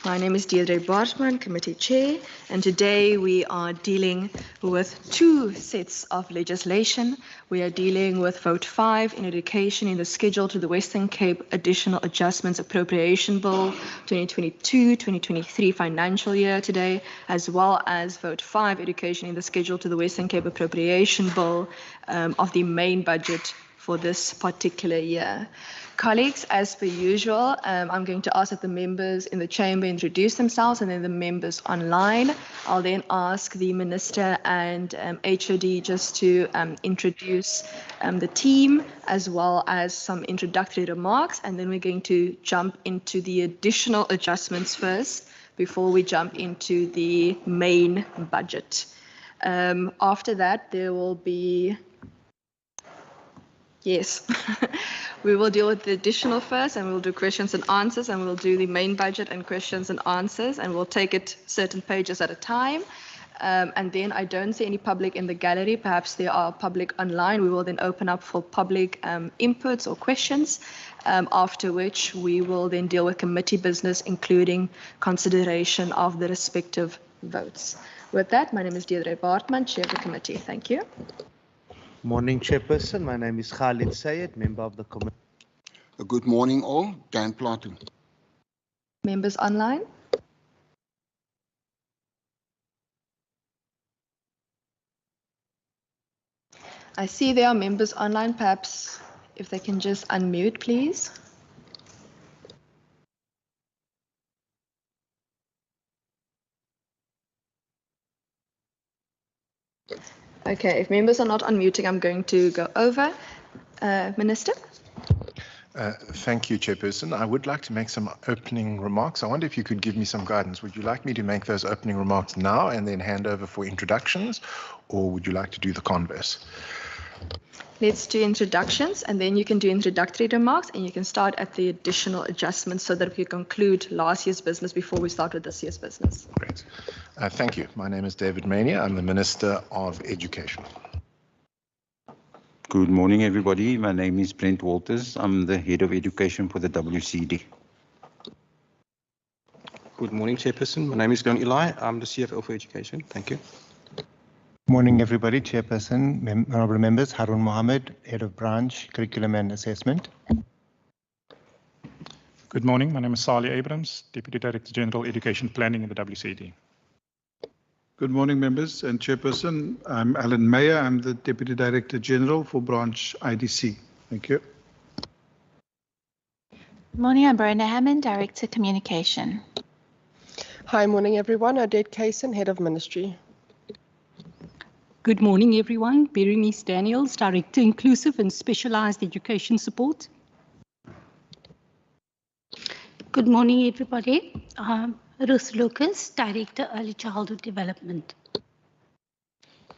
My name is Deirdre Bartman, Committee Chair, and today we are dealing with two sets of legislation. We are dealing with Vote 5 in Education in the Schedule to the Western Cape Additional Adjustments Appropriation Bill 2022-2023 financial year today, as well as Vote 5 Education in the Schedule to the Western Cape Appropriation Bill of the main budget for this particular year. Colleagues, as per usual, I'm going to ask that the members in the chamber introduce themselves and then the members online. I'll then ask the Minister and HOD just to introduce the team as well as some introductory remarks, and then we're going to jump into the additional adjustments first before we jump into the main budget. After that, there will be Yes, we will deal with the additional first, and we'll do questions and answers, and we'll do the main budget and questions and answers, and we'll take it certain pages at a time. And then I don't see any public in the gallery. Perhaps there are public online. We will then open up for public inputs or questions, after which we will then deal with committee business, including consideration of the respective votes. With that, my name is Deirdre Bartman, Chair of the committee. Thank you. Morning, Chairperson. My name is Khalid Sayed, member of the committee. Good morning, all. Dan Plato. Members online. I see there are members online. Perhaps if they can just unmute, please. Okay, if members are not unmuting, I'm going to go over. Minister? Thank you, Chairperson. I would like to make some opening remarks. I wonder if you could give me some guidance. Would you like me to make those opening remarks now and then hand over for introductions, or would you like to do the converse? Let's do introductions, and then you can do introductory remarks, and you can start at the additional adjustments so that we conclude last year's business before we start with this year's business. Great. Thank you. My name is David Mania. I'm the Minister of Education. Good morning, everybody. My name is Brent Walters. I'm the Head of Education for the WCD. Good morning, Chairperson. My name is Glenn Eli. I'm the CFO for Education. Thank you. Morning, everybody. Chairperson, honourable members, Harun Mohammed, Head of Branch, Curriculum and Assessment. Good morning. My name is Sali Abrams, Deputy Director General Education Planning in the WCD. Good morning, members and Chairperson. I'm Alan Mayer. I'm the Deputy Director General for Branch IDC. Thank you. Good morning, I'm Brenda Hammond, Director Communication. Hi, morning everyone. Odette Kaysen, Head of Ministry. Good morning, everyone. Berenice Daniels, Director Inclusive and Specialized Education Support. Good morning, everybody. Ruth Lucas, Director Early Childhood Development.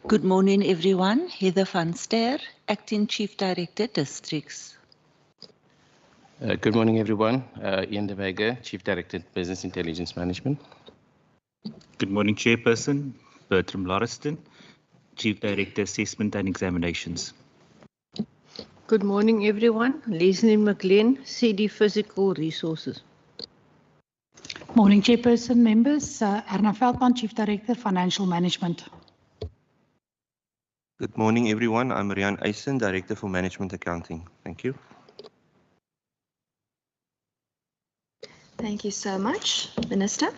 Good morning, everyone. Heather van Ster, Acting Chief Director, Districts. Good morning, everyone. Ian De Vega, Chief Director, Business Intelligence Management. Good morning, Chairperson. Bertram Lauriston, Chief Director, Assessment and Examinations. Good morning, everyone. Leslie McLean, CD Physical Resources. Morning, Chairperson, members. Erna Veldman, Chief Director, Financial Management. Good morning, everyone. I'm Rian Eisen, Director for Management Accounting. Thank you. Thank you so much. Minister?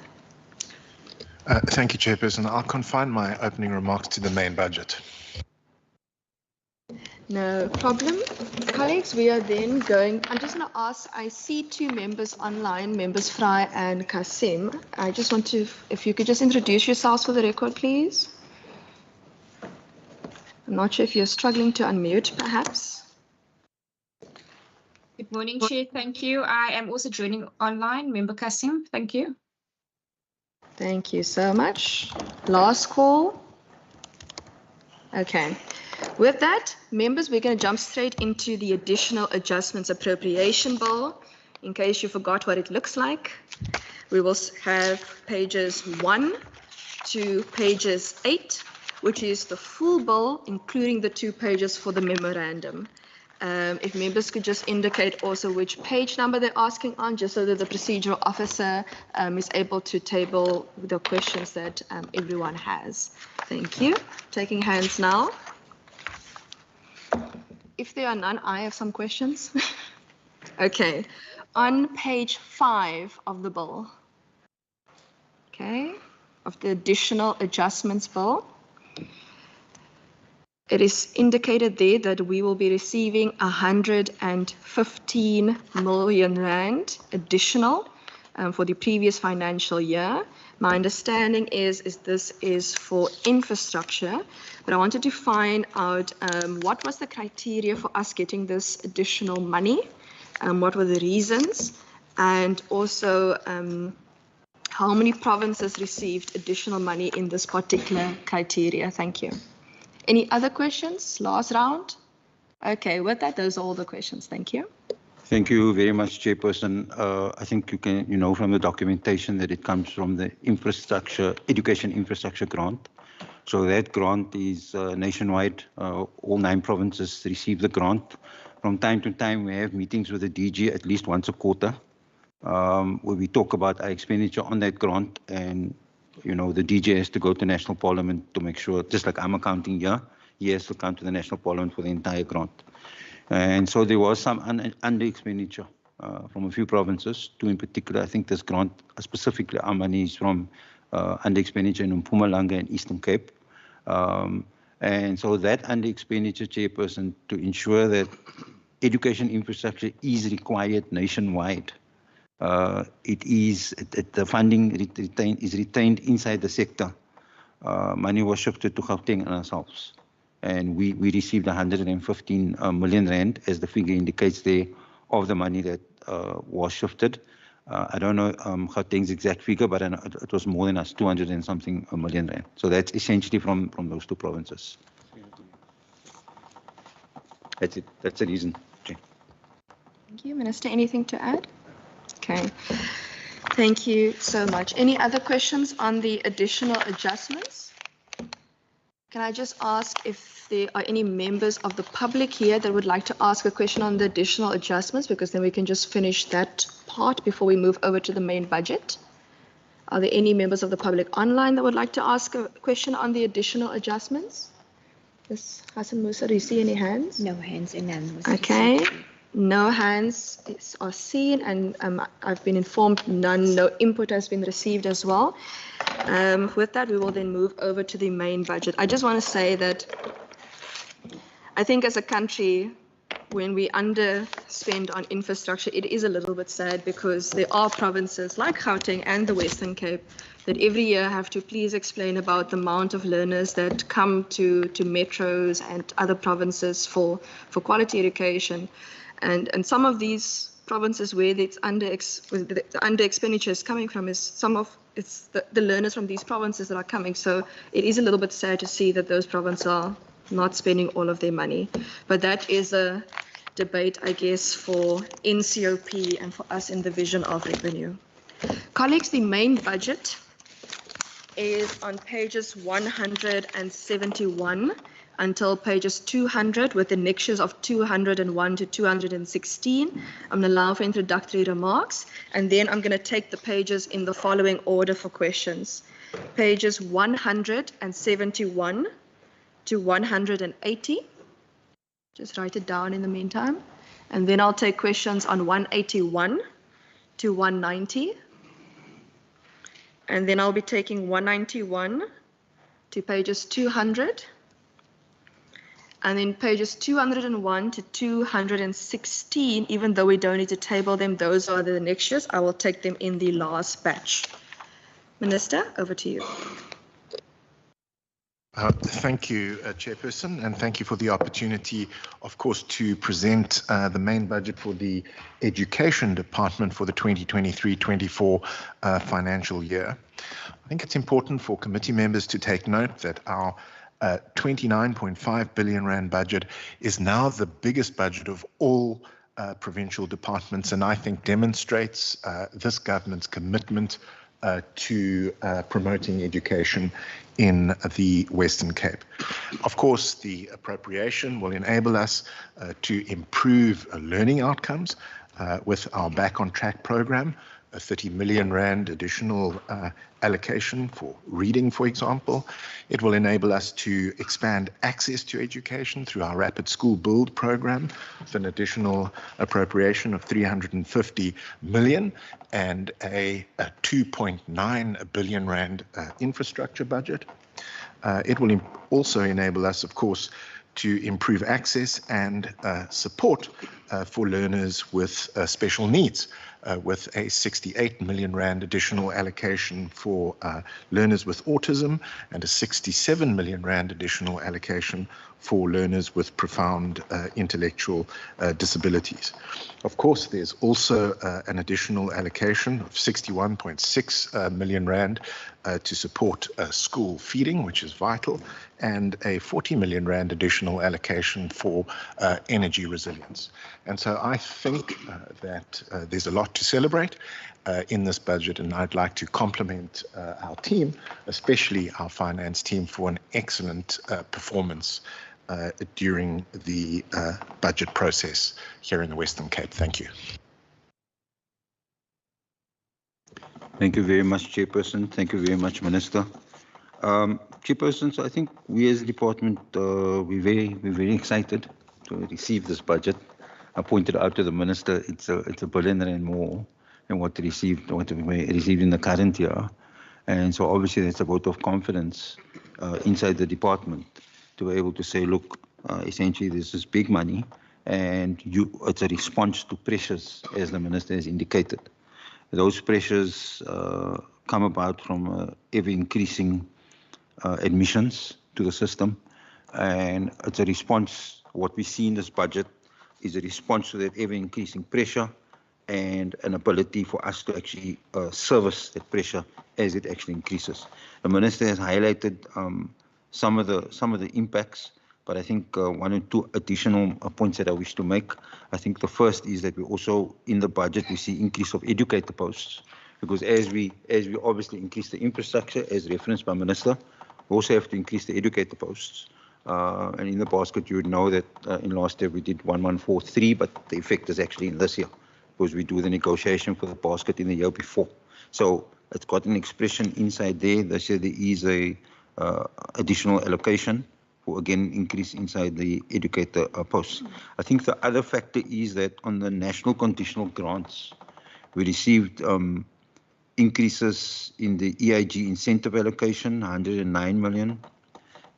Thank you, Chairperson. I'll confine my opening remarks to the main budget. No problem. Colleagues, we are then going, I'm just going to ask, I see two members online, members Fry and Kasim. I just want to, if you could just introduce yourselves for the record, please. I'm not sure if you're struggling to unmute, perhaps. Good morning, Chair. Thank you. I am also joining online, Member Kasim. Thank you. Thank you so much. Last call. Okay. With that, members, we're going to jump straight into the Additional Adjustments Appropriation Bill. In case you forgot what it looks like, we will have pages 1 to pages 8, which is the full bill, including the 2 pages for the memorandum. If members could just indicate also which page number they're asking on, just so that the procedural officer is able to table the questions that everyone has. Thank you. Taking hands now. If there are none, I have some questions. Okay. On page 5 of the bill, okay, of the Additional Adjustments Bill, it is indicated there that we will be receiving 115 million rand additional for the previous financial year. My understanding is this is for infrastructure, but I wanted to find out what was the criteria for us getting this additional money, what were the reasons, and also how many provinces received additional money in this particular criteria. Thank you. Any other questions? Last round? Okay, with that, those are all the questions. Thank you. Thank you very much, Chairperson. I think you know from the documentation that it comes from the education infrastructure grant. So that grant is nationwide. All 9 provinces receive the grant. From time to time, we have meetings with the DG at least once a quarter, where we talk about our expenditure on that grant, and the DG has to go to National Parliament to make sure, just like I'm accounting here, he has to come to the National Parliament for the entire grant. And so there was some under expenditure from a few provinces, 2 in particular. I think this grant, specifically our money, is from under expenditure in Mpumalanga and Eastern Cape. And so that under expenditure, Chairperson, to ensure that education infrastructure is required nationwide. The funding is retained inside the sector. Money was shifted to Gauteng and ourselves. And we received 115 million rand, as the figure indicates there, of the money that was shifted. I don't know Gauteng's exact figure, but I know it was more than us, 200 and something million rand. So that's essentially from those 2 provinces. That's it. That's the reason. Okay. Thank you. Minister, anything to add? Okay. Thank you so much. Any other questions on the additional adjustments? Can I just ask if there are any members of the public here that would like to ask a question on the additional adjustments, because then we can just finish that part before we move over to the main budget. Are there any members of the public online that would like to ask a question on the additional adjustments? Ms. Hassan Musa, do you see any hands? No hands in hand. Okay. No hands are seen, and I've been informed no input has been received as well. With that, we will then move over to the main budget. I just want to say that I think as a country, when we underspend on infrastructure, it is a little bit sad because there are provinces like Gauteng and the Western Cape that every year have to please explain about the amount of learners that come to metros and other provinces for quality education. And some of these provinces where the under expenditure is coming from is it's the learners from these provinces that are coming. So it is a little bit sad to see that those provinces are not spending all of their money. But that is a debate, I guess, for NCOP and for us in the Division of Revenue. Colleagues, the main budget is on pages 171 until pages 200 with annexures of 201 to 216. I'm going to allow for introductory remarks, and then I'm going to take the pages in the following order for questions. Pages 171 to 180. Just write it down in the meantime. And then I'll take questions on 181 to 190. And then I'll be taking 191 to pages 200. And then pages 201 to 216, even though we don't need to table them, those are the annexures. I will take them in the last batch. Minister, over to you. Thank you, Chairperson, and thank you for the opportunity, of course, to present the main budget for the Education Department for the 2023-24 financial year. I think it's important for committee members to take note that our 29.5 billion rand budget is now the biggest budget of all provincial departments, and I think demonstrates this government's commitment to promoting education in the Western Cape. Of course, the appropriation will enable us to improve learning outcomes with our Back on Track program, a 30 million rand additional allocation for reading, for example. It will enable us to expand access to education through our Rapid School Build program with an additional appropriation of 350 million and a 2.9 billion rand infrastructure budget. It will also enable us, of course, to improve access and support for learners with special needs, with a 68 million rand additional allocation for learners with autism and a 67 million rand additional allocation for learners with profound intellectual disabilities. Of course, there's also an additional allocation of 61.6 million rand to support school feeding, which is vital, and a 40 million rand additional allocation for energy resilience. And so I think that there's a lot to celebrate in this budget, and I'd like to compliment our team, especially our finance team, for an excellent performance during the budget process here in the Western Cape. Thank you. Thank you very much, Chairperson. Thank you very much, Minister. Chairperson, so I think we as a department, we're very excited to receive this budget. I pointed out to the Minister, it's a billion rand more than what we received in the current year. And so obviously that's a vote of confidence inside the department to be able to say, look, essentially this is big money and it's a response to pressures, as the Minister has indicated. Those pressures come about from ever-increasing admissions to the system, and it's a response. What we see in this budget is a response to that ever-increasing pressure and an ability for us to actually service that pressure as it actually increases. The Minister has highlighted some of the impacts, but I think one or two additional points that I wish to make. I think the first is that we also, in the budget, we see increase of educator posts, because as we obviously increase the infrastructure, as referenced by Minister, we also have to increase the educator posts. And in the basket, you would know that in last year we did 1143, but the effect is actually in this year, because we do the negotiation for the basket in the year before. So it's got an expression inside there. This year there is a additional allocation for again increase inside the educator posts. I think the other factor is that on the national conditional grants, we received increases in the EIG incentive allocation, 109 million.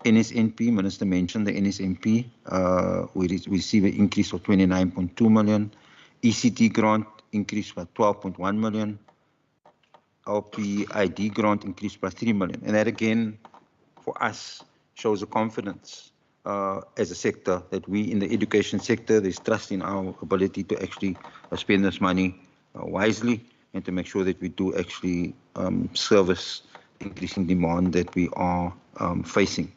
NSNP, Minister mentioned the NSNP, we received an increase of 29.2 million. ECT grant increased by 12.1 million. LPID grant increased by 3 million. And that again, for us, shows a confidence as a sector that we in the education sector, there's trust in our ability to actually spend this money wisely and to make sure that we do actually service increasing demand that we are facing.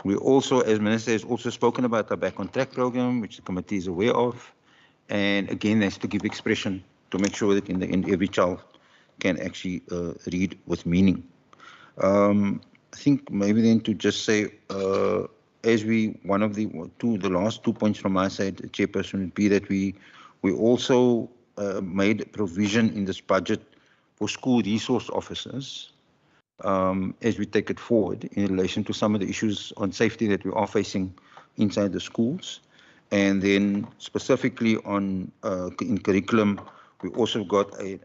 We also, as Minister has also spoken about the Back on Track program, which the committee is aware of. And again, that's to give expression to make sure that in the end, every child can actually read with meaning. I think maybe then to just say, as we, one of the last 2 points from my side, Chairperson, would be that we also made provision in this budget for school resource officers as we take it forward in relation to some of the issues on safety that we are facing inside the schools. And then specifically on in curriculum, we also got a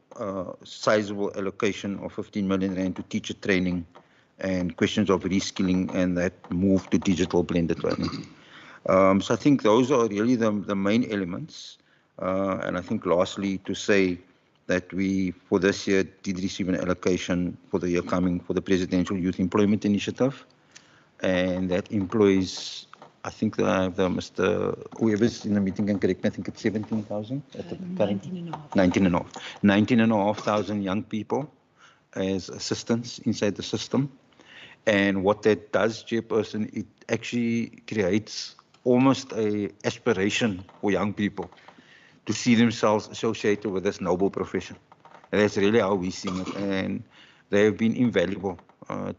sizable allocation of 15 million rand to teacher training and questions of reskilling and that move to digital blended learning. So I think those are really the main elements. And I think lastly to say that we, for this year, did receive an allocation for the year coming for the Presidential Youth Employment Initiative. And that employs, I think whoever's in the meeting can correct me, I think it's 17,000 at the current 19,500 young people as assistants inside the system. And what that does, Chairperson, it actually creates almost a aspiration for young people to see themselves associated with this noble profession. And that's really how we see it. And they have been invaluable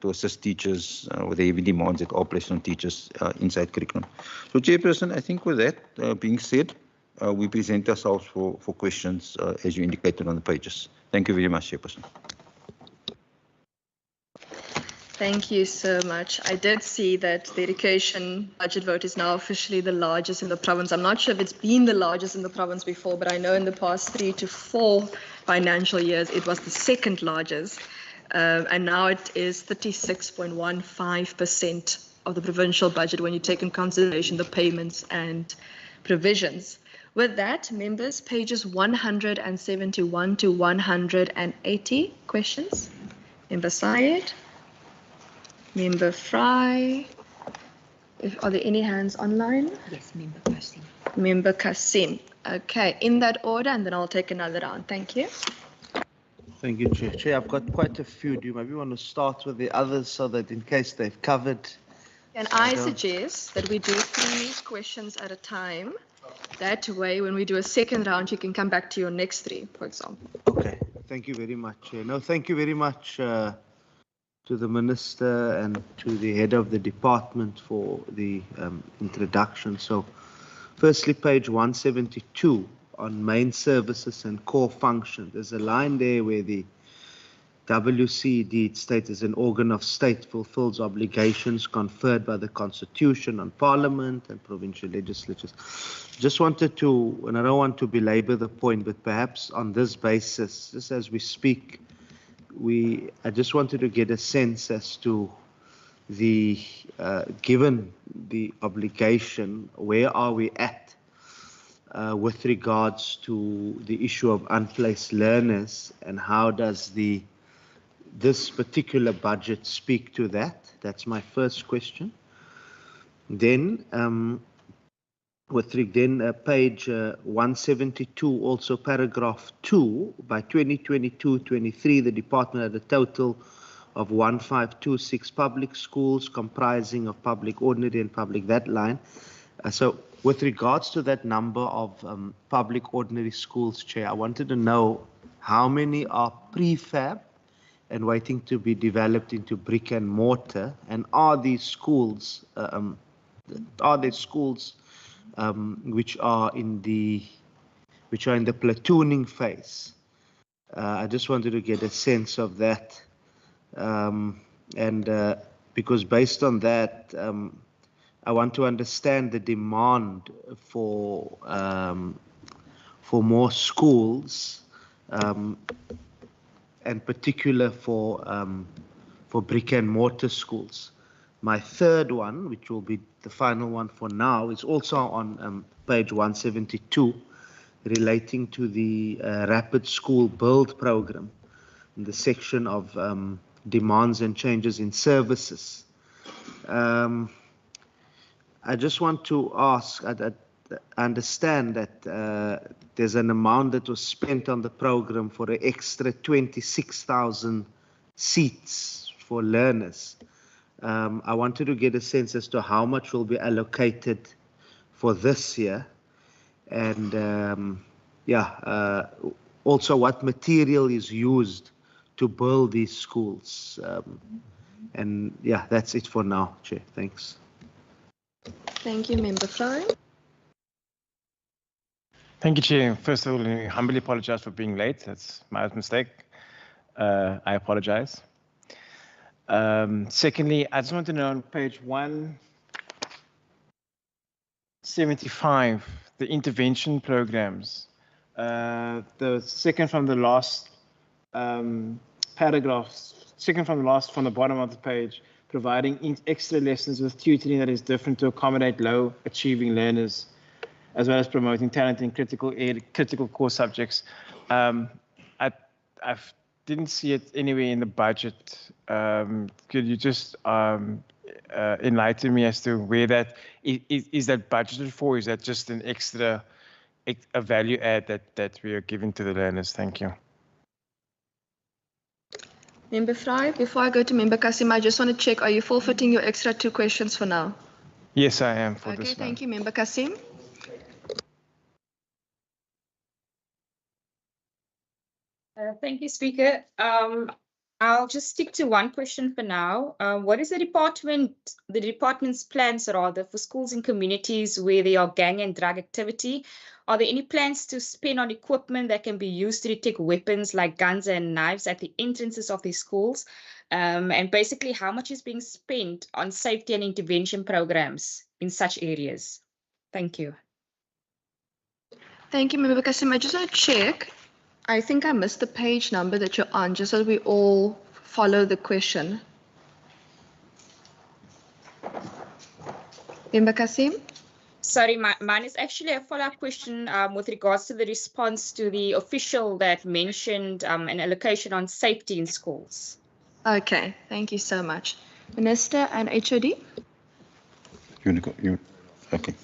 to assist teachers with the heavy demands that are placed on teachers inside curriculum. So, Chairperson, I think with that being said, we present ourselves for questions as you indicated on the pages. Thank you very much, Chairperson. Thank you so much. I did see that the education budget vote is now officially the largest in the province. I'm not sure if it's been the largest in the province before, but I know in the past 3 to 4 financial years, it was the second largest. And now it is 36.15% of the provincial budget when you take in consideration the payments and provisions. With that, members, pages 171 to 180, questions? Member Syed? Member Fry? Are there any hands online? Yes, Member Kasim. Member Kasim. Okay, in that order, and then I'll take another round. Thank you. Thank you, Chair. Chair, I've got quite a few. Do you maybe want to start with the others so that in case they've covered? Can I suggest that we do 3 questions at a time? That way, when we do a second round, you can come back to your next 3, for example. Okay, thank you very much, Chair. No, thank you very much to the Minister and to the head of the department for the introduction. So, firstly, page 172 on main services and core functions. There's a line there where the WCD states as an organ of state fulfills obligations conferred by the Constitution on Parliament and provincial legislatures. Just wanted to, and I don't want to belabor the point, but perhaps on this basis, just as we speak, I just wanted to get a sense as to the, given the obligation, where are we at with regards to the issue of unplaced learners, and how does this particular budget speak to that? That's my first question. Then, page 172, also paragraph 2, by 2022-23, the department had a total of 1526 public schools comprising of public ordinary and public that line. So with regards to that number of public ordinary schools, Chair, I wanted to know how many are prefab and waiting to be developed into brick and mortar, and are these schools which are in the platooning phase? I just wanted to get a sense of that, because based on that, I want to understand the demand for more schools, and particular for brick and mortar schools. My third one, which will be the final one for now, is also on page 172, relating to the Rapid School Build program, in the section of demands and changes in services. I just want to ask, I understand that there's an amount that was spent on the program for an extra 26,000 seats for learners. I wanted to get a sense as to how much will be allocated for this year, and also what material is used to build these schools. And yeah, that's it for now, Chair. Thanks. Thank you, Member Fry. Thank you, Chair. First of all, I humbly apologize for being late. That's my mistake. I apologize. Secondly, I just want to know on page 175, the intervention programs, the second from the last paragraph, second from the last, from the bottom of the page, providing extra lessons with tutoring that is different to accommodate low achieving learners, as well as promoting talent in critical core subjects. I didn't see it anywhere in the budget. Could you just enlighten me as to where that is that budgeted for? Is that just an extra a value add that we are giving to the learners? Thank you. Member Fry, before I go to Member Kasim, I just want to check, are you forfeiting your extra 2 questions for now? Yes, I am for this one. Okay, thank you, Member Kasim. Thank you, Speaker. I'll just stick to one question for now. What is the department's plans rather for schools and communities where there are gang and drug activity? Are there any plans to spend on equipment that can be used to detect weapons like guns and knives at the entrances of these schools? And basically, how much is being spent on safety and intervention programs in such areas? Thank you. Thank you, Member Kasim. I just want to check. I think I missed the page number that you're on, just so that we all follow the question. Member Kasim? Sorry, mine is actually a follow-up question with regards to the response to the official that mentioned an allocation on safety in schools. Okay, thank you so much. Minister and HOD? Okay.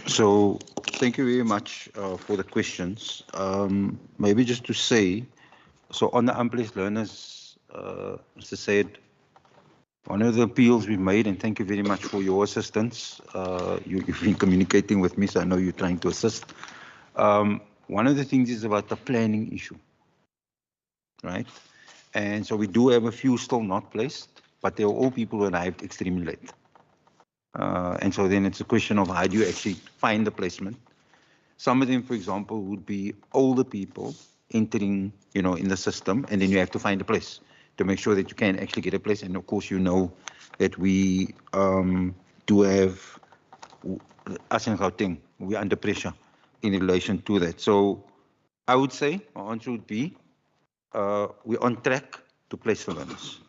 So thank you very much for the questions. Maybe just to say, so on the unplaced learners, Mr. Said, one of the appeals we made, and thank you very much for your assistance. You've been communicating with me, so I know you're trying to assist. One of the things is about the planning issue, right? And so we do have a few still not placed, but they are all people who arrived extremely late. And so then it's a question of how do you actually find the placement. Some of them, for example, would be older people entering, in the system, and then you have to find a place to make sure that you can actually get a place. And of course, you know that we do have, us in Gauteng, we're under pressure in relation to that. So I would say, my answer would be, we're on track to place the learners.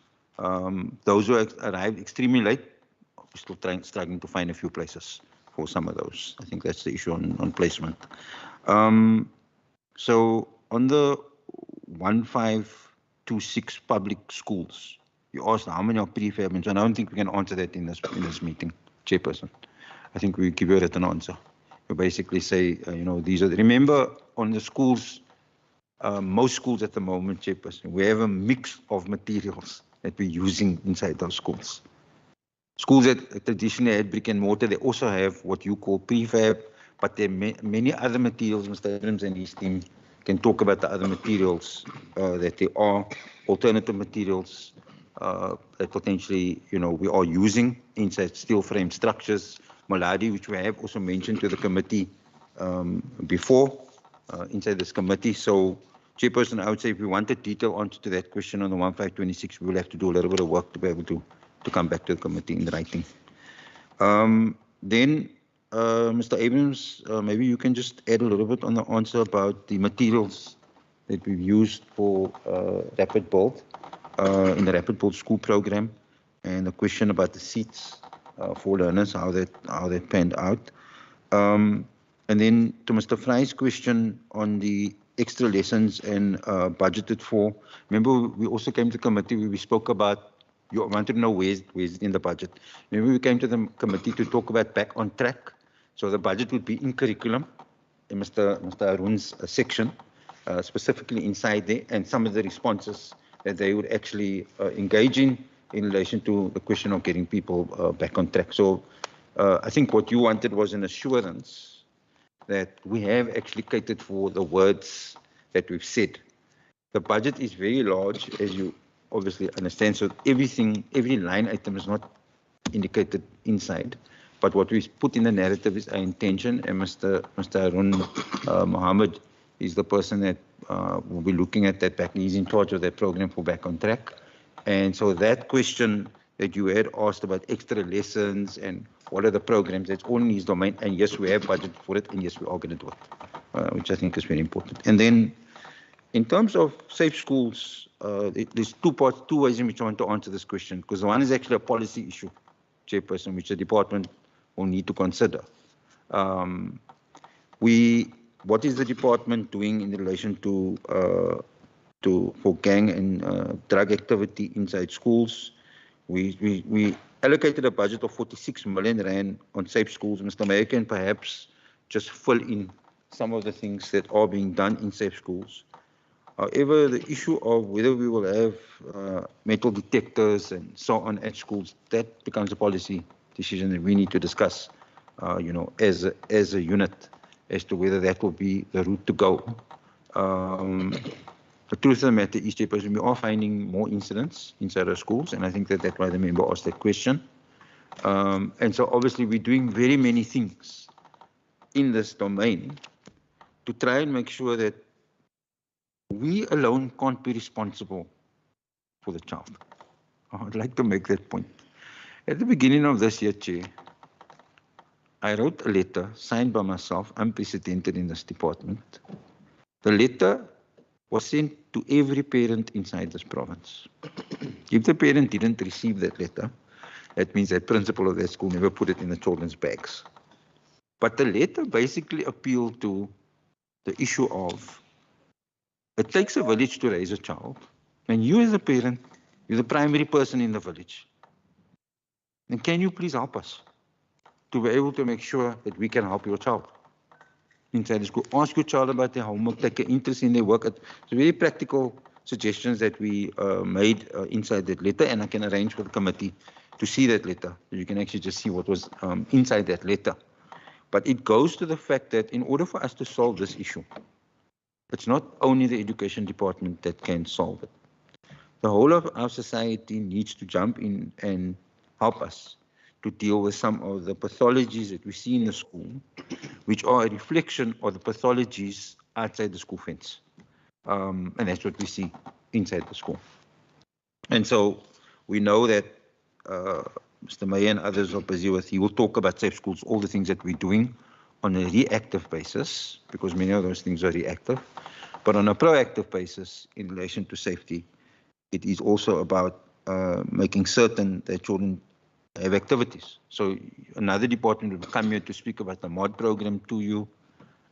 Those who arrived extremely late, we're still struggling to find a few places for some of those. I think that's the issue on placement. So on the 1526 public schools, you asked how many are prefab, and so I don't think we can answer that in this meeting, Chairperson. I think we give you a written answer. We basically say, these are remember on the schools, most schools at the moment, Chairperson, we have a mix of materials that we're using inside those schools. Schools that traditionally had brick and mortar, they also have what you call prefab, but there are many other materials. Mr. Adams and his team can talk about the other materials that there are, alternative materials that potentially, we are using inside steel frame structures, Maladi, which we have also mentioned to the committee before inside this committee. So, Chairperson, I would say if we want a detailed answer to that question on the 1526, we will have to do a little bit of work to be able to come back to the committee in writing. Then, Mr. Abrams, maybe you can just add a little bit on the answer about the materials that we've used for Rapid Build in the Rapid Build school program, and the question about the seats for learners, how that panned out. And then to Mr. Fry's question on the extra lessons and budgeted for. Remember, we also came to the committee where we spoke about, you wanted to know where's it in the budget. Remember, we came to the committee to talk about back on track. So the budget would be in curriculum, in Mr. Arun's section, specifically inside there, and some of the responses that they would actually engage in relation to the question of getting people back on track. So I think what you wanted was an assurance that we have actually catered for the words that we've said. The budget is very large, as you obviously understand, so every line item is not indicated inside. But what we put in the narrative is our intention, and Mr. Arun Mohammed is the person that will be looking at that back. He's in charge of that program for Back on Track. And so that question that you had asked about extra lessons and what are the programs, that's all in his domain. And yes, we have budgeted for it, and yes, we are going to do it, which I think is very important. And then in terms of safe schools, there's two ways in which I want to answer this question, because the one is actually a policy issue, Chairperson, which the department will need to consider. What is the department doing in relation to for gang and drug activity inside schools? We allocated a budget of 46 million rand on safe schools. Mr. Mayor can perhaps just fill in some of the things that are being done in safe schools. However, the issue of whether we will have metal detectors and so on at schools, that becomes a policy decision that we need to discuss, as a unit, as to whether that will be the route to go. The truth of the matter is, Chairperson, we are finding more incidents inside our schools, and I think that's why the member asked that question. And so obviously we're doing very many things in this domain to try and make sure that we alone can't be responsible for the child. I'd like to make that point. At the beginning of this year, Chair, I wrote a letter signed by myself, unprecedented in this department. The letter was sent to every parent inside this province. If the parent didn't receive that letter, that means that principal of that school never put it in the children's bags. But the letter basically appealed to the issue of, it takes a village to raise a child, and you as a parent, you're the primary person in the village. And can you please help us to be able to make sure that we can help your child inside the school? Ask your child about their homework, take an interest in their work. It's very practical suggestions that we made inside that letter, and I can arrange for the committee to see that letter. You can actually just see what was inside that letter. But it goes to the fact that in order for us to solve this issue, it's not only the education department that can solve it. The whole of our society needs to jump in and help us to deal with some of the pathologies that we see in the school, which are a reflection of the pathologies outside the school fence. And that's what we see inside the school. And so we know that Mr. Mayor and others are busy with, he will talk about safe schools, all the things that we're doing on a reactive basis, because many of those things are reactive, but on a proactive basis in relation to safety, it is also about making certain that children have activities. So another department will come here to speak about the MOD program to you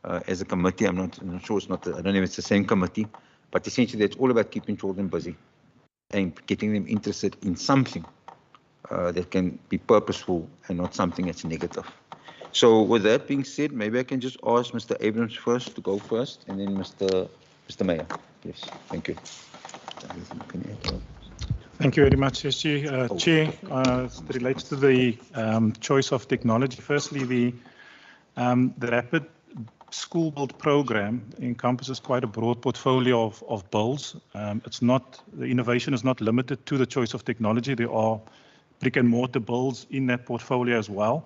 as a committee. I'm not sure it's not, I don't know if it's the same committee, but essentially it's all about keeping children busy and getting them interested in something that can be purposeful and not something that's negative. So with that being said, maybe I can just ask Mr. Abrams first to go first, and then Mr. Mayor, please. Thank you. Thank you very much, SG. Chair, it relates to the choice of technology. Firstly, the Rapid School Build program encompasses quite a broad portfolio of builds. It's not, the innovation is not limited to the choice of technology. There are brick and mortar builds in that portfolio as well.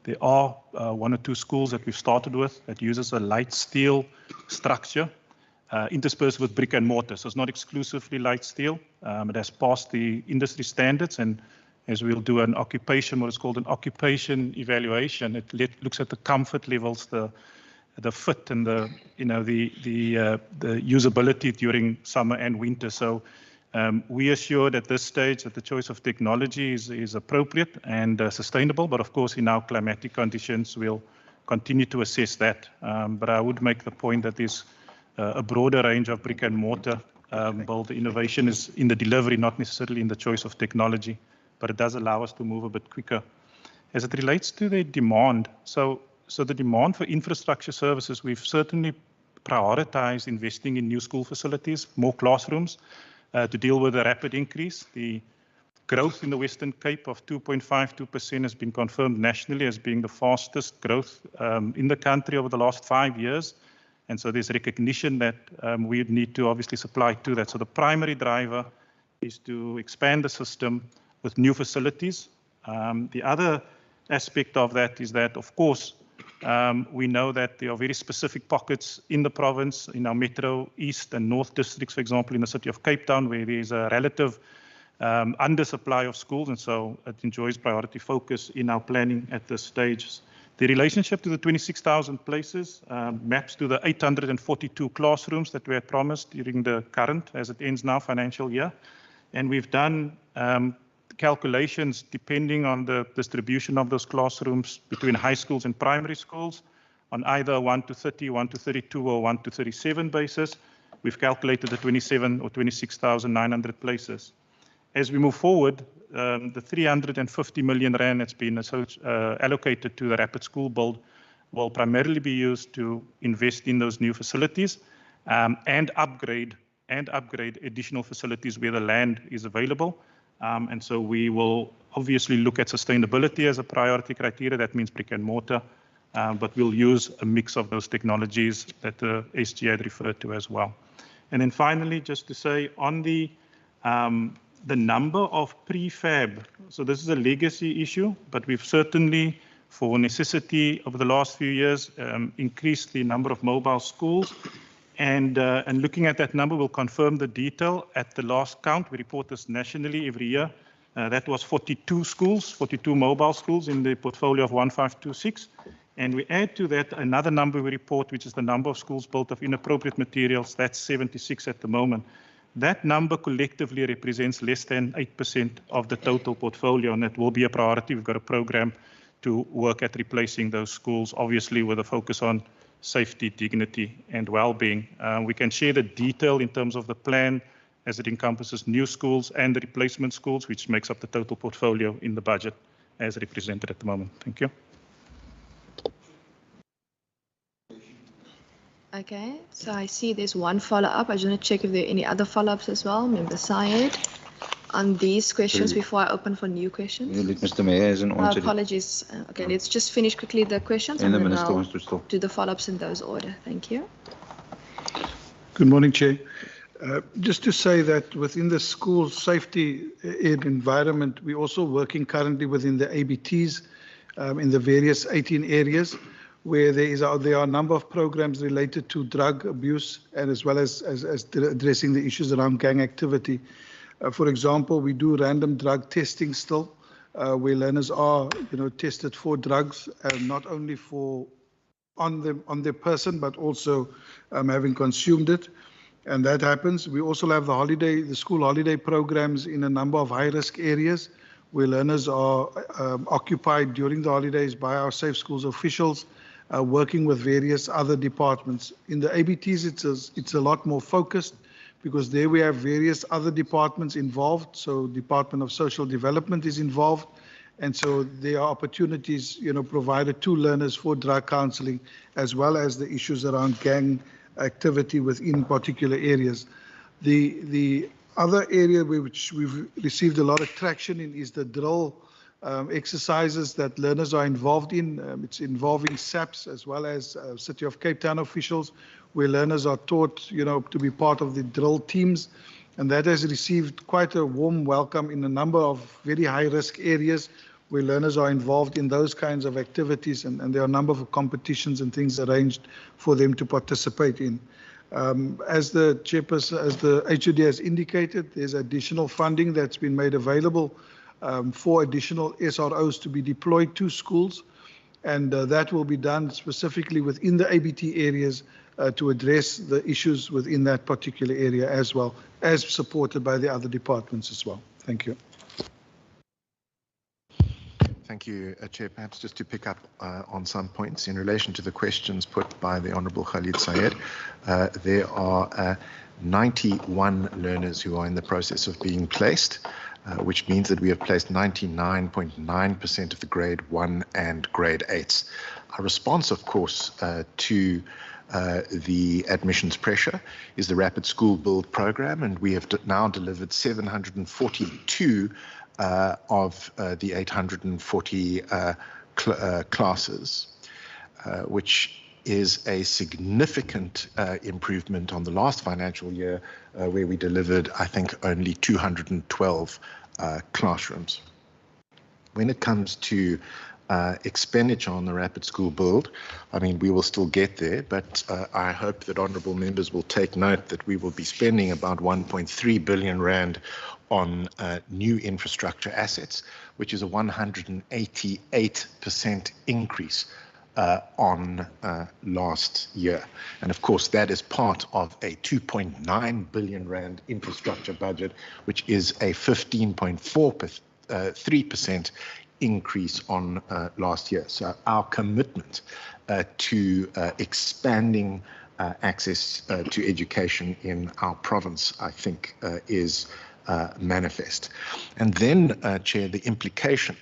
There are one or two schools that we've started with that uses a light steel structure interspersed with brick and mortar. So it's not exclusively light steel. It has passed the industry standards and as we'll do an occupation, what is called an occupation evaluation. It looks at the comfort levels, the fit, and the usability during summer and winter. So we assured at this stage that the choice of technology is appropriate and sustainable, but of course in our climatic conditions we'll continue to assess that. But I would make the point that there's a broader range of brick and mortar build. The innovation is in the delivery, not necessarily in the choice of technology, but it does allow us to move a bit quicker. As it relates to the demand, so the demand for infrastructure services, we've certainly prioritized investing in new school facilities, more classrooms, to deal with the rapid increase. The growth in the Western Cape of 2.52% has been confirmed nationally as being the fastest growth in the country over the last 5 years. And so there's recognition that we need to obviously supply to that. So the primary driver is to expand the system with new facilities. The other aspect of that is that, of course, we know that there are very specific pockets in the province, in our Metro East and North districts, for example, in the city of Cape Town, where there is a relative undersupply of schools, and so it enjoys priority focus in our planning at this stage. The relationship to the 26,000 places maps to the 842 classrooms that we had promised during the current, as it ends now, financial year. And we've done calculations depending on the distribution of those classrooms between high schools and primary schools on either a 1 to 30, 1 to 32 or 1 to 37 basis. We've calculated the 27 or 26,900 places. As we move forward, the 350 million rand that's been allocated to the rapid school build will primarily be used to invest in those new facilities and upgrade additional facilities where the land is available. And so we will obviously look at sustainability as a priority criteria. That means brick and mortar, but we'll use a mix of those technologies that the SG had referred to as well. And then finally, just to say on the number of prefab, so this is a legacy issue, but we've certainly, for necessity over the last few years, increased the number of mobile schools. And looking at that number, we'll confirm the detail at the last count. We report this nationally every year. That was 42 schools, 42 mobile schools in the portfolio of 1526. And we add to that another number we report, which is the number of schools built of inappropriate materials. That's 76 at the moment. That number collectively represents less than 8% of the total portfolio, and that will be a priority. We've got a program to work at replacing those schools, obviously with a focus on safety, dignity, and well-being. We can share the detail in terms of the plan as it encompasses new schools and the replacement schools, which makes up the total portfolio in the budget as represented at the moment. Thank you. Okay, so I see there's one follow-up. I just want to check if there are any other follow-ups as well. Member Syed, on these questions before I open for new questions. Mr. Mayor has an answer. Apologies. Okay, let's just finish quickly the questions And the then Minister I'll wants to stop. do the follow-ups in those order. Thank you. Good morning, Chair. Just to say that within the school safety environment, we're also working currently within the ABTs in the various 18 areas where there are a number of programs related to drug abuse and as well as addressing the issues around gang activity. For example, we do random drug testing still, where learners are, tested for drugs, not only on their person, but also having consumed it. And that happens. We also have the school holiday programs in a number of high-risk areas where learners are occupied during the holidays by our Safe Schools officials, working with various other departments. In the ABTs, it's a lot more focused because there we have various other departments involved. So Department of Social Development is involved. And so there are opportunities, provided to learners for drug counseling, as well as the issues around gang activity within particular areas. The other area which we've received a lot of traction in is the drill exercises that learners are involved in. It's involving SAPs as well as City of Cape Town officials, where learners are taught, to be part of the drill teams. And that has received quite a warm welcome in a number of very high-risk areas where learners are involved in those kinds of activities. And there are a number of competitions and things arranged for them to participate in. As the chairperson, as the HOD has indicated, there's additional funding that's been made available 4 additional SROs to be deployed to schools, and that will be done specifically within the ABT areas to address the issues within that particular area as well, as supported by the other departments as well. Thank you. Thank you, Chair. Perhaps just to pick up on some points in relation to the questions put by the Honourable Khalid Sayed, there are 91 learners who are in the process of being placed, which means that we have placed 99.9% of the grade 1 and grade 8s. Our response, of course, to the admissions pressure is the Rapid School Build program, and we have now delivered 742 of the 840 classes, which is a significant improvement on the last financial year, where we delivered, I think, only 212 classrooms. When it comes to expenditure on the Rapid School Build, I mean, we will still get there, but I hope that honourable members will take note that we will be spending about 1.3 billion rand on new infrastructure assets, which is a 188% increase on last year. And of course, that is part of a 2.9 billion rand infrastructure budget, which is a 15.3% increase on last year. So our commitment to expanding access to education in our province, I think, is manifest. And then, Chair, the implication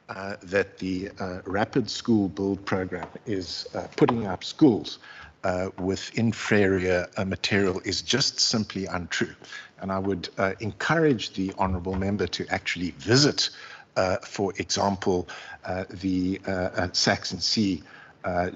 that the Rapid School Build program is putting up schools with inferior material is just simply untrue. And I would encourage the honourable member to actually visit, for example, the Saxon Sea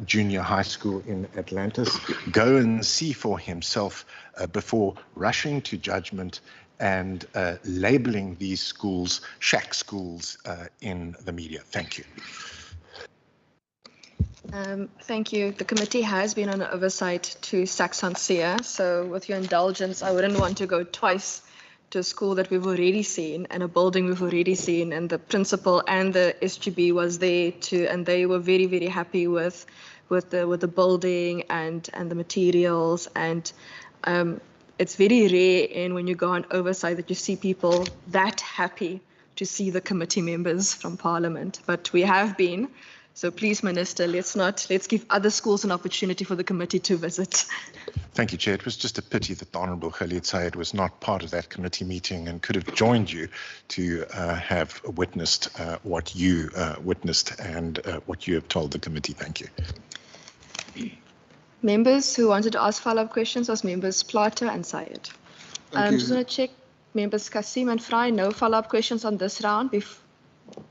Junior High School in Atlantis. Go and see for himself before rushing to judgment and labeling these schools shack schools in the media. Thank you. Thank you. The committee has been on oversight to Saxon Sea, so with your indulgence, I wouldn't want to go twice to a school that we've already seen and a building we've already seen, and the principal and the SGB was there too, and they were very, very happy with the building and the materials, and it's very rare in when you go on oversight that you see people that happy to see the committee members from Parliament, but we have been. So please, Minister, let's give other schools an opportunity for the committee to visit. Thank you, Chair. It was just a pity that the Honourable Khalid Sayed was not part of that committee meeting and could have joined you to have witnessed what you witnessed and what you have told the committee. Thank you. Members who wanted to ask follow-up questions was members Plato and Sayed. Just want to check members Kasim and Fry. No follow-up questions on this round.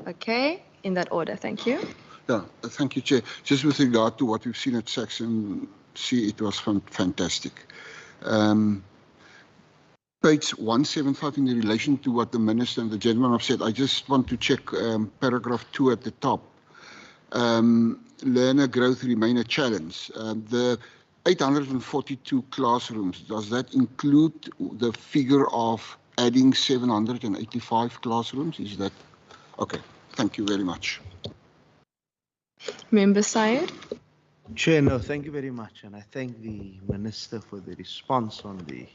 Okay, in that order. Thank you. Yeah, thank you, Chair. Just with regard to what we've seen at Saxon Sea, it was fantastic. Page 175, in relation to what the Minister and the gentleman have said, I just want to check paragraph 2 at the top. Learner growth remain a challenge. The 842 classrooms, does that include the figure of adding 785 classrooms? Is that okay? Thank you very much. Member Sayed. Chair, no, thank you very much, and I thank the Minister for the response on the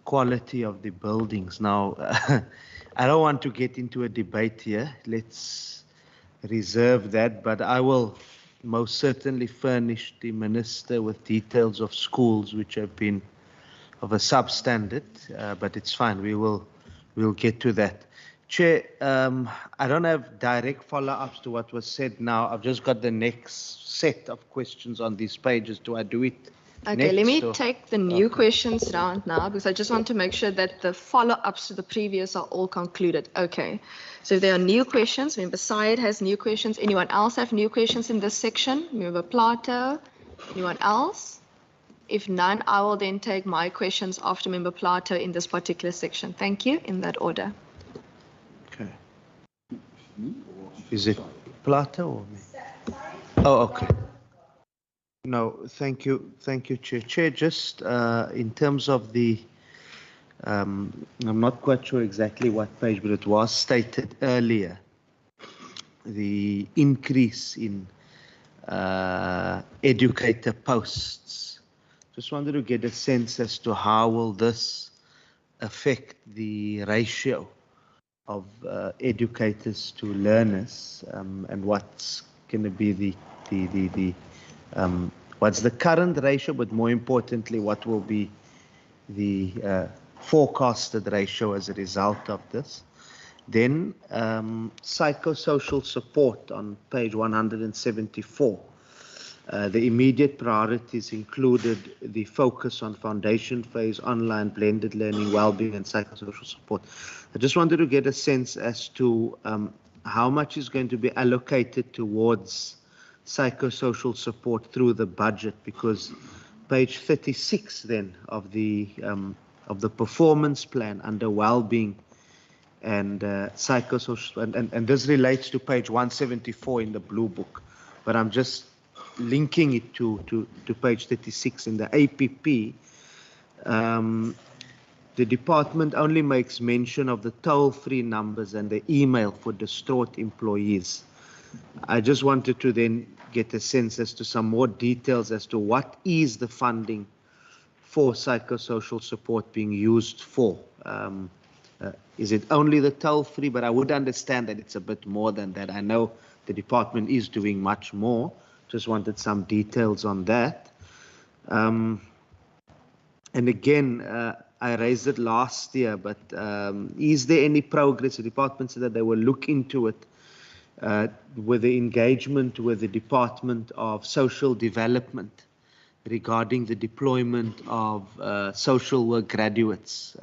quality of the buildings. Now, I don't want to get into a debate here. Let's reserve that, but I will most certainly furnish the Minister with details of schools which have been of a substandard, but it's fine. We'll get to that. Chair, I don't have direct follow-ups to what was said now. I've just got the next set of questions on these pages. Do I do it Okay, next, let me take the new questions round now, because I just want to make sure that the follow-ups to the previous are all concluded. Okay, so if there are new questions, Member Sayed has new questions. Anyone else have new questions in this section? Member Plato, anyone else? If none, I will then take my questions after Member Plato in this particular section. Thank you, in that order. Okay. Is it Plato or me? Oh, okay. No, thank you, Chair. Chair, just in terms of the I'm not quite sure exactly what page, but it was stated earlier, the increase in educator posts. Just wanted to get a sense as to how will this affect the ratio of educators to learners, and what's going to be what's the current ratio, but more importantly, what will be the forecasted ratio as a result of this. Then psychosocial support on page 174. The immediate priorities included the focus on foundation phase, online, blended learning, well-being, and psychosocial support. I just wanted to get a sense as to how much is going to be allocated towards psychosocial support through the budget, because page 36 then of the performance plan under well-being and psychosocial, and this relates to page 174 in the blue book, but I'm just linking it to page 36 in the APP. The department only makes mention of the toll-free numbers and the email for distraught employees. I just wanted to then get a sense as to some more details as to what is the funding for psychosocial support being used for. Is it only the toll-free? But I would understand that it's a bit more than that. I know the department is doing much more. Just wanted some details on that. And again, I raised it last year, but is there any progress? The department said that they will look into it with the engagement with the Department of Social Development regarding the deployment of social work graduates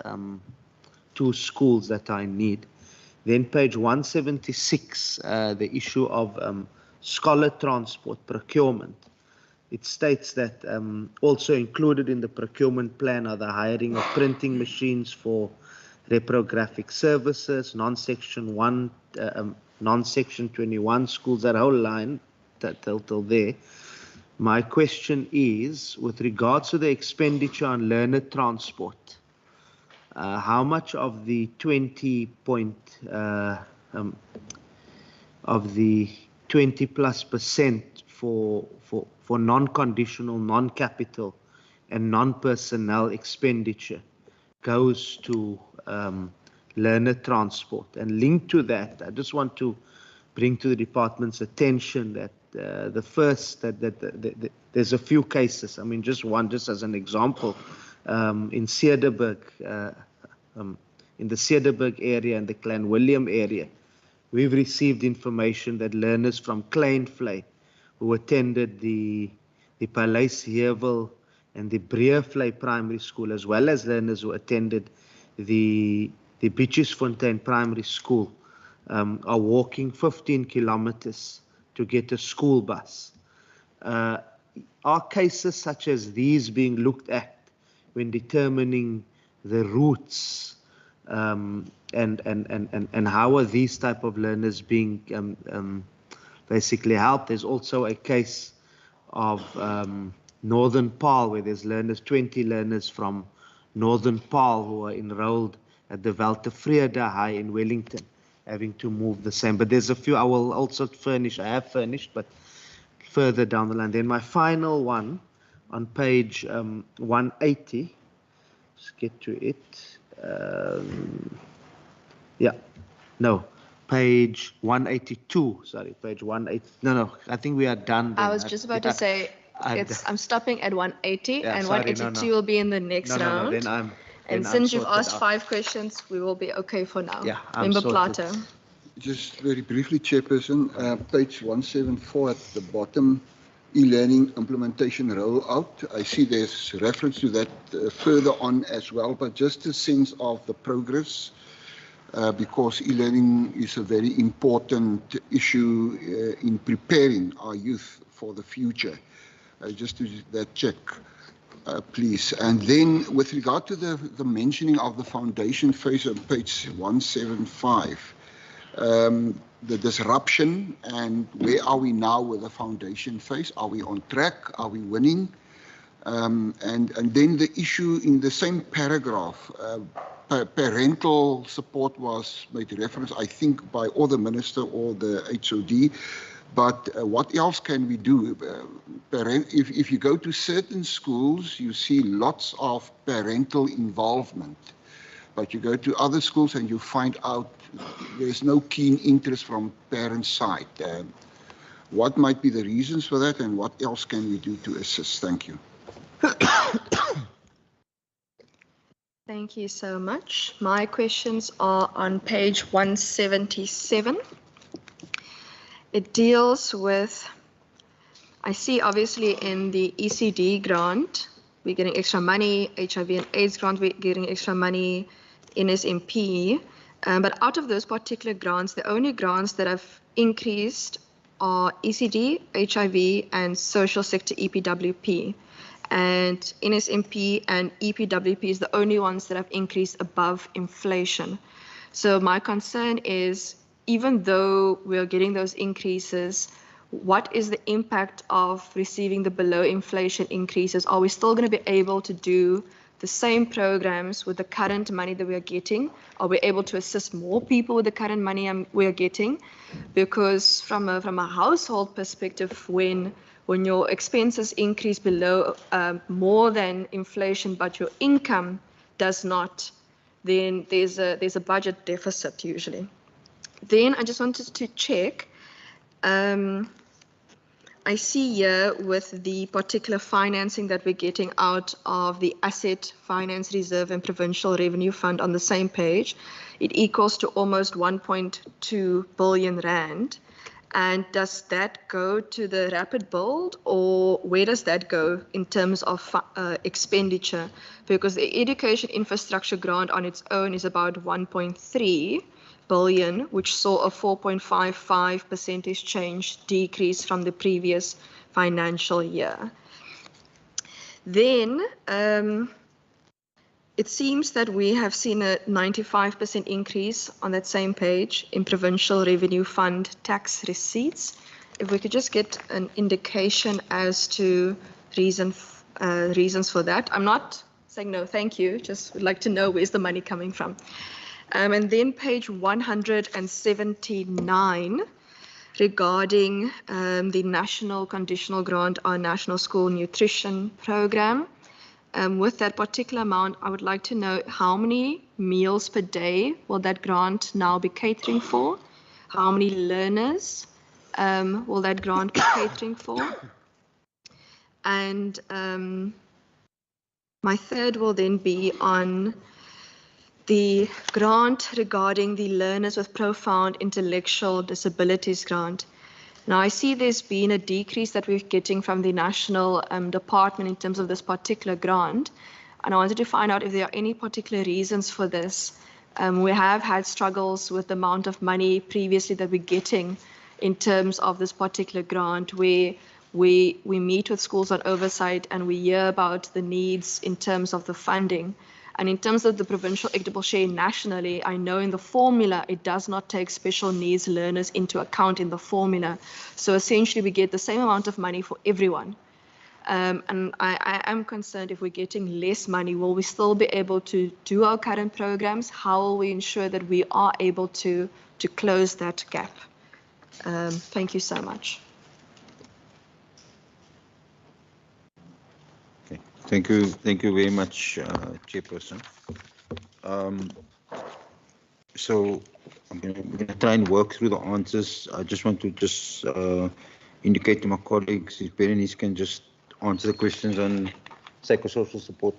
to schools that are in need. Then page 176, the issue of scholar transport procurement. It states that also included in the procurement plan are the hiring of printing machines for reprographic services, non-section 1, non-section 21 schools, that whole line till there. My question is, with regards to the expenditure on learner transport, how much of the 20+ % for non-conditional, non-capital, and non-personnel expenditure goes to learner transport? And linked to that, I just want to bring to the department's attention that there's a few cases. I mean, just one, just as an example, in Cederberg, in the Cederberg area and the Clanwilliam area, we've received information that learners from Kleinvlei who attended the Paleis Heerwil and the Breevlei Primary School, as well as learners who attended the Beachesfontein Primary School, are walking 15 kilometers to get a school bus. Are cases such as these being looked at when determining the routes, and how are these type of learners being basically helped? There's also a case of Northern Paarl, where there's learners, 20 learners from Northern Paarl who are enrolled at the Walter Vrede High in Wellington, having to move the same. But there's a few I will also furnish, I have furnished, but further down the line. Then my final one on page 180, let's get to it. Page 182, sorry, page 180. No, I think we are done then. I was just about to say, I'm stopping at 180, and 182 will be in the next round. And since you've asked 5 questions, we will be okay for now. Yeah, Member Plato. Just very briefly, Chairperson, page 174 at the bottom, e-learning implementation rollout. I see there's reference to that further on as well, but just a sense of the progress, because e-learning is a very important issue in preparing our youth for the future. Just to that check, please. And then with regard to the mentioning of the foundation phase on page 175, the disruption, and where are we now with the foundation phase? Are we on track? Are we winning? And then the issue in the same paragraph, parental support was made reference, I think, by or the minister or the HOD. But what else can we do? If you go to certain schools, you see lots of parental involvement. But you go to other schools and you find out there's no keen interest from parents' side. What might be the reasons for that, and what else can we do to assist? Thank you. Thank you so much. My questions are on page 177. It deals with, I see obviously in the ECD grant, we're getting extra money, HIV and AIDS grant, we're getting extra money, NSMP, but out of those particular grants, the only grants that have increased are ECD, HIV, and social sector EPWP. And NSMP and EPWP is the only ones that have increased above inflation. So my concern is, even though we're getting those increases, what is the impact of receiving the below inflation increases? Are we still going to be able to do the same programs with the current money that we are getting? Are we able to assist more people with the current money we are getting? Because from a household perspective, when your expenses increase below more than inflation, but your income does not, then there's a budget deficit usually. Then I just wanted to check. I see here with the particular financing that we're getting out of the Asset Finance Reserve and Provincial Revenue Fund on the same page, it equals to almost 1.2 billion rand. And does that go to the rapid build, or where does that go in terms of expenditure? Because the education infrastructure grant on its own is about 1.3 billion, which saw a 4.55% change decrease from the previous financial year. Then it seems that we have seen a 95% increase on that same page in Provincial Revenue Fund tax receipts. If we could just get an indication as to reasons for that. I'm not saying no, thank you, just would like to know where's the money coming from. And then page 179 regarding the National Conditional Grant on National School Nutrition Program. With that particular amount, I would like to know how many meals per day will that grant now be catering for? How many learners will that grant be catering for? And my third will then be on the grant regarding the Learners with Profound Intellectual Disabilities grant. Now, I see there's been a decrease that we're getting from the national department in terms of this particular grant. And I wanted to find out if there are any particular reasons for this. We have had struggles with the amount of money previously that we're getting in terms of this particular grant, where we meet with schools on oversight and we hear about the needs in terms of the funding. And in terms of the provincial equitable share nationally, I know in the formula, it does not take special needs learners into account in the formula. So essentially, we get the same amount of money for everyone. And I am concerned if we're getting less money, will we still be able to do our current programs? How will we ensure that we are able to close that gap? Thank you so much. Thank you very much, Chairperson. So we're going to try and work through the answers. I just want to indicate to my colleagues if Berenice can just answer the questions on psychosocial support,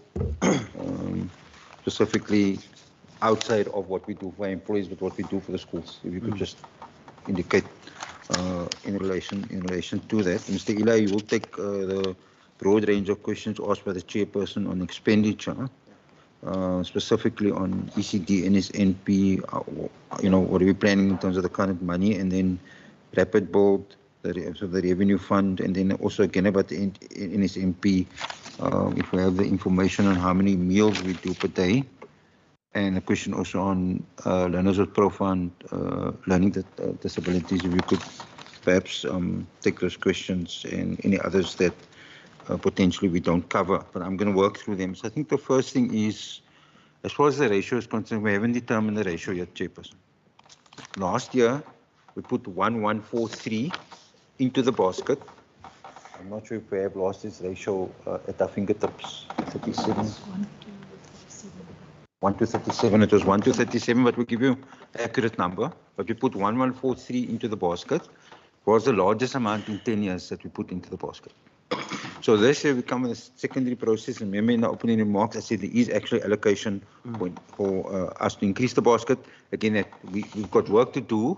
specifically outside of what we do for our employees, but what we do for the schools. If you could just indicate in relation to that. Mr. Eli, you will take the broad range of questions asked by the chairperson on expenditure, specifically on ECD, NSNP, what are we planning in terms of the current money, and then rapid build, the revenue fund, and then also again about the NSNP, if we have the information on how many meals we do per day, and a question also on learners with profound learning disabilities. If you could perhaps take those questions and any others that potentially we don't cover, but I'm going to work through them. So I think the first thing is, as far as the ratio is concerned, we haven't determined the ratio yet, Chairperson. Last year, we put 1143 into the basket. I'm not sure if we have lost this ratio at our fingertips. 37. 1 to 37, it was 1 to 37, but we'll give you an accurate number. But we put 1143 into the basket. It was the largest amount in 10 years that we put into the basket. So this year we come with a secondary process, and remember in the opening remarks I said there is actually allocation for us to increase the basket. Again, we've got work to do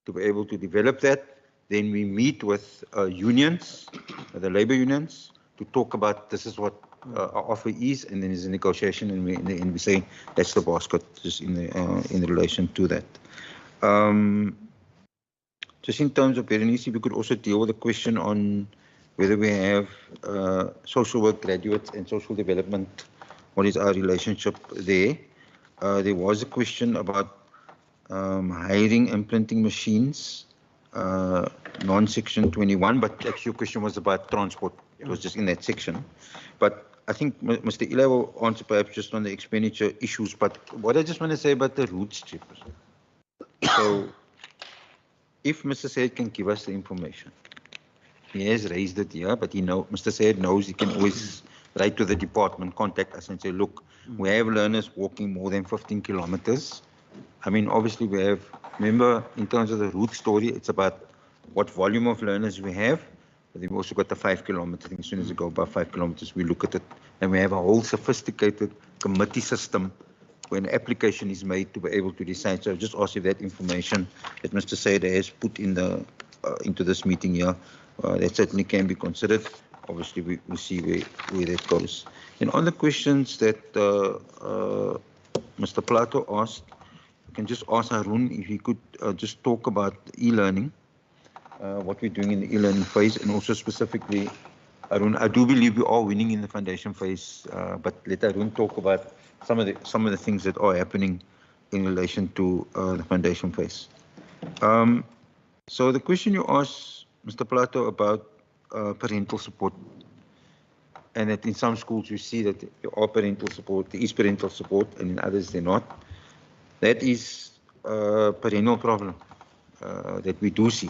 to be able to develop that. Then we meet with unions, the labor unions, to talk about this is what our offer is, and then there's a negotiation, and we say that's the basket just in relation to that. Just in terms of Berenice, we could also deal with the question on whether we have social work graduates and social development. What is our relationship there? There was a question about hiring and printing machines, non-section 21, but actually your question was about transport. It was just in that section. But I think Mr. Eli will answer perhaps just on the expenditure issues, but what I just want to say about the routes, Chairperson. So, if Mr. Said can give us the information, he has raised it here, but Mr. Said knows he can always write to the department, contact us and say, look, we have learners walking more than 15 kilometers. I mean, obviously we have, remember, in terms of the route story, it's about what volume of learners we have, but we've also got the 5 kilometers. I think as soon as you go above 5 kilometers, we look at it, and we have a whole sophisticated committee system when an application is made to be able to decide. So just ask if that information that Mr. Said has put in the into this meeting here, that certainly can be considered. Obviously, we see where that goes. And on the questions that Mr. Plato asked, I can just ask Arun if he could just talk about e-learning, what we're doing in the e-learning phase, and also specifically, Arun, I do believe we are winning in the foundation phase, but let Arun talk about some of the things that are happening in relation to the foundation phase. So the question you asked, Mr. Plato, about parental support, and that in some schools you see that there are parental support, there is parental support, and in others they're not. That is a perennial problem that we do see.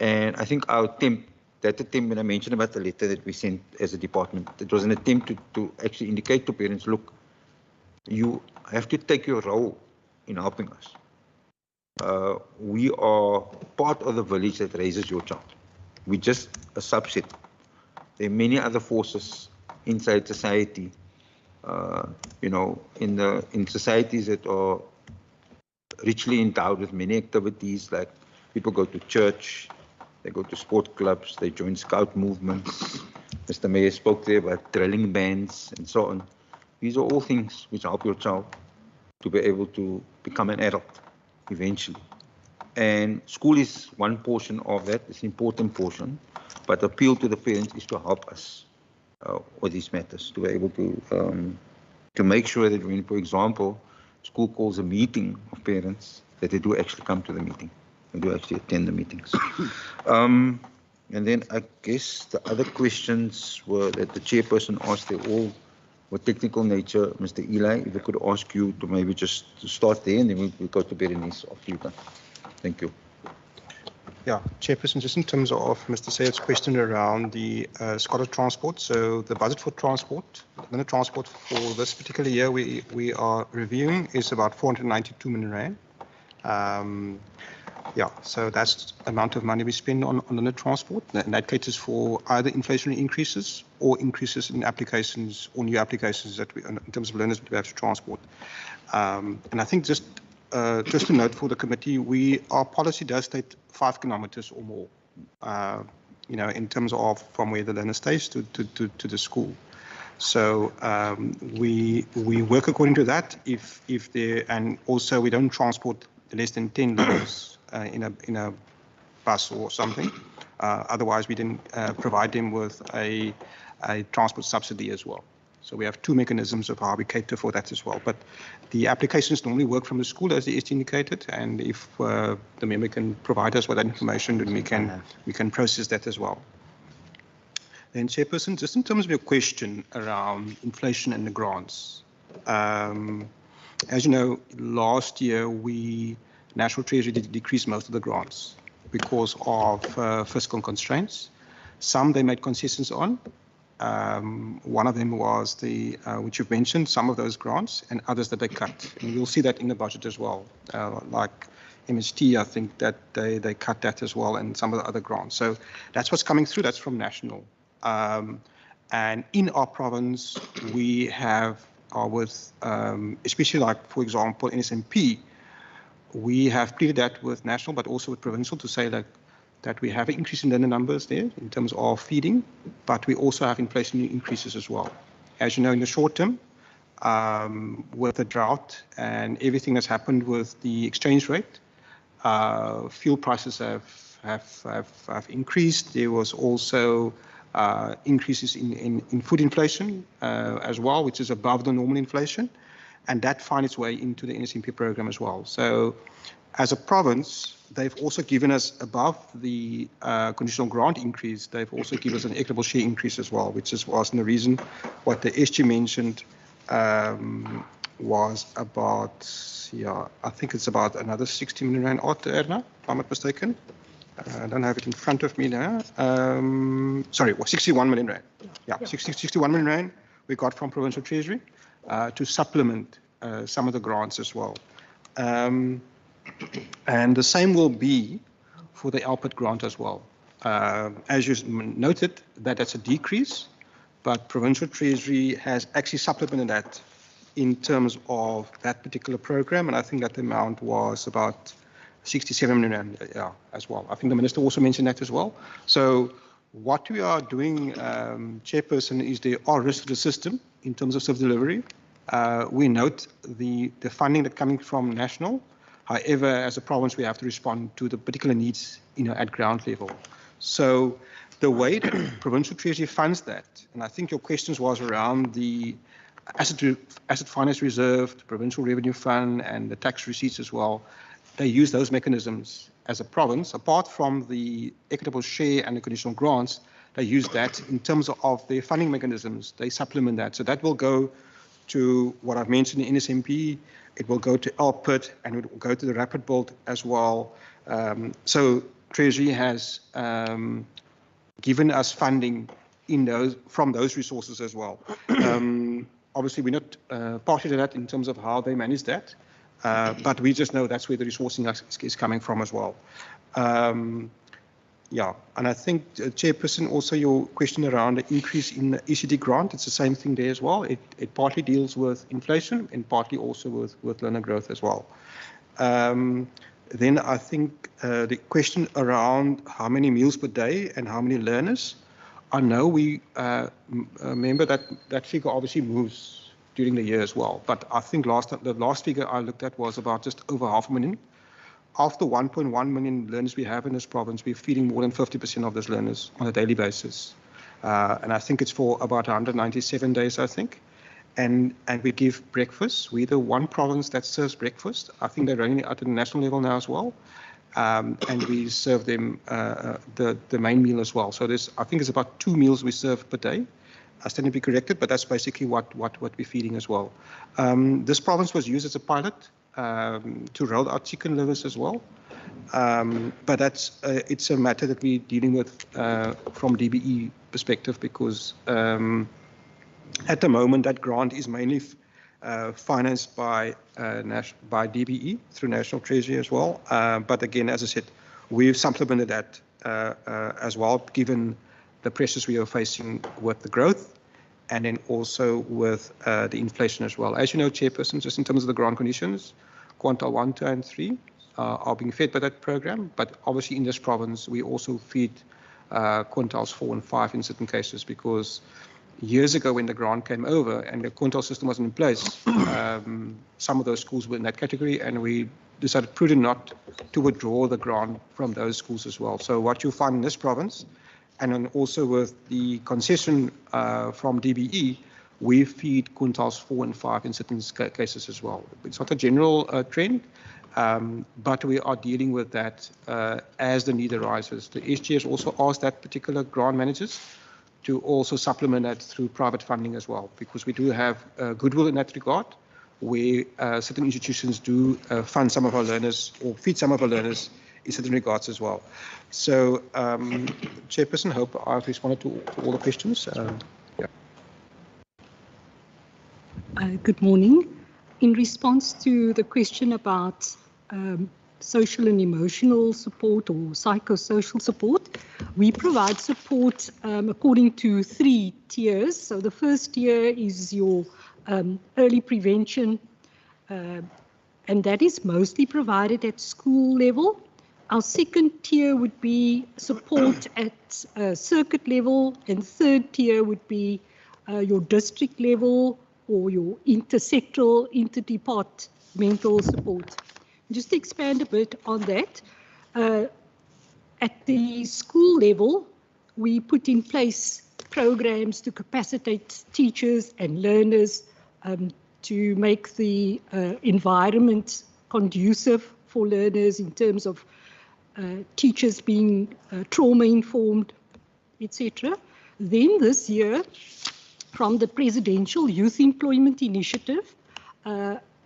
And I think our attempt, when I mentioned about the letter that we sent as a department, it was an attempt to actually indicate to parents, look, you have to take your role in helping us. We are part of the village that raises your child. We're just a subset. There are many other forces inside society, in societies that are richly endowed with many activities, like people go to church, they go to sport clubs, they join scout movements. Mr. Mayor spoke there about drilling bands and so on. These are all things which help your child to be able to become an adult eventually. And school is one portion of that, it's an important portion, but the appeal to the parents is to help us with these matters, to be able to make sure that when, for example, school calls a meeting of parents, that they do actually come to the meeting, they do actually attend the meetings. And then I guess the other questions were that the chairperson asked, they all were technical nature. Mr. Eli, if I could ask you to maybe just start there, and then we'll go to Berenice after you can. Thank you. Yeah, Chairperson, just in terms of Mr. Sayed's question around the scholar transport, so the budget for transport, the transport for this particular year we are reviewing is about 492 million rand. Yeah, so that's the amount of money we spend on the transport, and that caters for either inflationary increases or increases in applications or new applications that we, in terms of learners that we have to transport. And I think just to note for the committee, our policy does state 5 kilometers or more, in terms of from where the learner stays to the school. So we work according to that. And also we don't transport less than 10 learners in a bus or something. Otherwise, we didn't provide them with a transport subsidy as well. So we have two mechanisms of how we cater for that as well. But the applications normally work from the school, as is indicated, and if the member can provide us with that information, then we can process that as well. Then, Chairperson, just in terms of your question around inflation and the grants, as you know, last year National Treasury did decrease most of the grants because of fiscal constraints. Some they made concessions on. One of them was the which you've mentioned, some of those grants, and others that they cut. And you'll see that in the budget as well. Like MST, I think that they cut that as well, and some of the other grants. So that's what's coming through. That's from national. And in our province, we have with especially like, for example, NSNP, we have pleaded that with national, but also with provincial to say that we have an increase in learner numbers there in terms of feeding, but we also have inflationary increases as well. As you know, in the short term, with the drought and everything that's happened with the exchange rate, fuel prices have increased. There was also increases in food inflation as well, which is above the normal inflation, and that finds its way into the NSNP program as well. So as a province, they've also given us, above the conditional grant increase, they've also given us an equitable share increase as well, which was the reason what the SG mentioned was about, I think it's about another 60 million rand odd, Erna, if I'm not mistaken. I don't have it in front of me now. Sorry, 61 million rand. Yeah, 61 million rand we got from Provincial Treasury to supplement some of the grants as well. And the same will be for the output grant as well. As you noted, that's a decrease, but Provincial Treasury has actually supplemented that in terms of that particular program, and I think that the amount was about 67 million rand, as well. I think the Minister also mentioned that as well. So what we are doing, Chairperson, is there are risks to the system in terms of service delivery. We note the funding that's coming from national. However, as a province, we have to respond to the particular needs, at ground level. So the way that Provincial Treasury funds that, and I think your questions was around the asset finance reserve, the provincial revenue fund, and the tax receipts as well. They use those mechanisms as a province. Apart from the equitable share and the conditional grants, they use that in terms of their funding mechanisms. They supplement that. So that will go to what I've mentioned in NSNP. It will go to output, and it will go to the rapid build as well. So Treasury has given us funding from those resources as well. Obviously, we're not party to that in terms of how they manage that, but we just know that's where the resourcing is coming from as well. And I think, Chairperson, also your question around the increase in the ECD grant, it's the same thing there as well. It partly deals with inflation and partly also with learner growth as well. Then I think the question around how many meals per day and how many learners, I know we remember that figure obviously moves during the year as well. But I think the last figure I looked at was about just over 500,000. Of the 1.1 million learners we have in this province, we're feeding more than 50% of those learners on a daily basis. And I think it's for about 197 days, I think. And we give breakfast. We're the one province that serves breakfast. I think they're running it at the national level now as well. And we serve them the main meal as well. So I think it's about 2 meals we serve per day. I stand to be corrected, but that's basically what we're feeding as well. This province was used as a pilot to roll out chicken livers as well. But it's a matter that we're dealing with from DBE perspective, because at the moment that grant is mainly financed by DBE through National Treasury as well. But again, as I said, we've supplemented that as well, given the pressures we are facing with the growth and then also with the inflation as well. As you know, Chairperson, just in terms of the grant conditions, quintile 1, 2, and 3 are being fed by that program. But obviously in this province, we also feed quintiles 4 and 5 in certain cases, because years ago when the grant came over and the quintile system wasn't in place, some of those schools were in that category, and we decided prudent not to withdraw the grant from those schools as well. So what you'll find in this province, and then also with the concession from DBE, we feed quintiles 4 and 5 in certain cases as well. It's not a general trend, but we are dealing with that as the need arises. The SG has also asked that particular grant managers to also supplement that through private funding as well, because we do have goodwill in that regard, where certain institutions do fund some of our learners or feed some of our learners in certain regards as well. So, Chairperson, hope I've responded to all the questions. Good morning. In response to the question about social and emotional support or psychosocial support, we provide support according to 3 tiers. So the first tier is your early prevention, and that is mostly provided at school level. Our second tier would be support at circuit level, and third tier would be your district level or your intersectoral, interdepartmental support. Just to expand a bit on that, at the school level, we put in place programs to capacitate teachers and learners to make the environment conducive for learners in terms of teachers being trauma-informed, etc. Then this year, from the Presidential Youth Employment Initiative,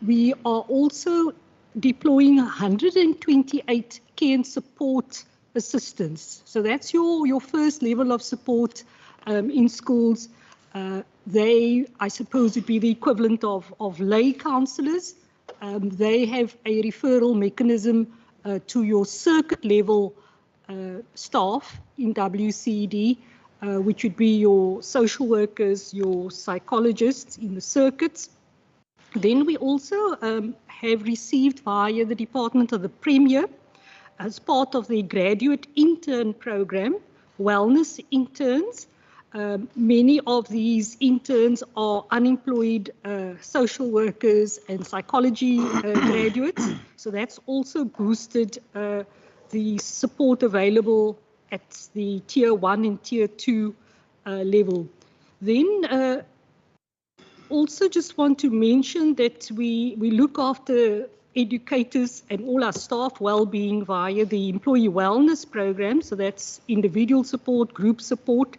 we are also deploying 128 care and support assistants. So that's your first level of support in schools. They, I suppose, would be the equivalent of lay counsellors. They have a referral mechanism to your circuit level staff in WCD, which would be your social workers, your psychologists in the circuits. Then we also have received via the Department of the Premier, as part of the graduate intern program, wellness interns. Many of these interns are unemployed social workers and psychology graduates. So that's also boosted the support available at the tier 1 and tier 2 level. Then also just want to mention that we look after educators and all our staff well-being via the employee wellness program. So that's individual support, group support.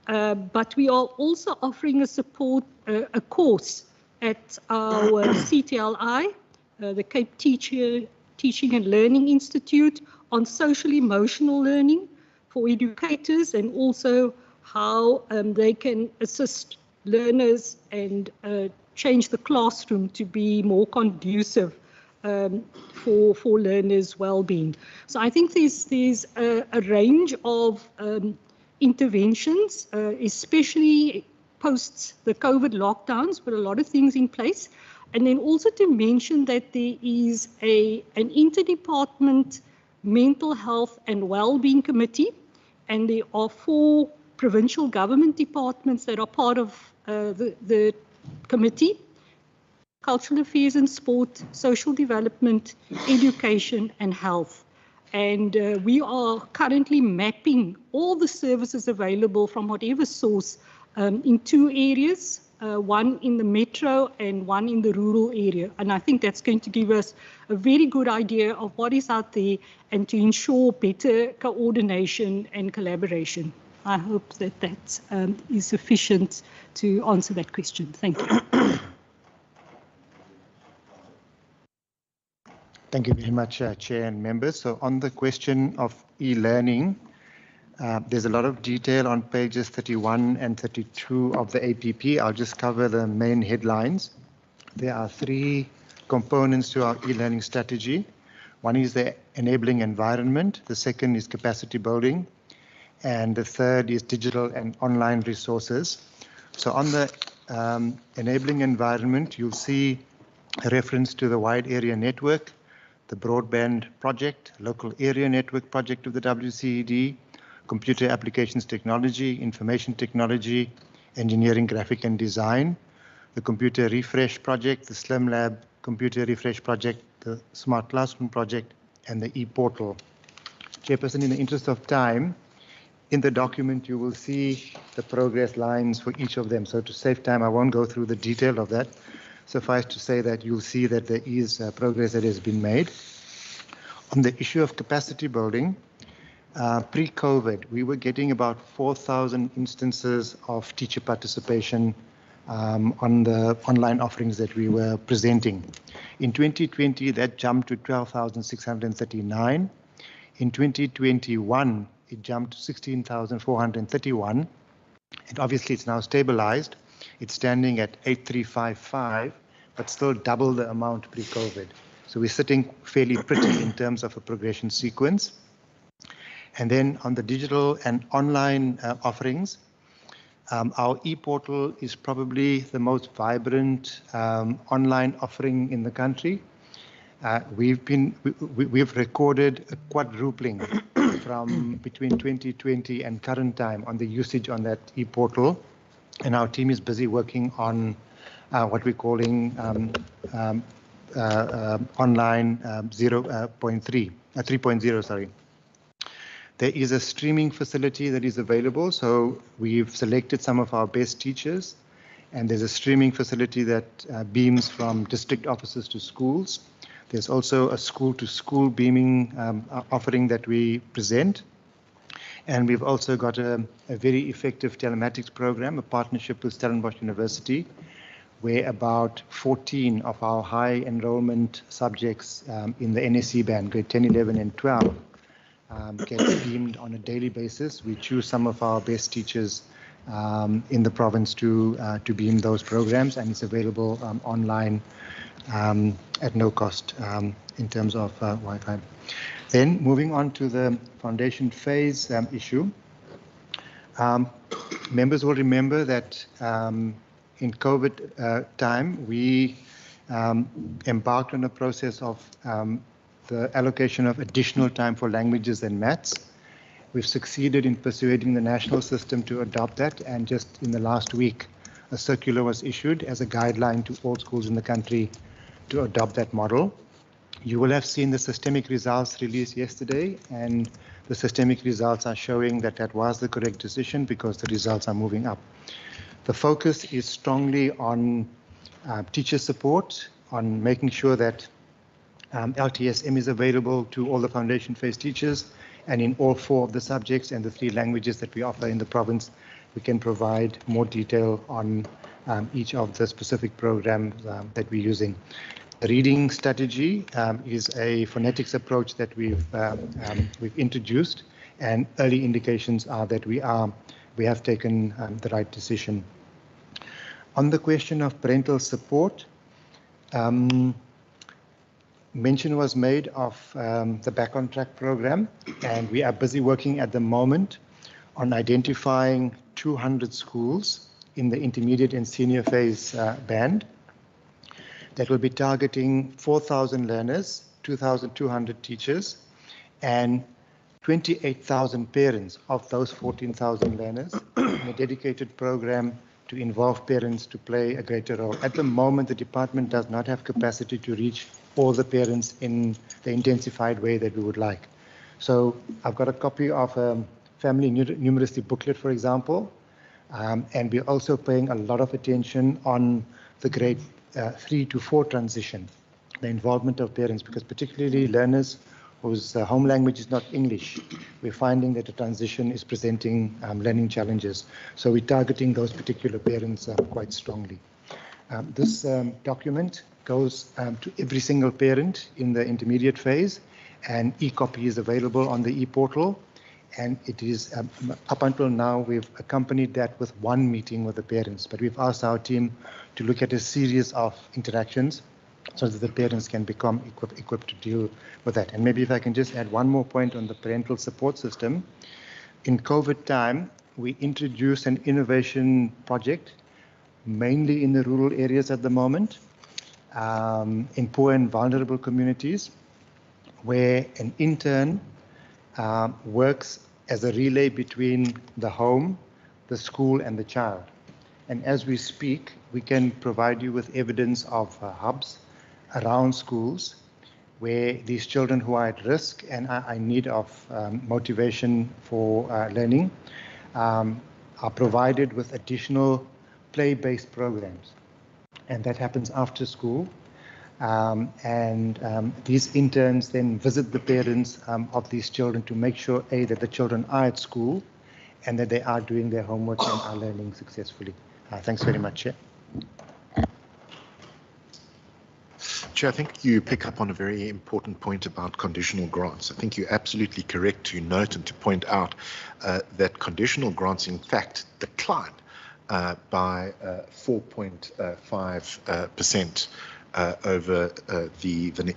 But we are also offering a course at our CTLI, the Cape Teaching and Learning Institute, on social emotional learning for educators, and also how they can assist learners and change the classroom to be more conducive for learners' well-being. So I think there's a range of interventions, especially post the COVID lockdowns, but a lot of things in place. And then also to mention that there is an interdepartment mental health and well-being committee, and there are 4 provincial government departments that are part of the committee: cultural affairs and sport, social development, education and health. And we are currently mapping all the services available from whatever source in 2 areas, one in the metro and one in the rural area. And I think that's going to give us a very good idea of what is out there and to ensure better coordination and collaboration. I hope that that is sufficient to answer that question. Thank you. Thank you very much, Chair and members. So on the question of e-learning, there's a lot of detail on pages 31 and 32 of the APP. I'll just cover the main headlines. There are 3 components to our e-learning strategy. One is the enabling environment, the second is capacity building, and the third is digital and online resources. So on the enabling environment, you'll see a reference to the wide area network, the broadband project, local area network project of the WCED, computer applications technology, information technology, engineering, graphic and design, the computer refresh project, the Slim Lab computer refresh project, the smart classroom project, and the e-portal. Chairperson, in the interest of time, in the document you will see the progress lines for each of them. So to save time, I won't go through the detail of that. Suffice to say that you'll see that there is progress that has been made. On the issue of capacity building, Pre-COVID, we were getting about 4,000 instances of teacher participation on the online offerings that we were presenting. In 2020, that jumped to 12,639. In 2021, it jumped to 16,431. And obviously, it's now stabilized. It's standing at 8,355, but still double the amount pre-COVID. So we're sitting fairly pretty in terms of a progression sequence. And then on the digital and online offerings, our e-portal is probably the most vibrant online offering in the country. We've recorded a quadrupling from between 2020 and current time on the usage on that e-portal, and our team is busy working on what we're calling online 3.0. Sorry. There is a streaming facility that is available, so we've selected some of our best teachers, and there's a streaming facility that beams from district offices to schools. There's also a school-to-school beaming offering that we present. And we've also got a very effective telematics program, a partnership with Stellenbosch University, where about 14 of our high enrollment subjects in the NSC band, grade 10, 11, and 12, get beamed on a daily basis. We choose some of our best teachers in the province to beam those programs, and it's available online at no cost in terms of Wi-Fi. Then moving on to the foundation phase issue. Members will remember that in COVID time, we embarked on a process of the allocation of additional time for languages and maths. We've succeeded in persuading the national system to adopt that, and just in the last week, a circular was issued as a guideline to all schools in the country to adopt that model. You will have seen the systemic results released yesterday, and the systemic results are showing that that was the correct decision because the results are moving up. The focus is strongly on teacher support, on making sure that LTSM is available to all the foundation phase teachers, and in all 4 of the subjects and the 3 languages that we offer in the province, we can provide more detail on each of the specific programs that we're using. The reading strategy is a phonetics approach that we've introduced, and early indications are that we have taken the right decision. On the question of parental support, mention was made of the Back on Track program, and we are busy working at the moment on identifying 200 schools in the intermediate and senior phase band that will be targeting 4,000 learners, 2,200 teachers, and 28,000 parents of those 14,000 learners in a dedicated program to involve parents to play a greater role. At the moment, the department does not have capacity to reach all the parents in the intensified way that we would like. So I've got a copy of a family numeracy booklet, for example, and we're also paying a lot of attention on the grade 3 to 4 transition, the involvement of parents, because particularly learners whose home language is not English, we're finding that the transition is presenting learning challenges. So we're targeting those particular parents quite strongly. This document goes to every single parent in the intermediate phase, and e-copy is available on the e-portal. And it is, up until now, we've accompanied that with 1 meeting with the parents, but we've asked our team to look at a series of interactions so that the parents can become equipped to deal with that. And maybe if I can just add one more point on the parental support system. In COVID time, we introduced an innovation project, mainly in the rural areas at the moment, in poor and vulnerable communities, where an intern works as a relay between the home, the school, and the child. And as we speak, we can provide you with evidence of hubs around schools where these children who are at risk and are in need of motivation for learning are provided with additional play-based programs. And that happens after school. These interns then visit the parents of these children to make sure, A, that the children are at school and that they are doing their homework and are learning successfully. Thanks very much, Chair. Chair, I think you pick up on a very important point about conditional grants. I think you're absolutely correct to note and to point out that conditional grants, in fact, decline by 4.5% over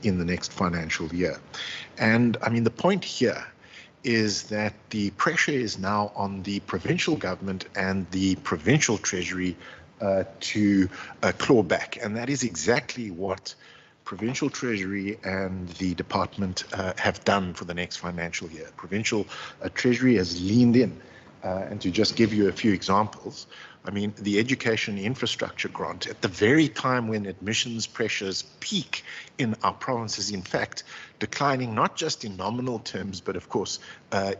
in the next financial year. And I mean, the point here is that the pressure is now on the provincial government and the provincial treasury to claw back. And that is exactly what provincial treasury and the department have done for the next financial year. Provincial treasury has leaned in. And to just give you a few examples, I mean, the education infrastructure grant, at the very time when admissions pressures peak in our province, is in fact declining, not just in nominal terms, but of course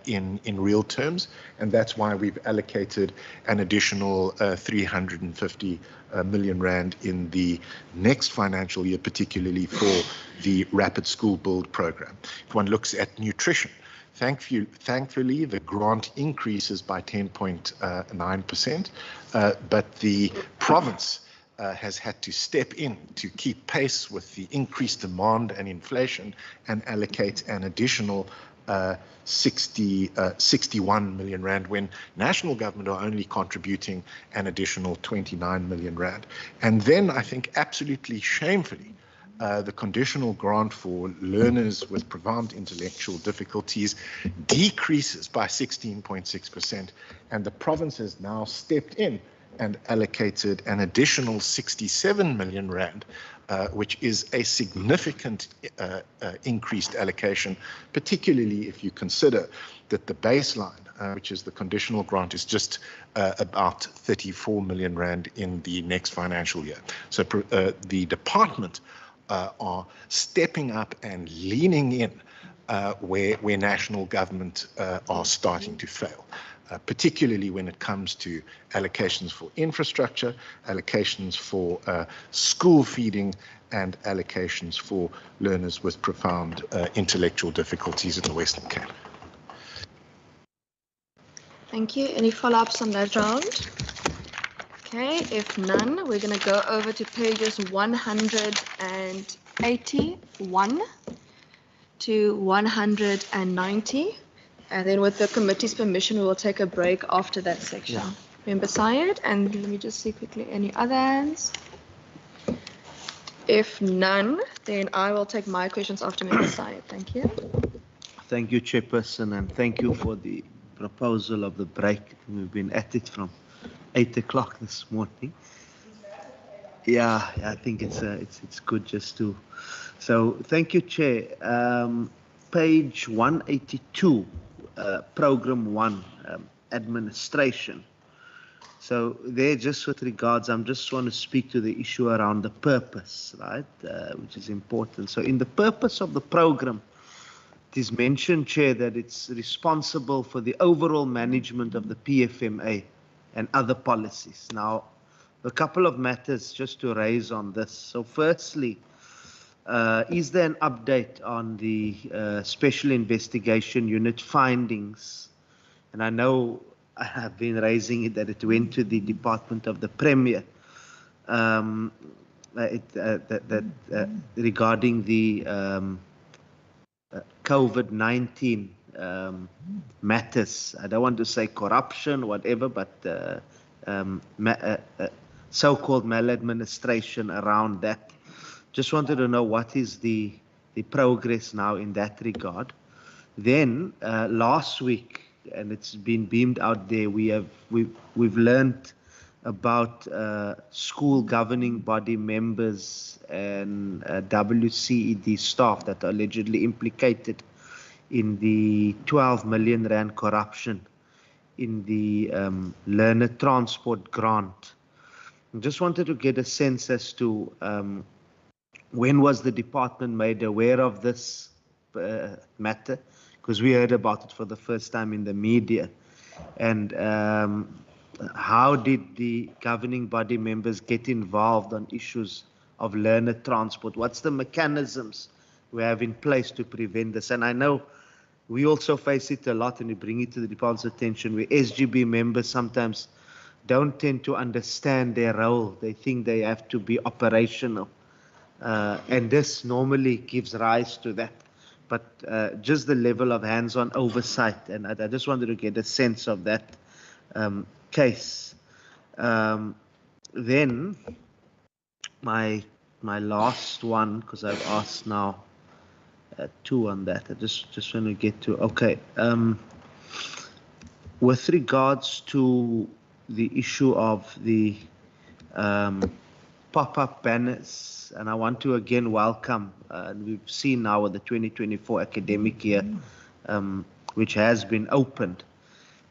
in real terms. And that's why we've allocated an additional 350 million rand in the next financial year, particularly for the Rapid School Build program. If one looks at nutrition, thankfully, the grant increases by 10.9%, but the province has had to step in to keep pace with the increased demand and inflation and allocate an additional 61 million rand, when national government are only contributing an additional 29 million rand. And then I think absolutely shamefully, the conditional grant for learners with profound intellectual difficulties decreases by 16.6%, and the province has now stepped in and allocated an additional 67 million rand, which is a significant increased allocation, particularly if you consider that the baseline, which is the conditional grant, is just about 34 million rand in the next financial year. So the department are stepping up and leaning in where national government are starting to fail, particularly when it comes to allocations for infrastructure, allocations for school feeding, and allocations for learners with profound intellectual difficulties in the Western Cape. Thank you. Any follow-ups on that round? Okay, if none, we're going to go over to pages 181 to 190. And then with the committee's permission, we will take a break after that section. Yeah. Member Syed, and let me just see quickly any other hands. If none, then I will take my questions after Member Syed. Thank you. Thank you, Chairperson, and thank you for the proposal of the break. We've been at it from 8 o'clock this morning. Yeah, I think it's good just to. So thank you, Chair. Page 182, Program 1, Administration. So there, just with regards, I just want to speak to the issue around the purpose, right, which is important. So in the purpose of the program, it is mentioned, Chair, that it's responsible for the overall management of the PFMA and other policies. Now, a couple of matters just to raise on this. So firstly, is there an update on the Special Investigation Unit findings? And I know I have been raising it that it went to the Department of the Premier regarding the COVID-19 matters. I don't want to say corruption, whatever, but so-called maladministration around that. Just wanted to know what is the progress now in that regard. Then last week, and it's been beamed out there, we've learned about school governing body members and WCED staff that are allegedly implicated in the 12 million rand corruption in the learner transport grant. I just wanted to get a sense as to when was the department made aware of this matter, because we heard about it for the first time in the media, and how did the governing body members get involved on issues of learner transport? What's the mechanisms we have in place to prevent this? And I know we also face it a lot, and we bring it to the department's attention, where SGB members sometimes don't tend to understand their role. They think they have to be operational. And this normally gives rise to that. But just the level of hands-on oversight, and I just wanted to get a sense of that case. Then my last one, because I've asked now two on that. I just want to get to, okay. With regards to the issue of the pop-up banners, and I want to again welcome, and we've seen now with the 2024 academic year, which has been opened,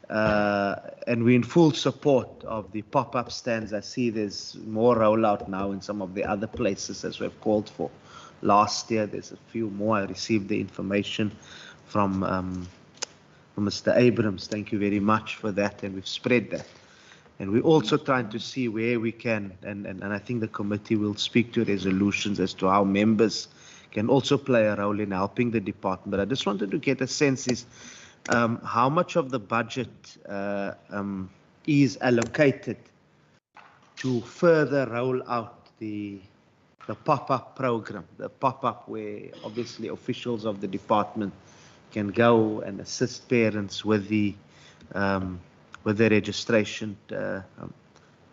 and we're in full support of the pop-up stands. I see there's more rollout now in some of the other places as we've called for. Last year, there's a few more. I received the information from Mr. Abrams. Thank you very much for that, and we've spread that. And we're also trying to see where we can, and I think the committee will speak to resolutions as to how members can also play a role in helping the department. But I just wanted to get a sense is how much of the budget is allocated to further roll out the pop-up program, the pop-up where obviously officials of the department can go and assist parents with the registration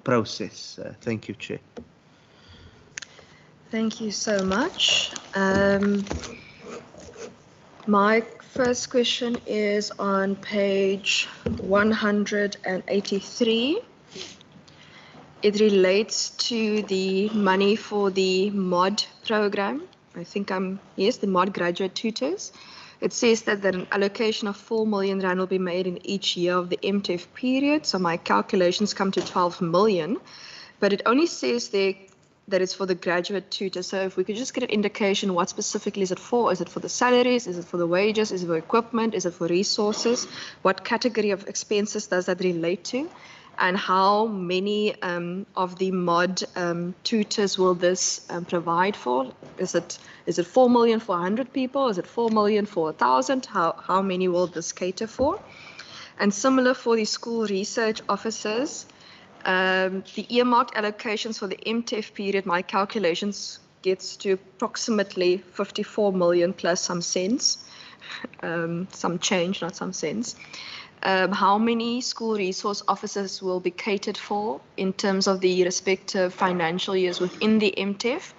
process. Thank you, Chair. Thank you so much. My first question is on page 183. It relates to the money for the MOD program. I think yes, the MOD graduate tutors. It says that an allocation of 4 million rand will be made in each year of the MTEF period. So my calculations come to 12 million, but it only says there that it's for the graduate tutor. So if we could just get an indication, what specifically is it for? Is it for the salaries? Is it for the wages? Is it for equipment? Is it for resources? What category of expenses does that relate to? And how many of the MOD tutors will this provide for? Is it 4 million for 100 people? Is it 4 million for 1,000? How many will this cater for? And similar for the school research officers, the earmarked allocations for the MTEF period, my calculations gets to approximately 54 million plus some cents, some change, not some cents. How many school resource officers will be catered for in terms of the respective financial years within the MTEF,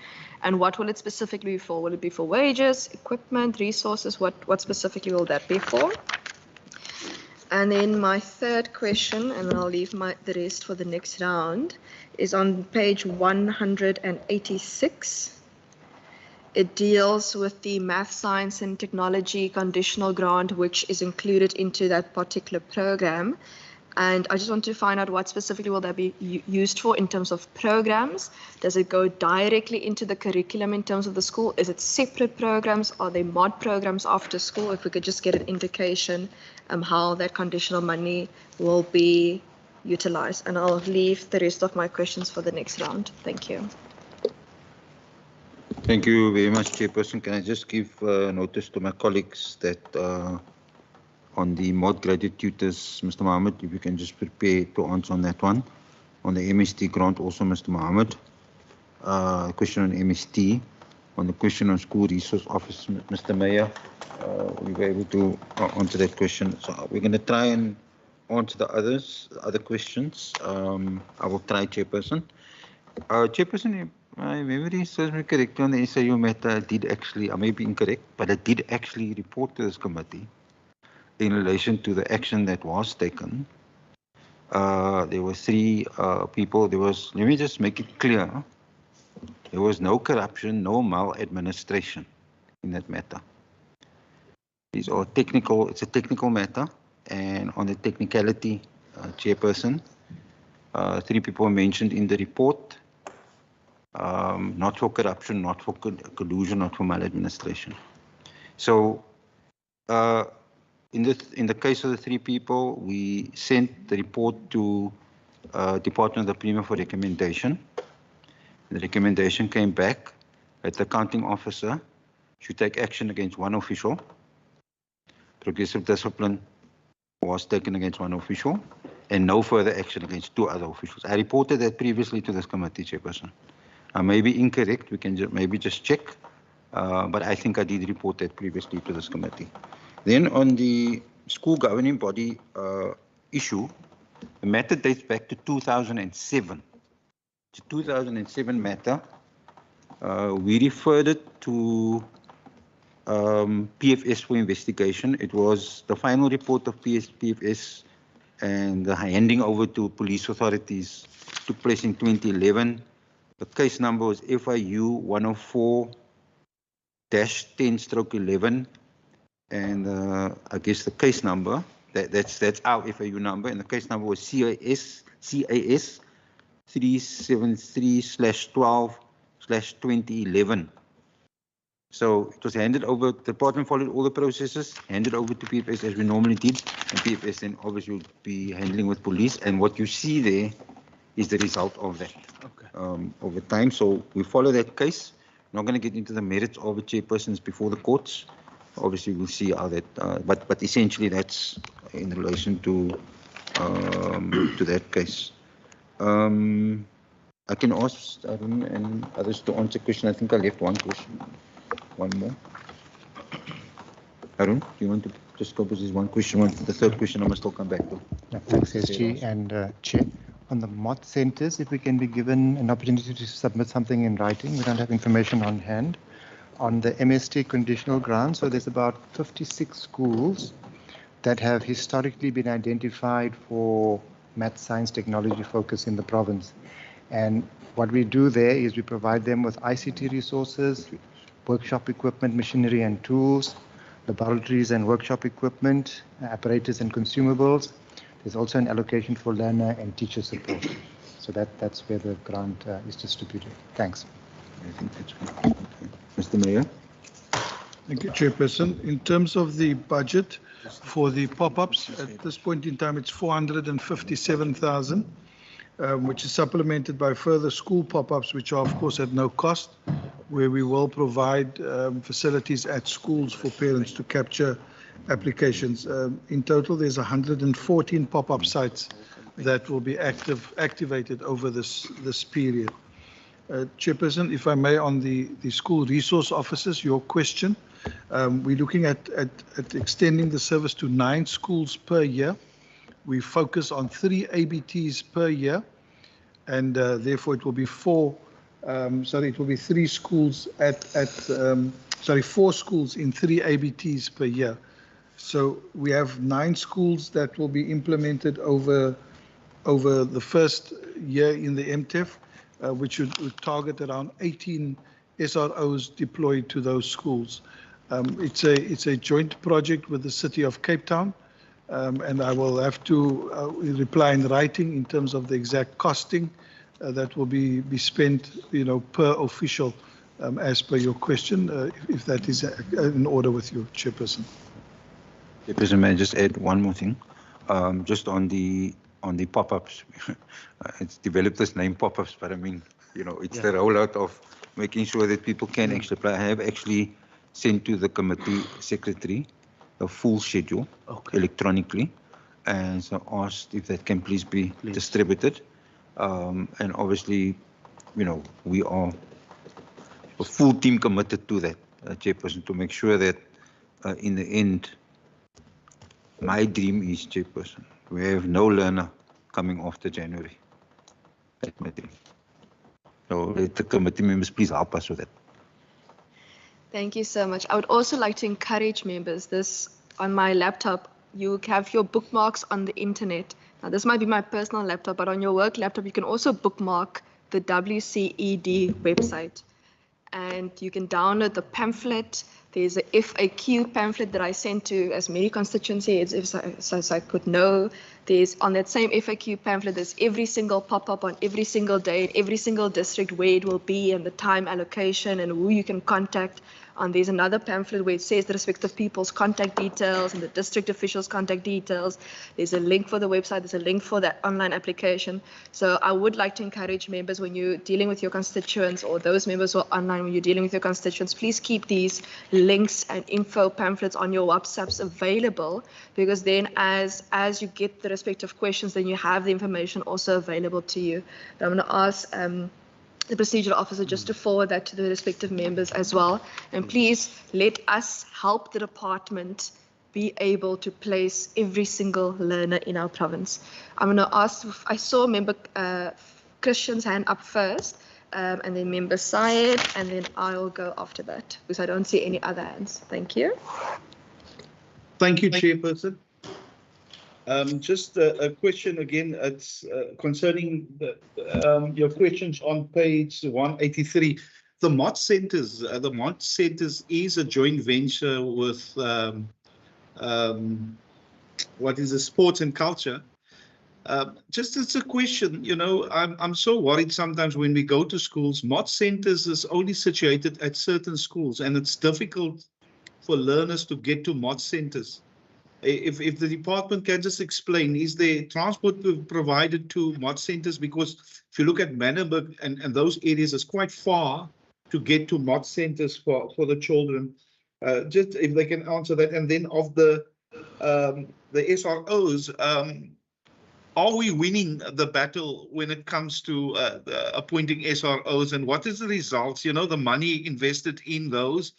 and what will it specifically be for? Will it be for wages, equipment, resources? What specifically will that be for? And then my third question, and I'll leave the rest for the next round, is on page 186. It deals with the math, science and technology conditional grant, which is included into that particular program. And I just want to find out what specifically will that be used for in terms of programs. Does it go directly into the curriculum in terms of the school? Is it separate programs? Are they MOD programs after school? If we could just get an indication how that conditional money will be utilized. And I'll leave the rest of my questions for the next round. Thank you. Thank you very much, Chairperson. Can I just give notice to my colleagues that on the MOD graduate tutors, Mr. Mohammed, if you can just prepare to answer on that one. On the MST grant, also Mr. Mohammed. Question on MST. On the question on school resource office, Mr. Mayor, we were able to answer that question. So we're going to try and answer the other questions. I will try, Chairperson. Chairperson, my memory serves me correctly on the SAU matter. I did actually, I may be incorrect, but I did actually report to this committee in relation to the action that was taken. There were 3 people. Let me just make it clear. There was no corruption, no maladministration in that matter. These are technical, it's a technical matter, and on the technicality, Chairperson, 3 people mentioned in the report. Not for corruption, not for collusion, not for maladministration. So, in the case of the 3 people, we sent the report to Department of the Premier for recommendation. The recommendation came back that the accounting officer should take action against one official. Progressive discipline was taken against one official and no further action against 2 other officials. I reported that previously to this committee, Chairperson. I may be incorrect, we can maybe just check, but I think I did report that previously to this committee. Then on the school governing body issue, the matter dates back to 2007. The 2007 matter, we referred it to PFS for investigation. It was the final report of PFS and the handing over to police authorities took place in 2011. The case number was FIU 104-10/11, and I guess the case number that's our FIU number, and the case number was CAS 373/12/2011. So it was handed over, the department followed all the processes, handed over to PFS as we normally did, and PFS then obviously would be handling with police, and what you see there is the result of that over time. So we follow that case. I'm not going to get into the merits of the chairpersons before the courts. Obviously, we'll see how that, but essentially that's in relation to that case. I can ask Arun and others to answer question. I think I left one question. One more. Arun, do you want to just go with this one question? The third question I must still come back to. Thanks, SG and Chair. On the MOT centres, if we can be given an opportunity to submit something in writing, we don't have information on hand. On the MST conditional grant, so there's about 56 schools that have historically been identified for math, science, technology focus in the province. And what we do there is we provide them with ICT resources, workshop equipment, machinery and tools, laboratories and workshop equipment, apparatus and consumables. There's also an allocation for learner and teacher support. So that's where the grant is distributed. Thanks. I think that's good. Mr. Mayor. Thank you, Chairperson. In terms of the budget for the pop-ups, at this point in time, it's 457,000, which is supplemented by further school pop-ups, which are, of course, at no cost, where we will provide facilities at schools for parents to capture applications. In total, there's 114 pop-up sites that will be activated over this period. Chairperson, if I may, on the school resource officers, your question, we're looking at extending the service to 9 schools per year. We focus on 3 ABTs per year, and therefore it will be 4 schools 4 schools in 3 ABTs per year. So we have 9 schools that will be implemented over the first year in the MTEF, which would target around 18 SROs deployed to those schools. It's a joint project with the City of Cape Town, and I will have to reply in writing in terms of the exact costing that will be spent, per official, as per your question, if that is in order with you, Chairperson. Chairperson, may I just add one more thing? Just on the pop-ups, it's developed this name pop-ups, but I mean, it's the rollout of making sure that people can actually apply. I have actually sent to the committee secretary a full schedule electronically, and so asked if that can please be distributed. And obviously, we are a full team committed to that, Chairperson, to make sure that in the end, my dream is, Chairperson, we have no learner coming after January. That's my dream. So let the committee members please help us with that. Thank you so much. I would also like to encourage members, on my laptop, you have your bookmarks on the internet. Now, this might be my personal laptop, but on your work laptop, you can also bookmark the WCED website. And you can download the pamphlet. There's a FAQ pamphlet that I sent to as many constituencies as I could know. There's on that same FAQ pamphlet, there's every single pop-up on every single day, every single district where it will be and the time allocation and who you can contact. And there's another pamphlet where it says the respective people's contact details and the district officials' contact details. There's a link for the website, there's a link for that online application. So I would like to encourage members when you're dealing with your constituents, or those members who are online when you're dealing with your constituents, please keep these links and info pamphlets on your WhatsApps available, because then as you get the respective questions, then you have the information also available to you. I'm going to ask the procedural officer just to forward that to the respective members as well. And please let us help the department be able to place every single learner in our province. I'm going to ask, I saw member Christian's hand up first, and then member Syed, and then I'll go after that because I don't see any other hands. Thank you. Thank you, Chairperson. Just a question again. It's concerning your questions on page 183. The MOT centers. The MOT centers is a joint venture with what is the sports and culture. Just as a question, you know, I'm so worried sometimes when we go to schools. MOT centers is only situated at certain schools, and it's difficult for learners to get to MOT centers. If the department can just explain, is there transport provided to MOT centers? Because if you look at Manenberg and those areas, it's quite far to get to MOT centers for the children. Just if they can answer that. And then of the SROs, are we winning the battle when it comes to appointing SROs, and what is the results? You know, the money invested in those.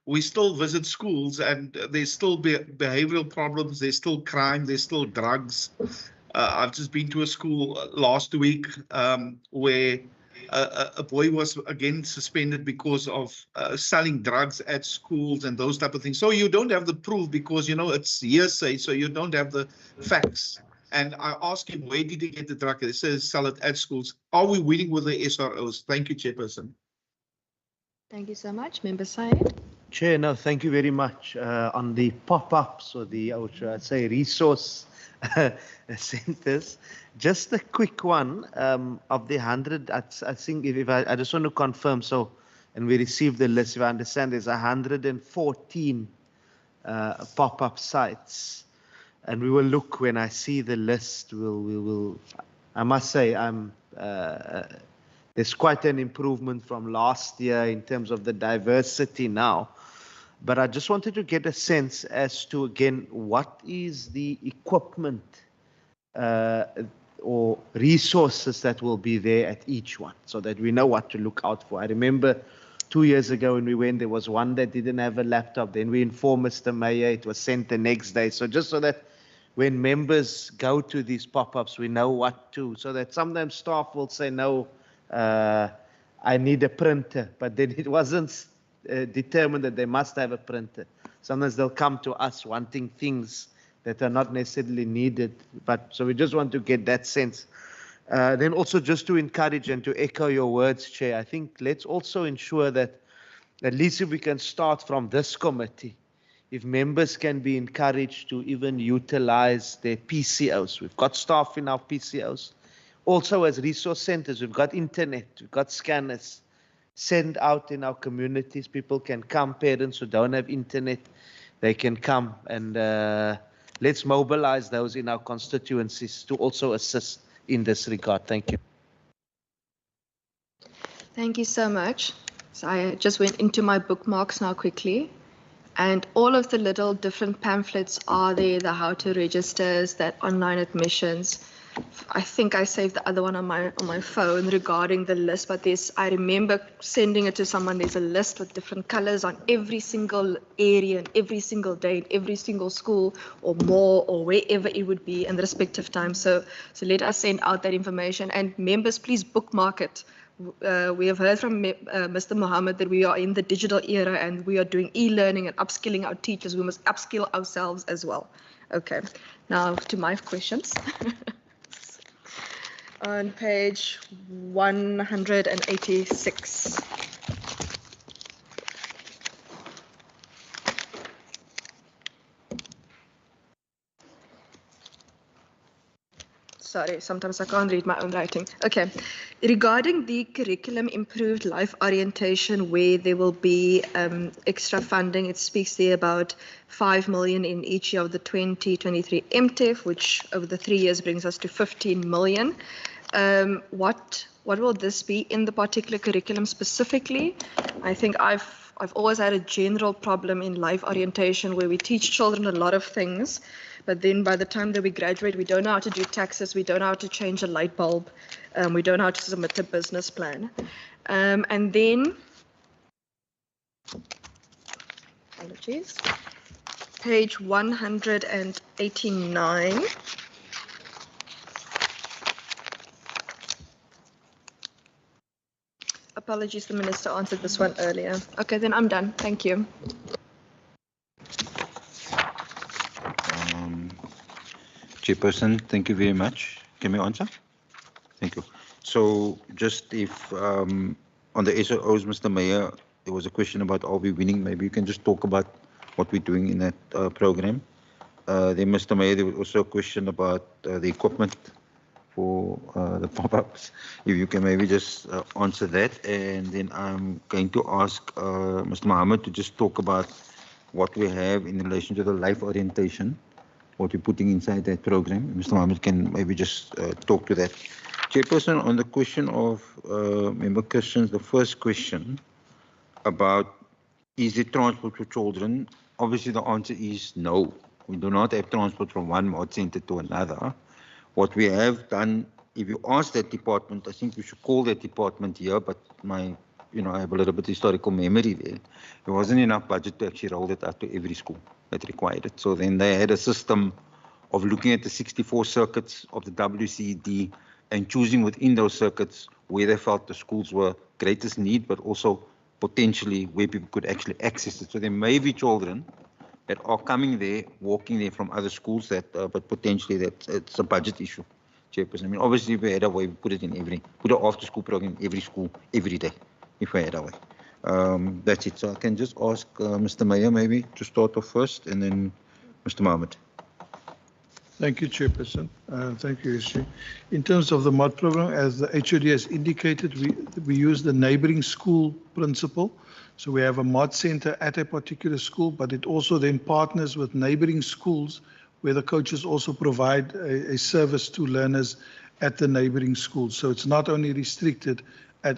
We still visit schools and there's still behavioral problems, there's still crime, there's still drugs. I've just been to a school last week where a boy was again suspended because of selling drugs at schools and those type of things. So you don't have the proof because, you know, it's hearsay, so you don't have the facts. And I asked him, where did he get the drug? He says, sell it at schools. Are we winning with the SROs? Thank you, Chairperson. Thank you so much. Member Syed. Chair, no, thank you very much. On the pop-ups or the, I'd say, resource centers, just a quick one of the 100, I think if I just want to confirm, so, and we received the list, if I understand, there's 114 pop-up sites. And we will look when I see the list. We will. I must say, there's quite an improvement from last year in terms of the diversity now. But I just wanted to get a sense as to, again, what is the equipment or resources that will be there at each one, so that we know what to look out for. I remember 2 years ago when we went, there was one that didn't have a laptop. Then we informed Mr. Mayor, it was sent the next day. So just so that when members go to these pop-ups, we know what to, so that sometimes staff will say, no, I need a printer, but then it wasn't determined that they must have a printer. Sometimes they'll come to us wanting things that are not necessarily needed, but so we just want to get that sense. Then also just to encourage and to echo your words, Chair, I think let's also ensure that at least if we can start from this committee, if members can be encouraged to even utilize their PCOs. We've got staff in our PCOs. Also as resource centers, we've got internet, we've got scanners. Send out in our communities, people can come, parents who don't have internet, they can come, and let's mobilize those in our constituencies to also assist in this regard. Thank you. Thank you so much. So I just went into my bookmarks now quickly. And all of the little different pamphlets are there, the how to registers, that online admissions. I think I saved the other one on my phone regarding the list, but I remember sending it to someone. There's a list with different colors on every single area and every single day in every single school or more or wherever it would be in the respective time. So let us send out that information, and members, please bookmark it. We have heard from Mr. Mohammed that we are in the digital era and we are doing e-learning and upskilling our teachers. We must upskill ourselves as well. Okay, now to my questions. On page 186. sorry, sometimes I can't read my own writing. Okay. Regarding the curriculum improved life orientation, where there will be extra funding, it speaks there about 5 million in each year of the 2023 MTEF, which over the 3 years brings us to 15 million. What will this be in the particular curriculum specifically? I think I've always had a general problem in life orientation where we teach children a lot of things, but then by the time that we graduate, we don't know how to do taxes, we don't know how to change a light bulb, we don't know how to submit a business plan. And then, apologies, page 189. Apologies, the Minister answered this one earlier. Okay, then I'm done. Thank you. Chairperson, thank you very much. Can we answer? Thank you. So just if on the SOOs, Mr. Mayor, there was a question about are we winning? Maybe you can just talk about what we're doing in that program. Then, Mr. Mayor, there was also a question about the equipment for the pop-ups. If you can maybe just answer that. And then I'm going to ask Mr. Mohammed to just talk about what we have in relation to the life orientation, what we're putting inside that program. Mr. Mohammed can maybe just talk to that. Chairperson, on the question of Member Christians, the first question about is it transport for children? Obviously, the answer is no. We do not have transport from one mod center to another. What we have done, if you ask that department, I think we should call that department here, but I have a little bit of historical memory there. There wasn't enough budget to actually roll it out to every school that required it. So then they had a system of looking at the 64 circuits of the WCD and choosing within those circuits where they felt the schools were greatest need, but also potentially where people could actually access it. So there may be children that are coming there, walking there from other schools, but potentially it's a budget issue, Chairperson. I mean, obviously, if we had a way, we put an after-school program in every school, every day, if we had a way. That's it. So I can just ask Mr. Mayor maybe to start off first, and then Mr. Mohammed. Thank you, Chairperson. Thank you, SG. In terms of the mod program, as the HOD has indicated, we use the neighboring school principle. So we have a mod center at a particular school, but it also then partners with neighboring schools where the coaches also provide a service to learners at the neighboring schools. So it's not only restricted at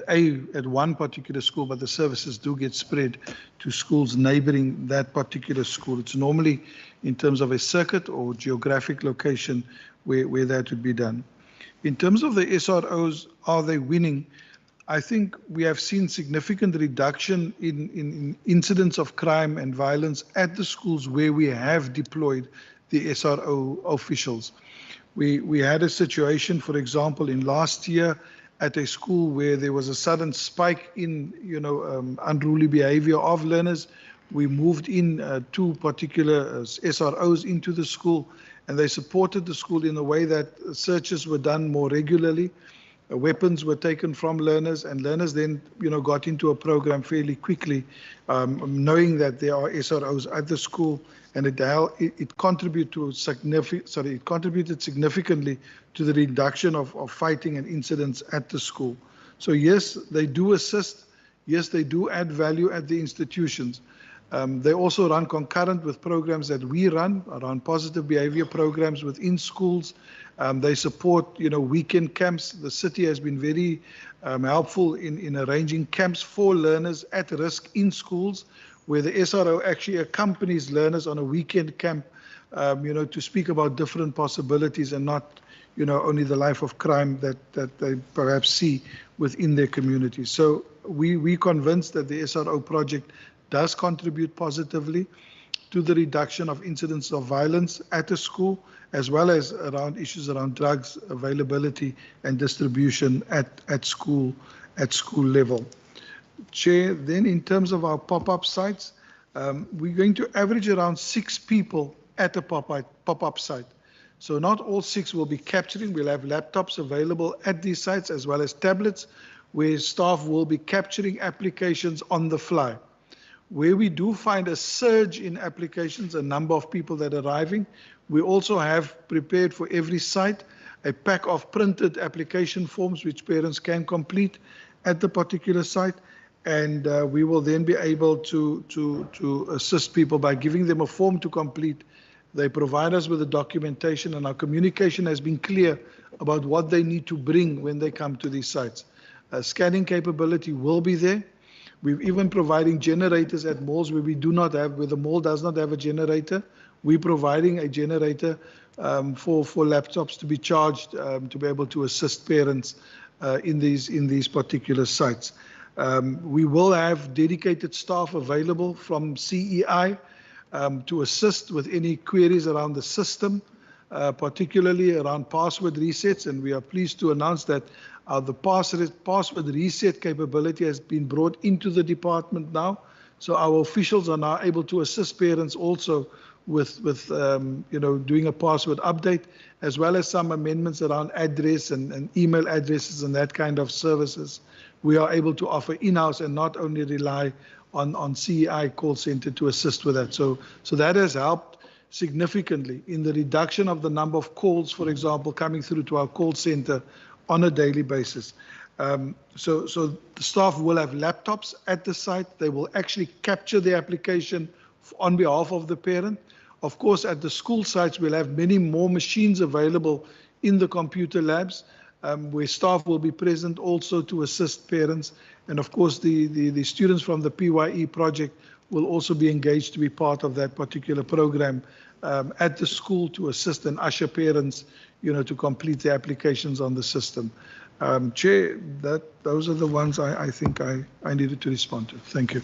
one particular school, but the services do get spread to schools neighboring that particular school. It's normally in terms of a circuit or geographic location where that would be done. In terms of the SROs, are they winning? I think we have seen significant reduction in incidents of crime and violence at the schools where we have deployed the SRO officials. We had a situation, for example, in last year at a school where there was a sudden spike in, unruly behavior of learners. We moved in 2 particular SROs into the school, and they supported the school in a way that searches were done more regularly. Weapons were taken from learners, and learners then, got into a program fairly quickly, knowing that there are SROs at the school, and it contributed significantly to the reduction of fighting and incidents at the school. So yes, they do assist. Yes, they do add value at the institutions. They also run concurrent with programs that we run around positive behavior programs within schools. They support, weekend camps. The city has been very helpful in arranging camps for learners at risk in schools, where the SRO actually accompanies learners on a weekend camp, to speak about different possibilities and not, only the life of crime that they perhaps see within their communities. So we're convinced that the SRO project does contribute positively to the reduction of incidents of violence at a school, as well as around issues around drugs availability and distribution at school level. Chair, then in terms of our pop-up sites, we're going to average around 6 people at a pop-up site. So not all 6 will be capturing. We'll have laptops available at these sites as well as tablets where staff will be capturing applications on the fly. Where we do find a surge in applications, a number of people that are arriving, we also have prepared for every site a pack of printed application forms which parents can complete at the particular site. And we will then be able to assist people by giving them a form to complete. They provide us with the documentation, and our communication has been clear about what they need to bring when they come to these sites. Scanning capability will be there. We're even providing generators at malls where we do not have, where the mall does not have a generator. We're providing a generator for laptops to be charged to be able to assist parents in these particular sites. We will have dedicated staff available from CEI to assist with any queries around the system, particularly around password resets. And we are pleased to announce that the password reset capability has been brought into the department now. So our officials are now able to assist parents also with doing a password update, as well as some amendments around address and email addresses and that kind of services. We are able to offer in-house and not only rely on CEI call center to assist with that. So that has helped significantly in the reduction of the number of calls, for example, coming through to our call center on a daily basis. So the staff will have laptops at the site. They will actually capture the application on behalf of the parent. Of course, at the school sites, we'll have many more machines available in the computer labs, where staff will be present also to assist parents. And of course, the students from the PYE project will also be engaged to be part of that particular program at the school to assist and usher parents, to complete the applications on the system. Chair, those are the ones I think I needed to respond to. Thank you.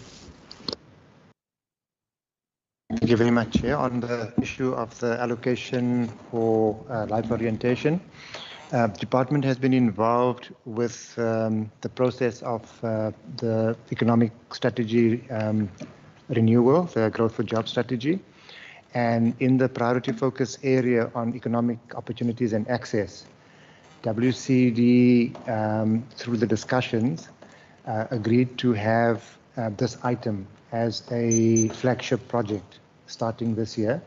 Thank you very much, Chair. On the issue of the allocation for life orientation, the department has been involved with the process of the economic strategy renewal, the growth for jobs strategy. And in the priority focus area on economic opportunities and access, WCD, through the discussions, agreed to have this item as a flagship project starting this year.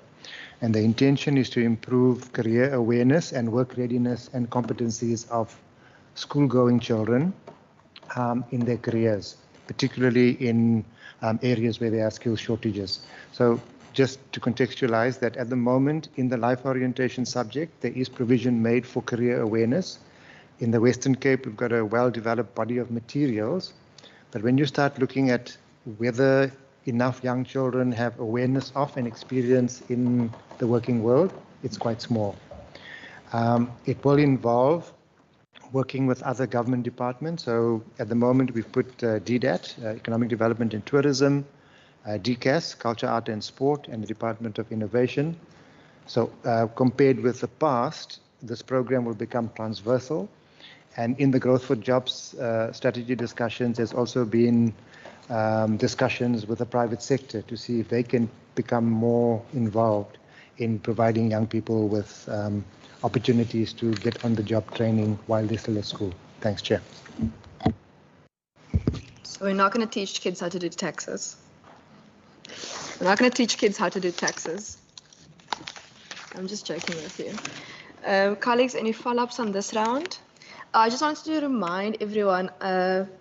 And the intention is to improve career awareness and work readiness and competencies of school-going children in their careers, particularly in areas where there are skill shortages. So just to contextualize that at the moment in the life orientation subject, there is provision made for career awareness. In the Western Cape, we've got a well-developed body of materials. But when you start looking at whether enough young children have awareness of and experience in the working world, it's quite small. It will involve working with other government departments. So at the moment, we've put DDAT, Economic Development and Tourism, DCAS, Culture, Art and Sport, and the Department of Innovation. So compared with the past, this program will become transversal. And in the Growth for Jobs strategy discussions, there's also been discussions with the private sector to see if they can become more involved in providing young people with opportunities to get on-the-job training while they're still at school. Thanks, Chair. So we're not going to teach kids how to do taxes. We're not going to teach kids how to do taxes. I'm just joking with you. Colleagues, any follow-ups on this round? I just wanted to remind everyone,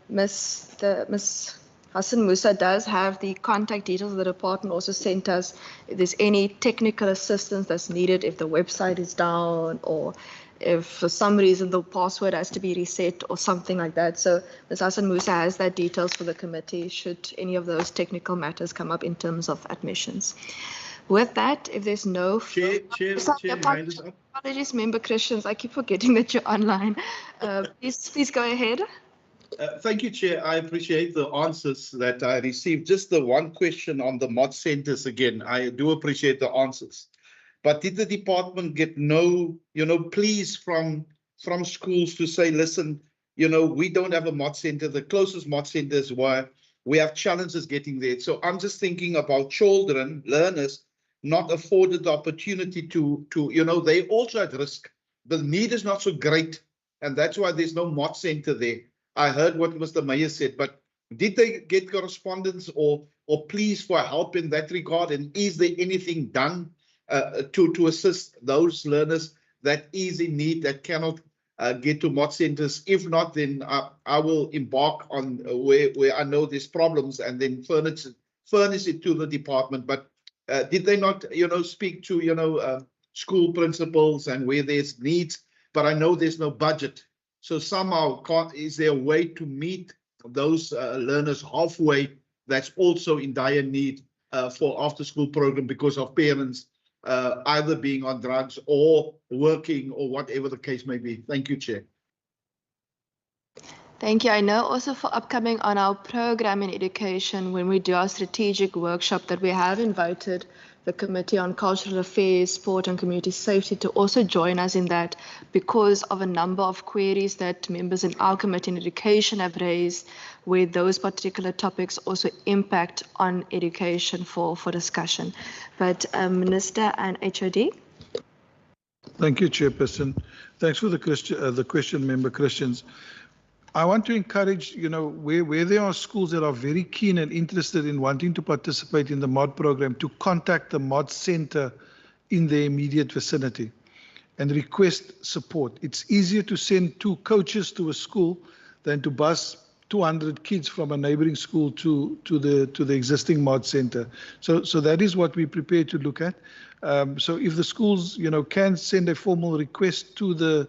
Ms. Hassan Musa does have the contact details of the department, also sent us if there's any technical assistance that's needed, if the website is down or if for some reason the password has to be reset or something like that. So Ms. Hassan Musa has that details for the committee should any of those technical matters come up in terms of admissions. With that, if there's no... Chair, apologies, Member Christians, I keep forgetting that you're online. Please go ahead. Thank you, Chair. I appreciate the answers that I received. Just the one question on the mod centers again. I do appreciate the answers. But did the department get no, pleas from schools to say, listen, we don't have a mod center. The closest mod center is where we have challenges getting there. So I'm just thinking about children, learners, not afforded the opportunity to they also at risk. The need is not so great. And that's why there's no mod center there. I heard what Mr. Mayor said, but did they get correspondence or pleas for help in that regard? And is there anything done to assist those learners that is in need that cannot get to mod centers? If not, then I will embark on where I know there's problems and then furnish it to the department. But did they not, speak to, school principals and where there's needs? But I know there's no budget. So somehow, is there a way to meet those learners halfway that's also in dire need for after-school program because of parents either being on drugs or working or whatever the case may be? Thank you, Chair. Thank you. I know also for upcoming on our program in education, when we do our strategic workshop, that we have invited the Committee on Cultural Affairs, Sport and Community Safety to also join us in that, because of a number of queries that members in our Committee on Education have raised, where those particular topics also impact on education for discussion. But Minister and HOD. Thank you, Chairperson. Thanks for the question, Member Christians. I want to encourage, where there are schools that are very keen and interested in wanting to participate in the MOD program, to contact the MOD center in their immediate vicinity and request support. It's easier to send 2 coaches to a school than to bus 200 kids from a neighboring school to the existing MOD center. So that is what we prepare to look at. So if the schools, can send a formal request to the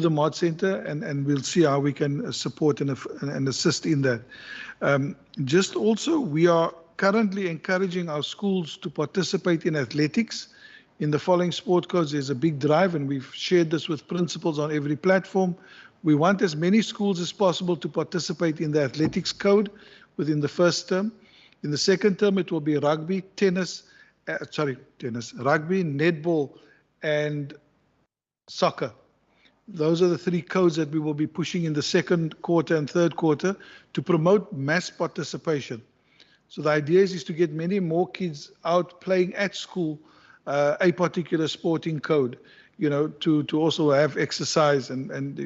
MOD center, and we'll see how we can support and assist in that. Just also, we are currently encouraging our schools to participate in athletics. In the following sport codes, there's a big drive, and we've shared this with principals on every platform. We want as many schools as possible to participate in the athletics code within the first term. In the second term, it will be rugby, rugby, netball, and soccer. Those are the 3 codes that we will be pushing in the second quarter and third quarter to promote mass participation. So the idea is to get many more kids out playing at school a particular sporting code, to also have exercise and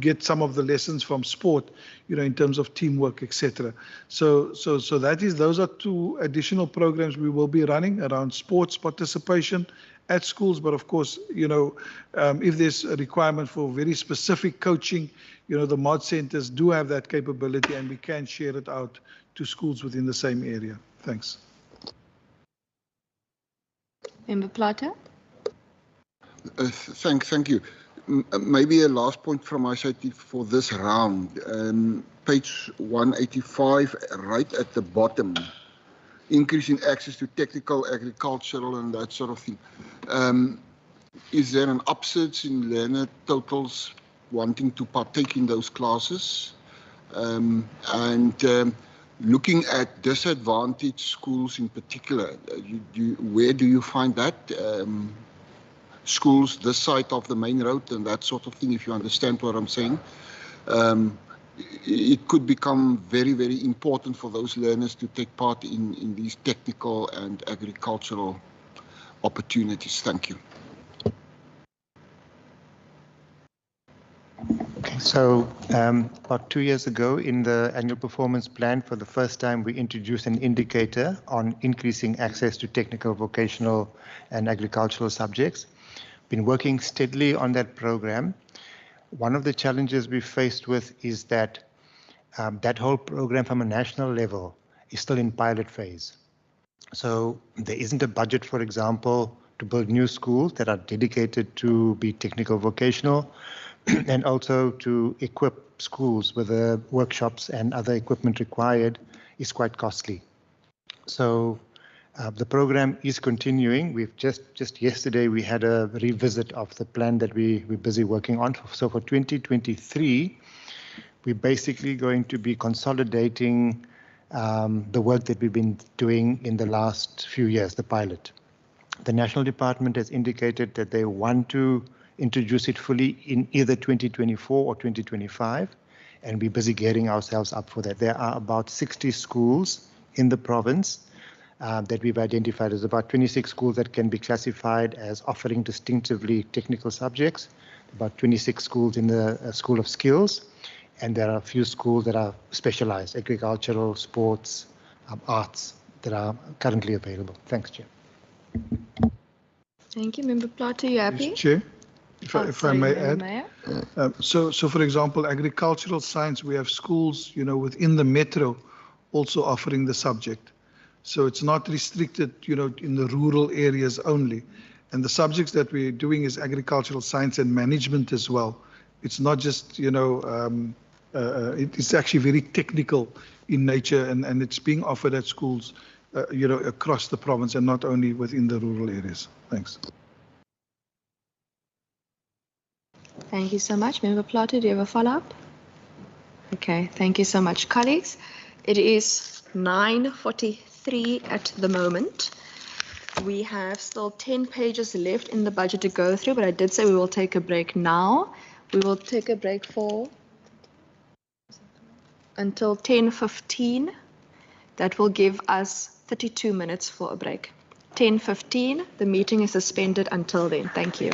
get some of the lessons from sport, in terms of teamwork, etc. So those are 2 additional programs we will be running around sports participation at schools. But of course, if there's a requirement for very specific coaching, the MOD centers do have that capability, and we can share it out to schools within the same area. Thanks. Member Plato. Thank you. Maybe a last point from my side for this round. Page 185, right at the bottom. Increasing access to technical, agricultural, and that sort of thing. Is there an upsurge in learner totals wanting to partake in those classes? Looking at disadvantaged schools in particular, where do you find that? Schools this side of the main road and that sort of thing, if you understand what I'm saying. It could become very, very important for those learners to take part in these technical and agricultural opportunities. Thank you. Okay, so about 2 years ago, in the annual performance plan, for the first time, we introduced an indicator on increasing access to technical, vocational, and agricultural subjects. Been working steadily on that program. One of the challenges we faced with is that that whole program from a national level is still in pilot phase. So there isn't a budget, for example, to build new schools that are dedicated to be technical vocational, and also to equip schools with the workshops and other equipment required is quite costly. So the program is continuing. We've just yesterday we had a revisit of the plan that we're busy working on. So for 2023, we're basically going to be consolidating the work that we've been doing in the last few years, the pilot. The National Department has indicated that they want to introduce it fully in either 2024 or 2025, and we're busy gearing ourselves up for that. There are about 60 schools in the province that we've identified. There's about 26 schools that can be classified as offering distinctively technical subjects, about 26 schools in the School of Skills, and there are a few schools that are specialized, agricultural, sports, arts, that are currently available. Thanks, Chair. Thank you. Member Plato, you happy? Yes, Chair. if I may add. Mayor. So for example, agricultural science, we have schools, within the metro also offering the subject. So it's not restricted, in the rural areas only. And the subjects that we're doing is agricultural science and management as well. It's not just, it's actually very technical in nature, and it's being offered at schools, across the province and not only within the rural areas. Thanks. Thank you so much. Member Plato, do you have a follow-up? Okay, thank you so much, colleagues. It is 9:43 at the moment. We have still 10 pages left in the budget to go through, but I did say we will take a break now. We will take a break until 10:15. That will give us 32 minutes for a break. 10:15, the meeting is suspended until then. Thank you.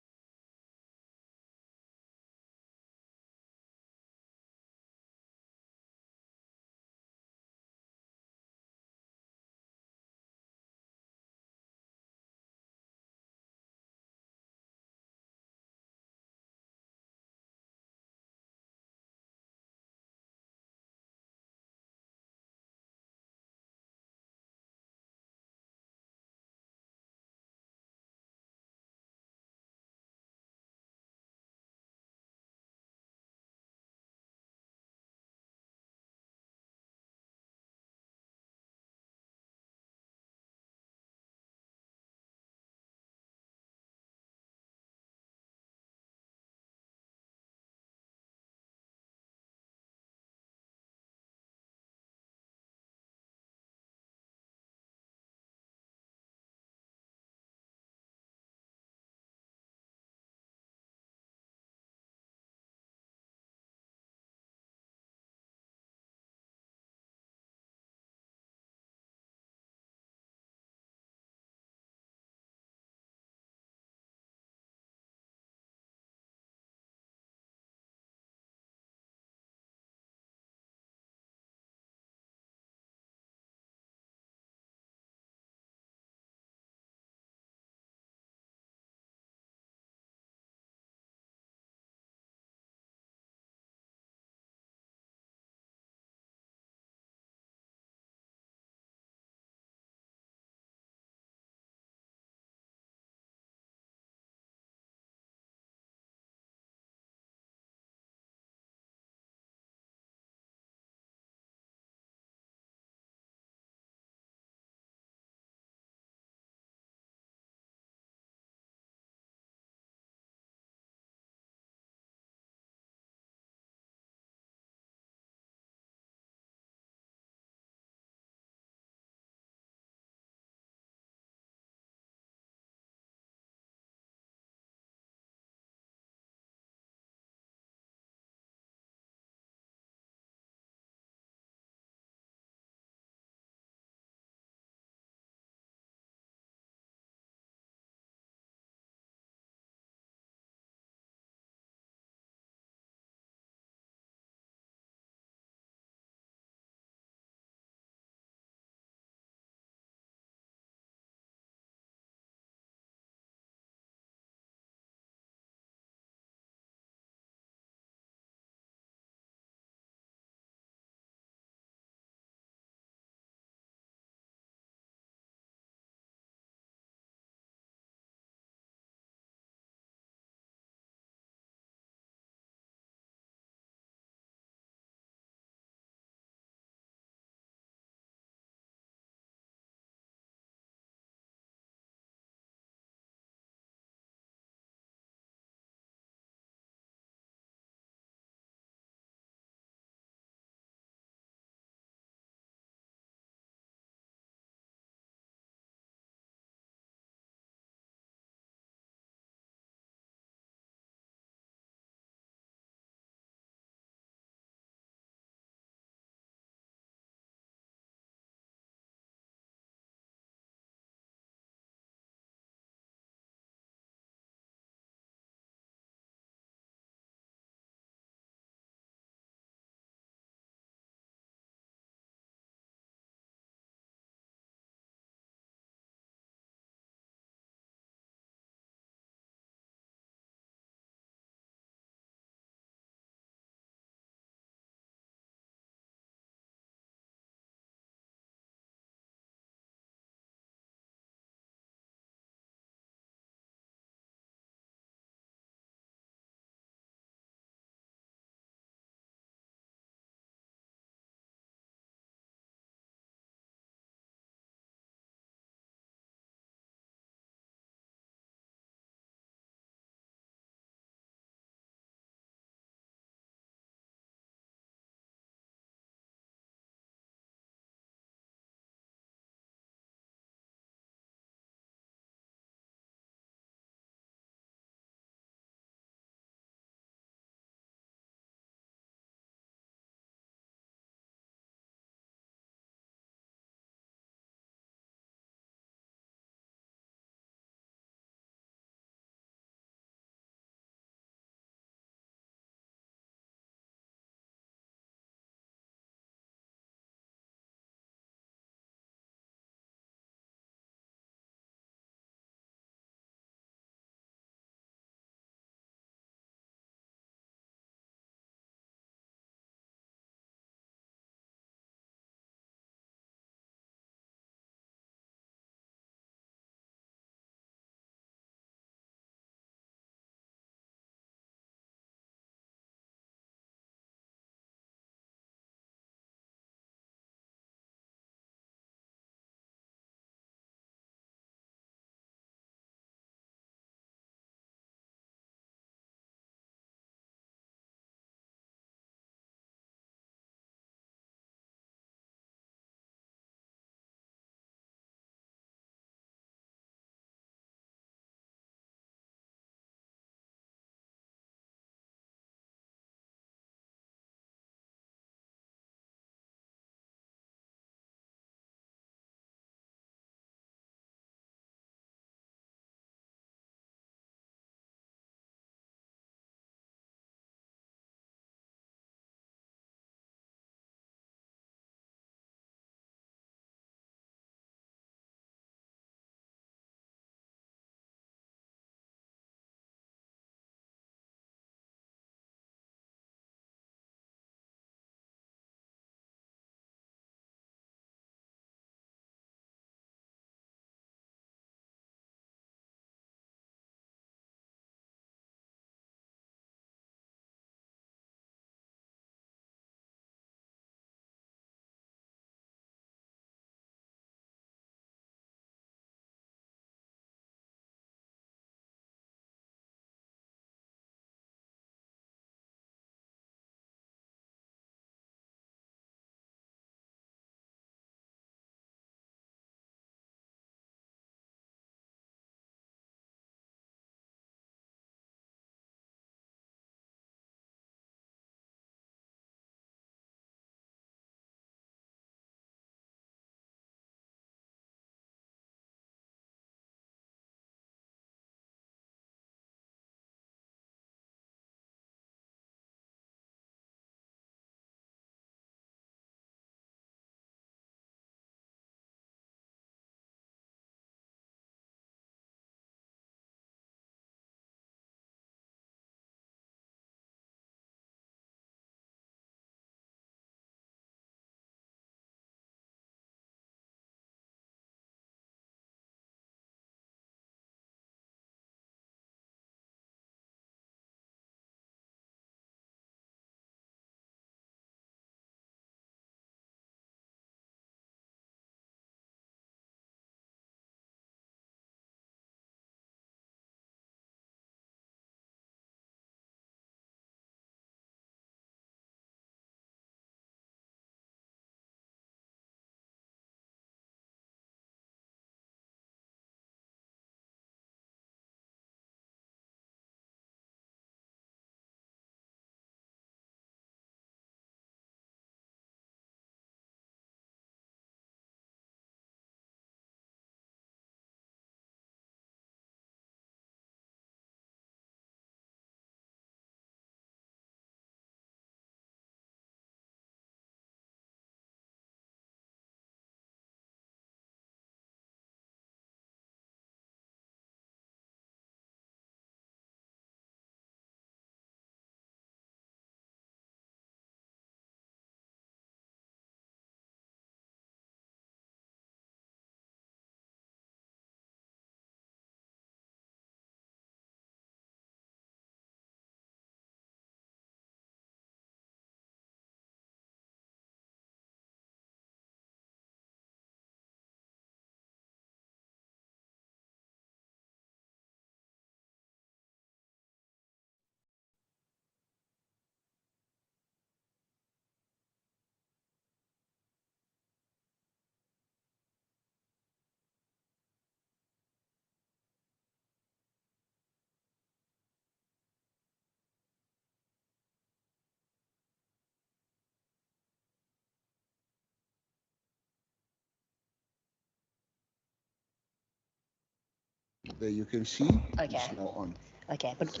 there you can see. Okay. It's now on. Okay, but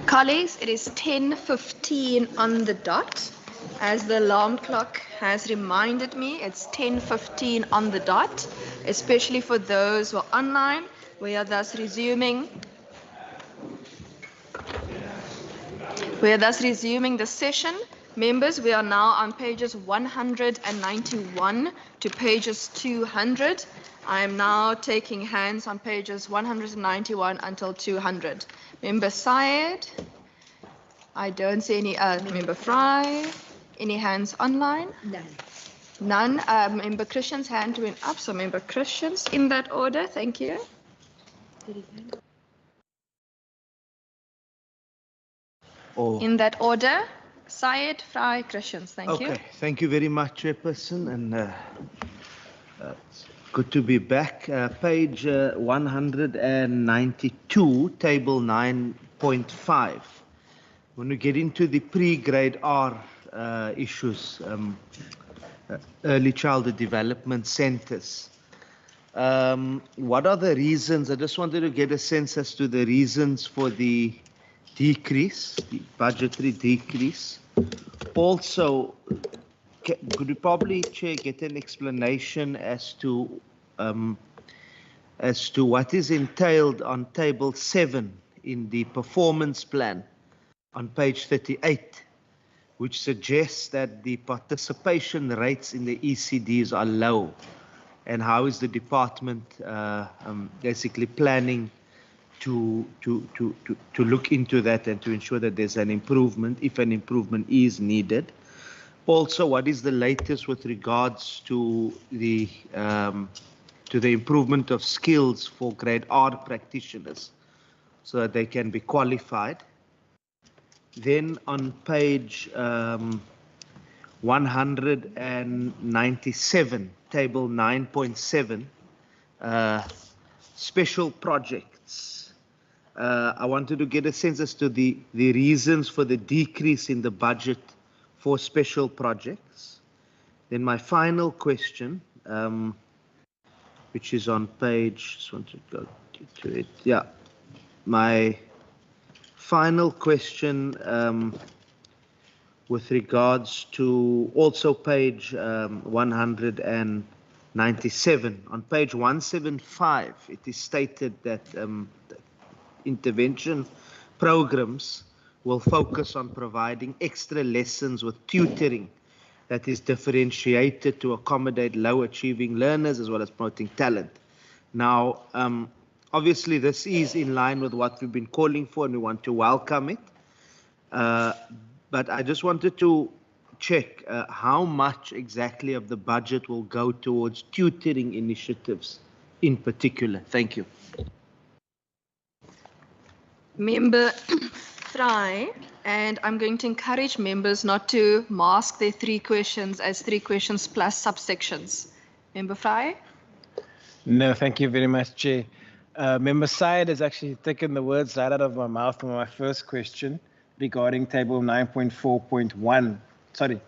Colleagues, it is 10:15 on the dot. As the alarm clock has reminded me, it's 10:15 on the dot, especially for those who are online. We are thus resuming the session. Members, we are now on pages 191 to pages 200. I am now taking hands on pages 191 until 200. Member Syed, I don't see any, Member Fry, any hands online? None. Member Christian's hand went up, so Member Christian's in that order, thank you. In that order, Syed, Fry, Christians, thank you. Okay, thank you very much, Chairperson, and it's good to be back. Page 192, table 9.5. When we get into the pre-grade R issues, early childhood development centers, what are the reasons? I just wanted to get a sense as to the reasons for the decrease, the budgetary decrease. Also, could we probably, Chair, get an explanation as to what is entailed on table 7 in the performance plan on page 38, which suggests that the participation rates in the ECDs are low, and how is the department basically planning to look into that and to ensure that there's an improvement, if an improvement is needed. Also, what is the latest with regards to the improvement of skills for grade R practitioners so that they can be qualified? Then on page 197, table 9.7, special projects. I wanted to get a sense as to the reasons for the decrease in the budget for special projects. Then my final question, which is on page, just want to go to it. Yeah, my final question with regards to also page 197. On page 175, it is stated that intervention programs will focus on providing extra lessons with tutoring that is differentiated to accommodate low achieving learners as well as promoting talent. Now, obviously this is in line with what we've been calling for and we want to welcome it. But I just wanted to check how much exactly of the budget will go towards tutoring initiatives in particular. Thank you. Member Fry, and I'm going to encourage members not to mask their 3 questions as 3 questions plus subsections. Member Fry? No, thank you very much, Chair. Member Syed has actually taken the words right out of my mouth on my first question regarding table 9.4.1. Sorry,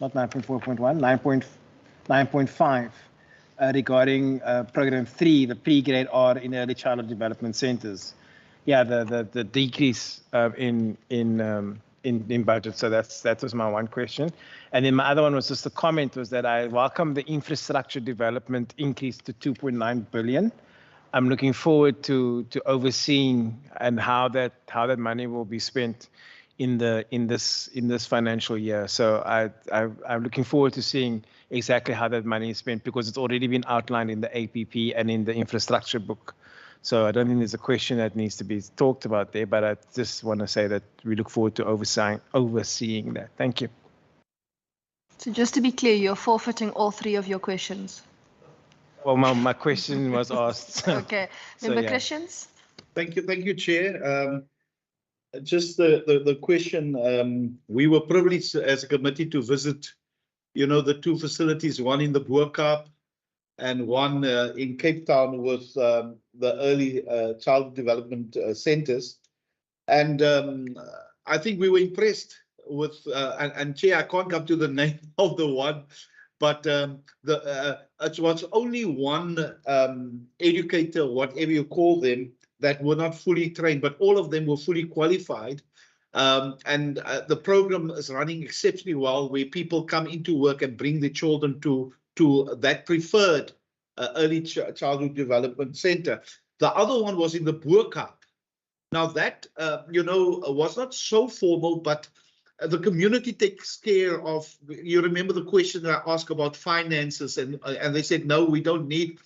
not 9.4.1, 9.5 regarding program 3, the pre-grade R in early childhood development centers. Yeah, the decrease in budget. So that was my one question. And then my other one was just a comment was that I welcome the infrastructure development increase to 2.9 billion. I'm looking forward to overseeing and how that money will be spent in this financial year. So I'm looking forward to seeing exactly how that money is spent because it's already been outlined in the APP and in the infrastructure book. So I don't think there's a question that needs to be talked about there, but I just want to say that we look forward to overseeing that. Thank you. So just to be clear, you're forfeiting all three of your questions. Well, my question was asked. Okay. So, Member yeah. Christians? Thank you, Chair. Just the question, we were privileged as a committee to visit, the two facilities, one in the Boerkaap and one in Cape Town with the early child development centers. And I think we were impressed with, and Chair, I can't come to the name of the one, but it was only one educator, whatever you call them, that were not fully trained, but all of them were fully qualified. And the program is running exceptionally well, where people come into work and bring their children to that preferred early childhood development center. The other one was in the Boerkaap. Now that, was not so formal, but the community takes care of, you remember the question that I asked about finances, and they said, no, we don't need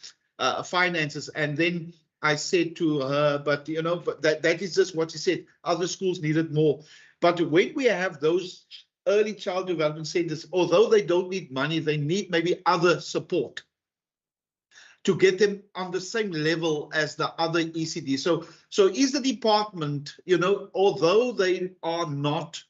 finances. And then I said to her, but that is just what she said. Other schools needed more. But when we have those early child development centers, although they don't need money, they need maybe other support to get them on the same level as the other ECD. So is the department, although they are not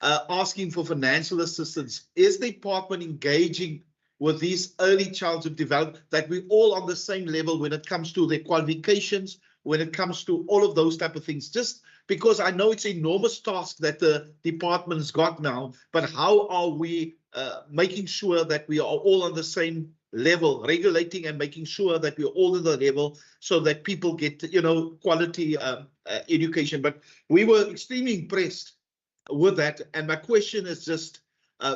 asking for financial assistance, is the department engaging with these early childhood development, that we're all on the same level when it comes to their qualifications, when it comes to all of those type of things? Just because I know it's an enormous task that the department's got now, but how are we making sure that we are all on the same level, regulating and making sure that we're all at the level so that people get, quality education? But we were extremely impressed with that. And my question is just,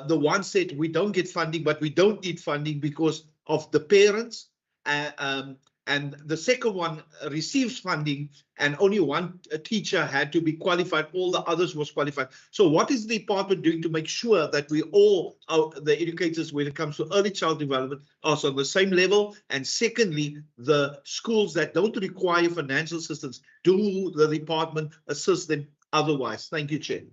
the one said we don't get funding, but we don't need funding because of the parents. And the second one receives funding, and only one teacher had to be qualified. All the others was qualified. So what is the department doing to make sure that we all, the educators, when it comes to early child development, are on the same level? And secondly, the schools that don't require financial assistance, do the department assist them otherwise? Thank you, Chair.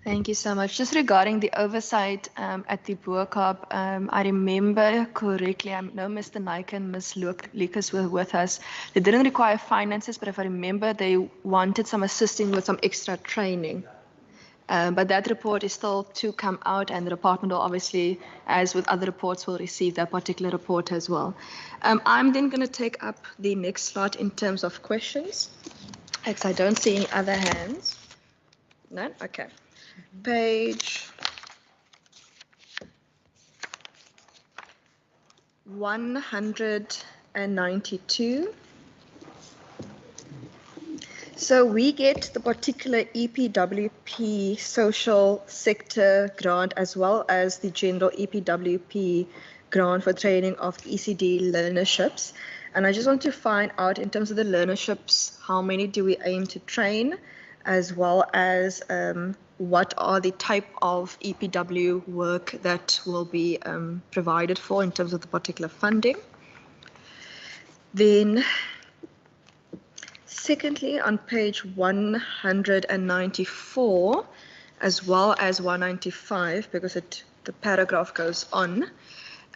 Thank you so much. Just regarding the oversight at the Boerkaap, I remember correctly, I know Mr. Naik and Ms. Lucas were with us. They didn't require finances, but if I remember, they wanted some assisting with some extra training. But that report is still to come out, and the department will obviously, as with other reports, will receive that particular report as well. I'm then going to take up the next slide in terms of questions, because I don't see any other hands. None? Okay. Page 192. So we get the particular EPWP social sector grant as well as the general EPWP grant for training of ECD learnerships. And I just want to find out, in terms of the learnerships, how many do we aim to train, as well as what are the type of EPW work that will be provided for in terms of the particular funding. Then secondly, on page 194, as well as 195, because the paragraph goes on,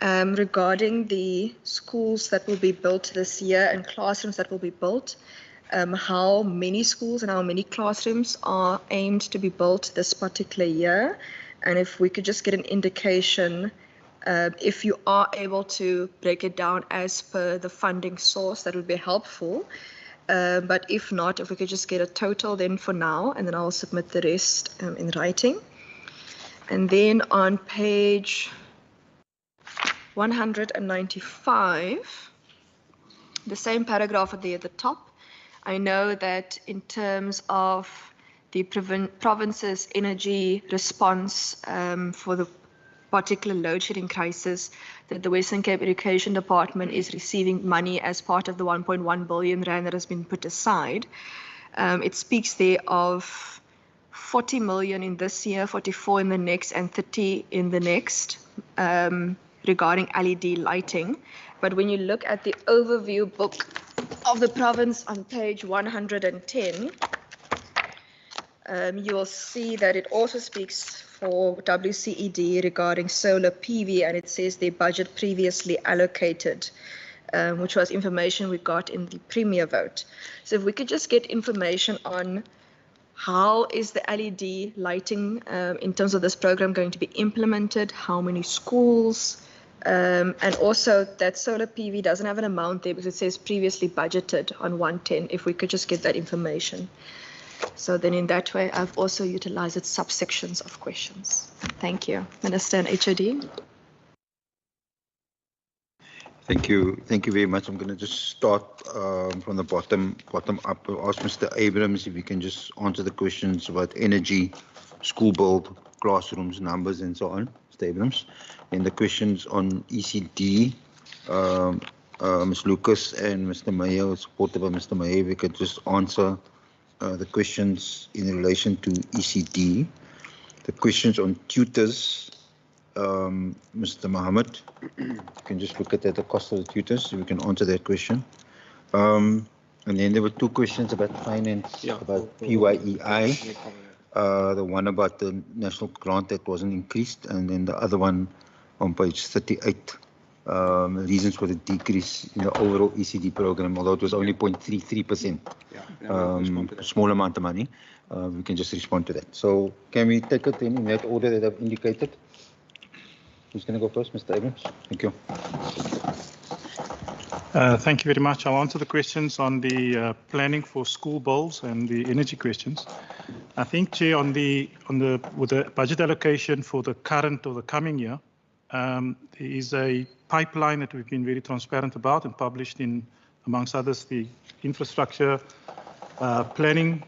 regarding the schools that will be built this year and classrooms that will be built, how many schools and how many classrooms are aimed to be built this particular year, and if we could just get an indication, if you are able to break it down as per the funding source, that would be helpful. But if not, if we could just get a total then for now, and then I'll submit the rest in writing. And then on page 195, the same paragraph at the top, I know that in terms of the province's energy response for the particular load shedding crisis, that the Western Cape Education Department is receiving money as part of the 1.1 billion rand that has been put aside. It speaks there of 40 million in this year, 44 in the next, and 30 in the next, regarding LED lighting. But when you look at the overview book of the province on page 110, you'll see that it also speaks for WCED regarding solar PV, and it says the budget previously allocated, which was information we got in the premier vote. So if we could just get information on how is the LED lighting in terms of this program going to be implemented, how many schools, and also that solar PV doesn't have an amount there because it says previously budgeted on 110, if we could just get that information. So then in that way, I've also utilized subsections of questions. Thank you. Minister and HOD. Thank you very much. I'm going to just start from the bottom up. I'll ask Mr. Abrams if he can just answer the questions about energy, school build, classrooms, numbers, and so on. Mr. Abrams. And the questions on ECD, Ms. Lucas and Mr. Mayer, supported by Mr. Mayer, we could just answer the questions in relation to ECD. The questions on tutors, Mr. Mohammed, you can just look at the cost of the tutors, so we can answer that question. And then there were two questions about finance, about PYEI, the one about the national grant that wasn't increased, and then the other one on page 38, reasons for the decrease in the overall ECD program, although it was only 0.33%, small amount of money. We can just respond to that. So can we take it in that order that I've indicated? Who's going to go first, Mr. Abrams? Thank you. Thank you very much. I'll answer the questions on the planning for school bills and the energy questions. I think, Chair, with the budget allocation for the current or the coming year, there is a pipeline that we've been very transparent about and published in, amongst others, the infrastructure planning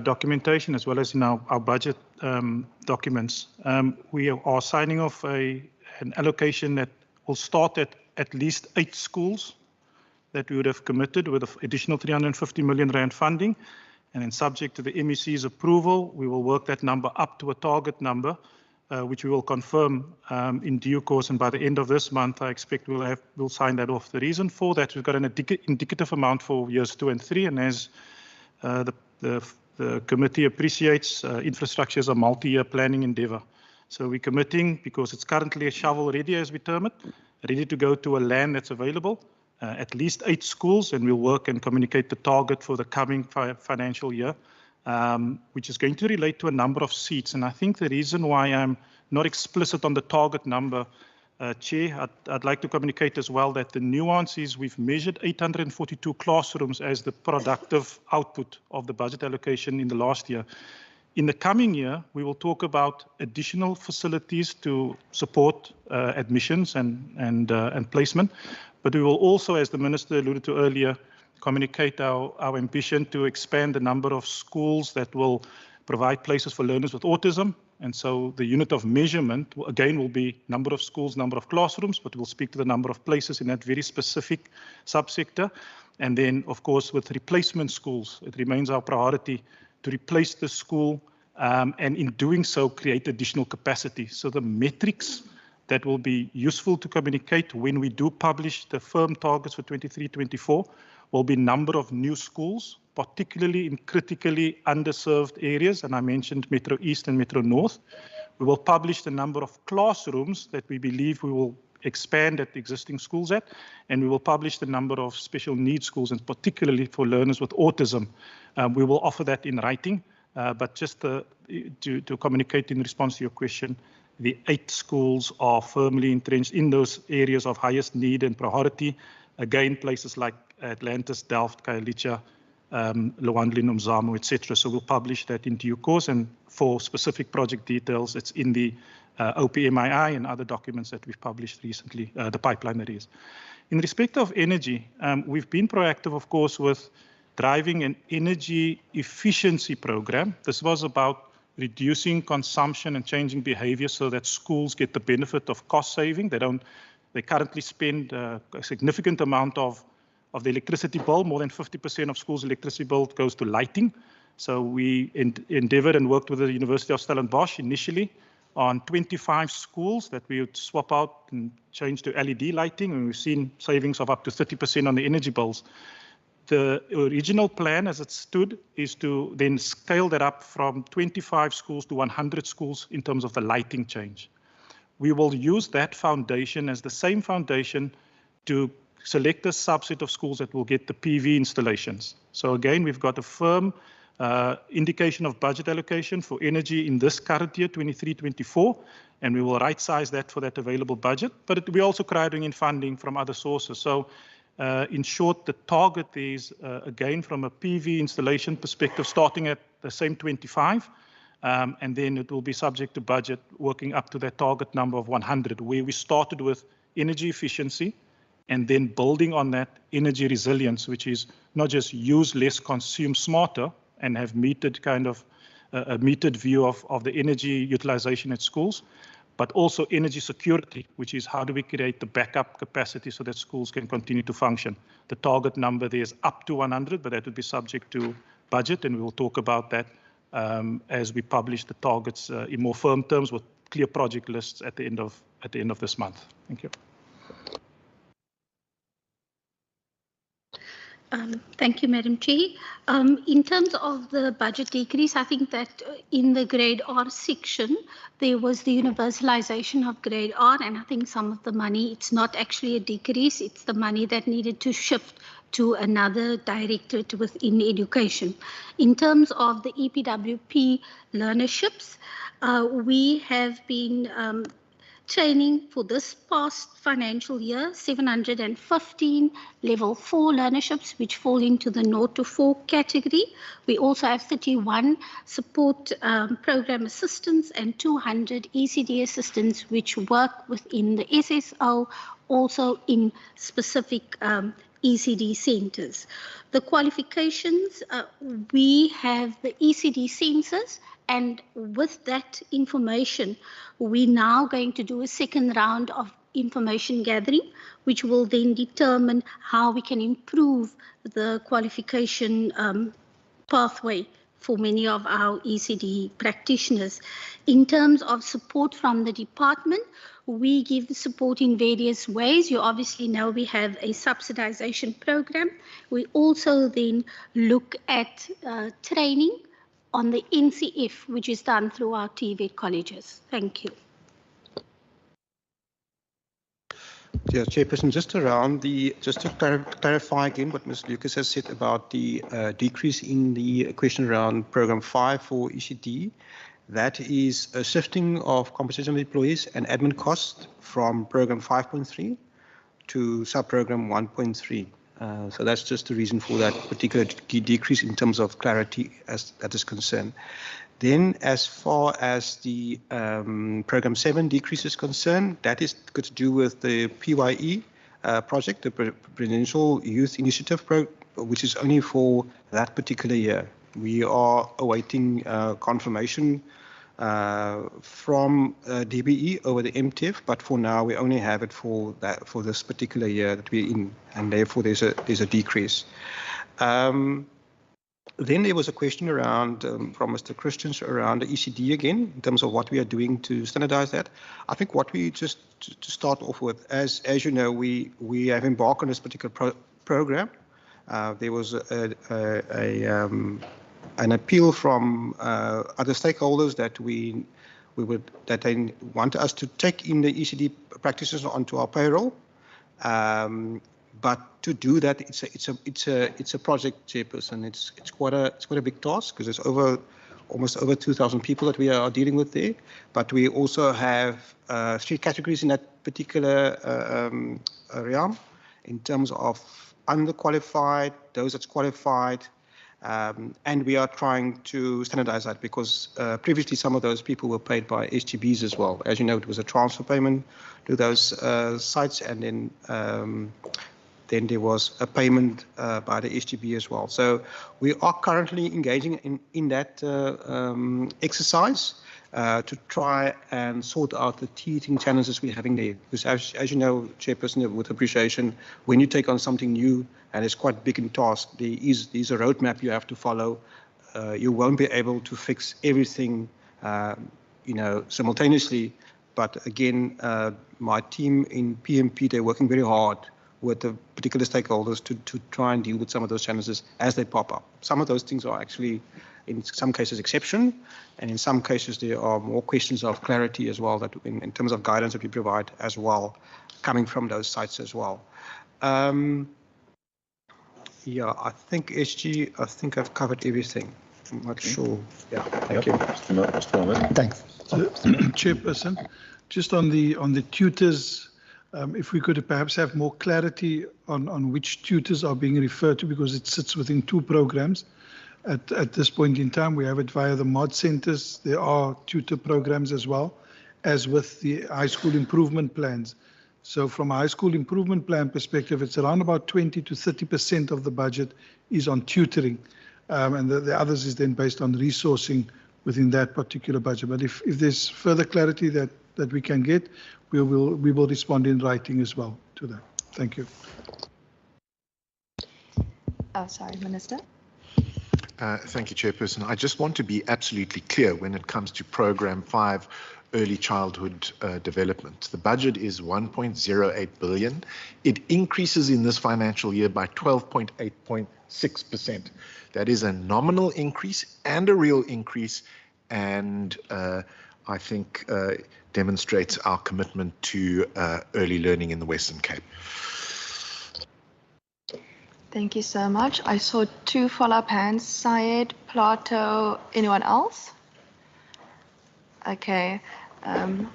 documentation, as well as in our budget documents. We are signing off an allocation that will start at least 8 schools that we would have committed with additional 350 million rand funding. And then subject to the MEC's approval, we will work that number up to a target number, which we will confirm in due course. And by the end of this month, I expect we'll sign that off. The reason for that, we've got an indicative amount for years 2 and 3. And as the committee appreciates, infrastructure is a multi-year planning endeavor. So we're committing, because it's currently a shovel ready, as we term it, ready to go to a land that's available, at least 8 schools, and we'll work and communicate the target for the coming financial year, which is going to relate to a number of seats. And I think the reason why I'm not explicit on the target number, Chair, I'd like to communicate as well that the nuance is we've measured 842 classrooms as the productive output of the budget allocation in the last year. In the coming year, we will talk about additional facilities to support admissions and placement. But we will also, as the Minister alluded to earlier, communicate our ambition to expand the number of schools that will provide places for learners with autism. And so the unit of measurement, again, will be number of schools, number of classrooms, but we'll speak to the number of places in that very specific subsector. And then, of course, with replacement schools, it remains our priority to replace the school and in doing so, create additional capacity. So the metrics that will be useful to communicate when we do publish the firm targets for 23-24 will be number of new schools, particularly in critically underserved areas, and I mentioned Metro East and Metro North. We will publish the number of classrooms that we believe we will expand at existing schools at, and we will publish the number of special needs schools, and particularly for learners with autism. We will offer that in writing, but just to communicate in response to your question, the 8 schools are firmly entrenched in those areas of highest need and priority. Again, places like Atlantis, Delft, Khayelitsha, Lwandle, Nomzamo, etc. So we'll publish that in due course, and for specific project details, it's in the OPMII and other documents that we've published recently, the pipeline that is. In respect of energy, we've been proactive, of course, with driving an energy efficiency program. This was about reducing consumption and changing behavior so that schools get the benefit of cost saving. They currently spend a significant amount of the electricity bill. More than 50% of schools' electricity bill goes to lighting. So we endeavored and worked with the University of Stellenbosch initially on 25 schools that we would swap out and change to LED lighting, and we've seen savings of up to 30% on the energy bills. The original plan as it stood is to then scale that up from 25 schools to 100 schools in terms of the lighting change. We will use that foundation as the same foundation to select a subset of schools that will get the PV installations. So again, we've got a firm indication of budget allocation for energy in this current year, 23-24, and we will right-size that for that available budget, but we're also crowding in funding from other sources. So in short, the target is, again, from a PV installation perspective, starting at the same 25, and then it will be subject to budget working up to that target number of 100, where we started with energy efficiency and then building on that energy resilience, which is not just use less, consume smarter, and have metered kind of a metered view of the energy utilization at schools, but also energy security, which is how do we create the backup capacity so that schools can continue to function. The target number there is up to 100, but that would be subject to budget, and we will talk about that as we publish the targets in more firm terms with clear project lists at the end of this month. Thank you. Thank you, Madam Chair. In terms of the budget decrease, I think that in the grade R section, there was the universalization of grade R, and I think some of the money, it's not actually a decrease, it's the money that needed to shift to another directorate within education. In terms of the EPWP learnerships, we have been training for this past financial year, 715 level 4 learnerships, which fall into the 0 to 4 category. We also have 31 support program assistants and 200 ECD assistants, which work within the SSO, also in specific ECD centers. The qualifications, we have the ECD census, and with that information, we're now going to do a second round of information gathering, which will then determine how we can improve the qualification pathway for many of our ECD practitioners. In terms of support from the department, we give support in various ways. You obviously know we have a subsidization program. We also then look at training on the NCF, which is done through our TVET colleges. Thank you. Yeah, Chairperson, just to clarify again what Ms. Lucas has said about the decrease in the question around Program 5 for ECD. That is a shifting of compensation of employees and admin costs from Program 5.3 to sub-program 1.3. So that's just the reason for that particular decrease in terms of clarity as that is concerned. Then as far as the Program 7 decrease is concerned, that is got to do with the PYE project, the Provincial Youth Initiative, which is only for that particular year. We are awaiting confirmation from DBE over the MTIF, but for now we only have it for this particular year that we're in, and therefore there's a decrease. Then there was a question around from Mr. Christians around the ECD again, in terms of what we are doing to standardize that. I think what we just to start off with, as you know, we have embarked on this particular program. There was an appeal from other stakeholders that they want us to take in the ECD practices onto our payroll. But to do that, it's a project, Chairperson. It's quite a big task because there's almost over 2,000 people that we are dealing with there. But we also have 3 categories in that particular realm, in terms of underqualified, those that's qualified, and we are trying to standardize that because previously some of those people were paid by SGBs as well. As you know, it was a transfer payment to those sites, and then there was a payment by the SGB as well. So we are currently engaging in that exercise to try and sort out the teething challenges we're having there. Because as you know, Chairperson, with appreciation, when you take on something new and it's quite big in task, there's a roadmap you have to follow. You won't be able to fix everything, simultaneously. But again, my team in PMP, they're working very hard with the particular stakeholders to try and deal with some of those challenges as they pop up. Some of those things are actually, in some cases, exception, and in some cases there are more questions of clarity as well, that in terms of guidance that we provide as well, coming from those sites as well. Yeah, I think SG, I think I've covered everything. I'm not sure. Yeah, thank you. Thanks. Chairperson, just on the tutors, if we could perhaps have more clarity on which tutors are being referred to, because it sits within two programs. At this point in time, we have it via the mod centers. There are tutor programs as well as with the high school improvement plans. So from a high school improvement plan perspective, it's around about 20 to 30% of the budget is on tutoring. And the others is then based on resourcing within that particular budget. But if there's further clarity that we can get, we will respond in writing as well to that. Thank you. Oh, sorry, Minister. Thank you, Chairperson. I just want to be absolutely clear when it comes to Program 5, Early Childhood Development. The budget is 1.08 billion. It increases in this financial year by 12.8.6%. That is a nominal increase and a real increase, and I think demonstrates our commitment to early learning in the Western Cape. Thank you so much. I saw two follow-up hands. Syed, Plato, anyone else? Okay. I'm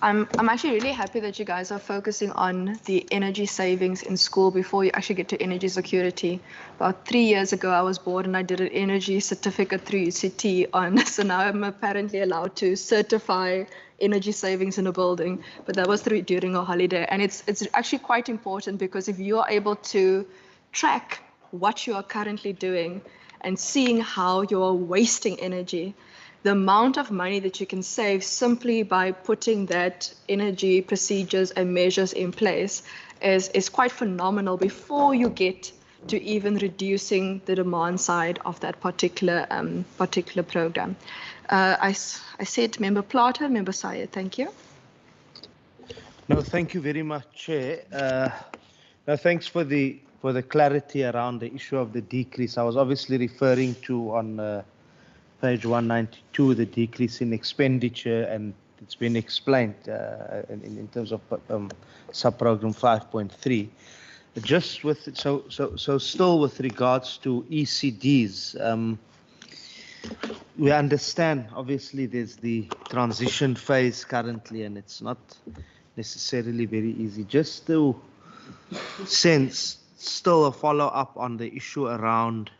actually really happy that you guys are focusing on the energy savings in school before you actually get to energy security. About 3 years ago, I was bored and I did an energy certificate through UCT on, so now I'm apparently allowed to certify energy savings in a building, but that was during a holiday. And it's actually quite important, because if you are able to track what you are currently doing and seeing how you're wasting energy, the amount of money that you can save simply by putting that energy procedures and measures in place is quite phenomenal before you get to even reducing the demand side of that particular program. I said Member Plato, Member Syed, thank you. No, thank you very much, Chair. No, thanks for the clarity around the issue of the decrease. I was obviously referring to on page 192, the decrease in expenditure, and it's been explained in terms of sub-program 5.3. Just with so still with regards to ECDs, we understand obviously there's the transition phase currently, and it's not necessarily very easy. Just to sense still a follow-up on the issue around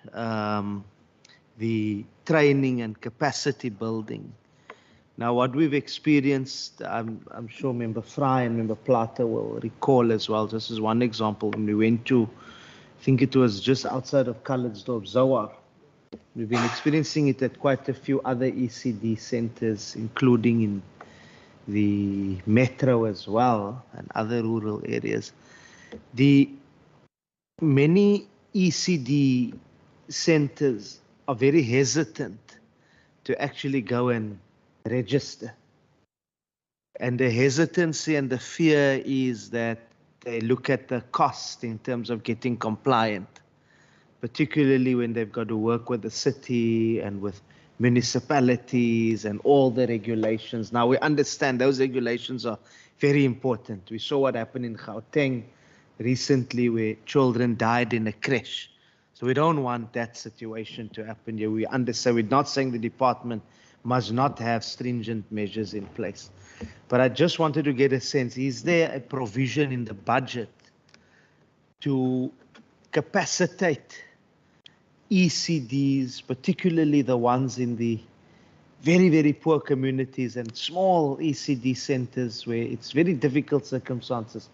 the training and capacity building. Now, what we've experienced, I'm sure Member Fry and Member Plato will recall as well, just as one example, when we went to, I think it was just outside of Calitzdorp, Zoar. We've been experiencing it at quite a few other ECD centers, including in the metro as well and other rural areas. The many ECD centers are very hesitant to actually go and register. And the hesitancy and the fear is that they look at the cost in terms of getting compliant, particularly when they've got to work with the city and with municipalities and all the regulations. Now, we understand those regulations are very important. We saw what happened in Gauteng recently, where children died in a crash. So we don't want that situation to happen here. We understand, we're not saying the department must not have stringent measures in place. But I just wanted to get a sense, is there a provision in the budget to capacitate ECDs, particularly the ones in the very, very poor communities and small ECD centers where it's very difficult circumstances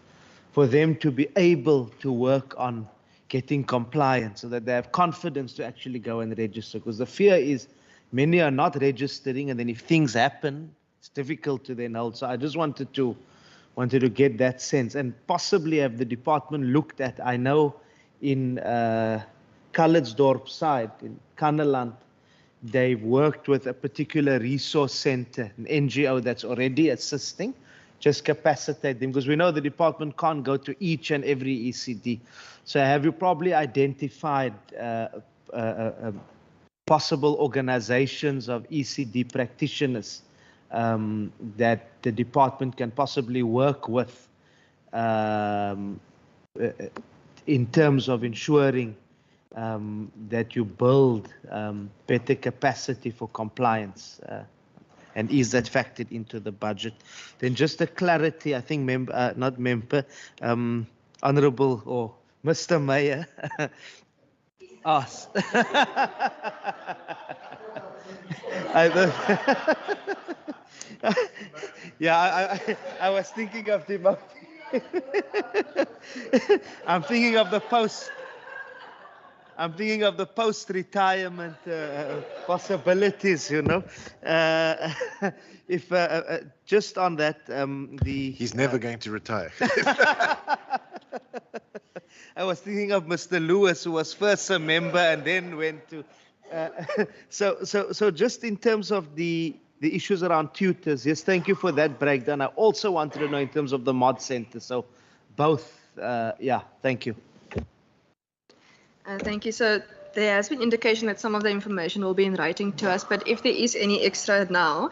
for them to be able to work on getting compliant so that they have confidence to actually go and register? Because the fear is many are not registering, and then if things happen, it's difficult to then hold. So I just wanted to get that sense, and possibly have the department looked at. I know in Calitzdorp side, in Kanneland, they've worked with a particular resource center, an NGO that's already assisting, just capacitate them, because we know the department can't go to each and every ECD. So have you probably identified possible organizations of ECD practitioners that the department can possibly work with in terms of ensuring that you build better capacity for compliance? And is that factored into the budget? Then just a clarity, I think Honorable or Mr. Mayor asked. I was thinking of the I'm thinking of the post-retirement possibilities, you know. If just on that, he's never going to retire. I was thinking of Mr. Lewis, who was first a member and then went to. So just in terms of the issues around tutors, yes, thank you for that breakdown. I also wanted to know in terms of the mod center. So both, yeah, thank you. Thank you. So there has been indication that some of the information will be in writing to us, but if there is any extra now,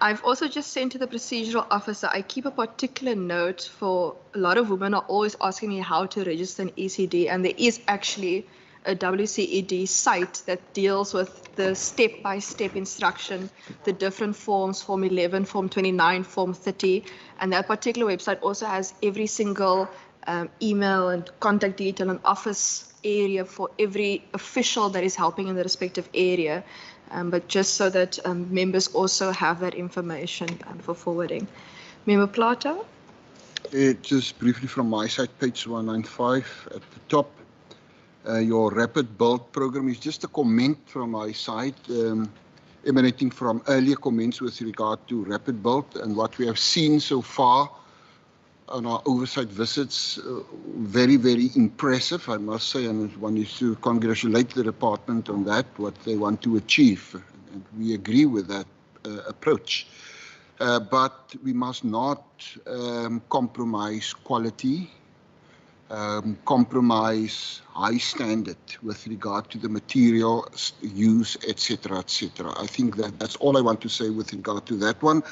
I've also just sent to the procedural officer. I keep a particular note for a lot of women are always asking me how to register an ECD, and there is actually a WCED site that deals with the step-by-step instruction, the different forms, Form 11, Form 29, Form 30, and that particular website also has every single email and contact detail and office area for every official that is helping in the respective area, but just so that members also have that information for forwarding. Member Plato? Just briefly from my side, page 195 at the top. Your rapid build program is just a comment from my side, emanating from earlier comments with regard to rapid build and what we have seen so far on our oversight visits. Very, very impressive, I must say, and one is to congratulate the department on that, what they want to achieve, and we agree with that approach. But we must not compromise quality, compromise high standard with regard to the material use, etc., etc. I think that's all I want to say with regard to that one.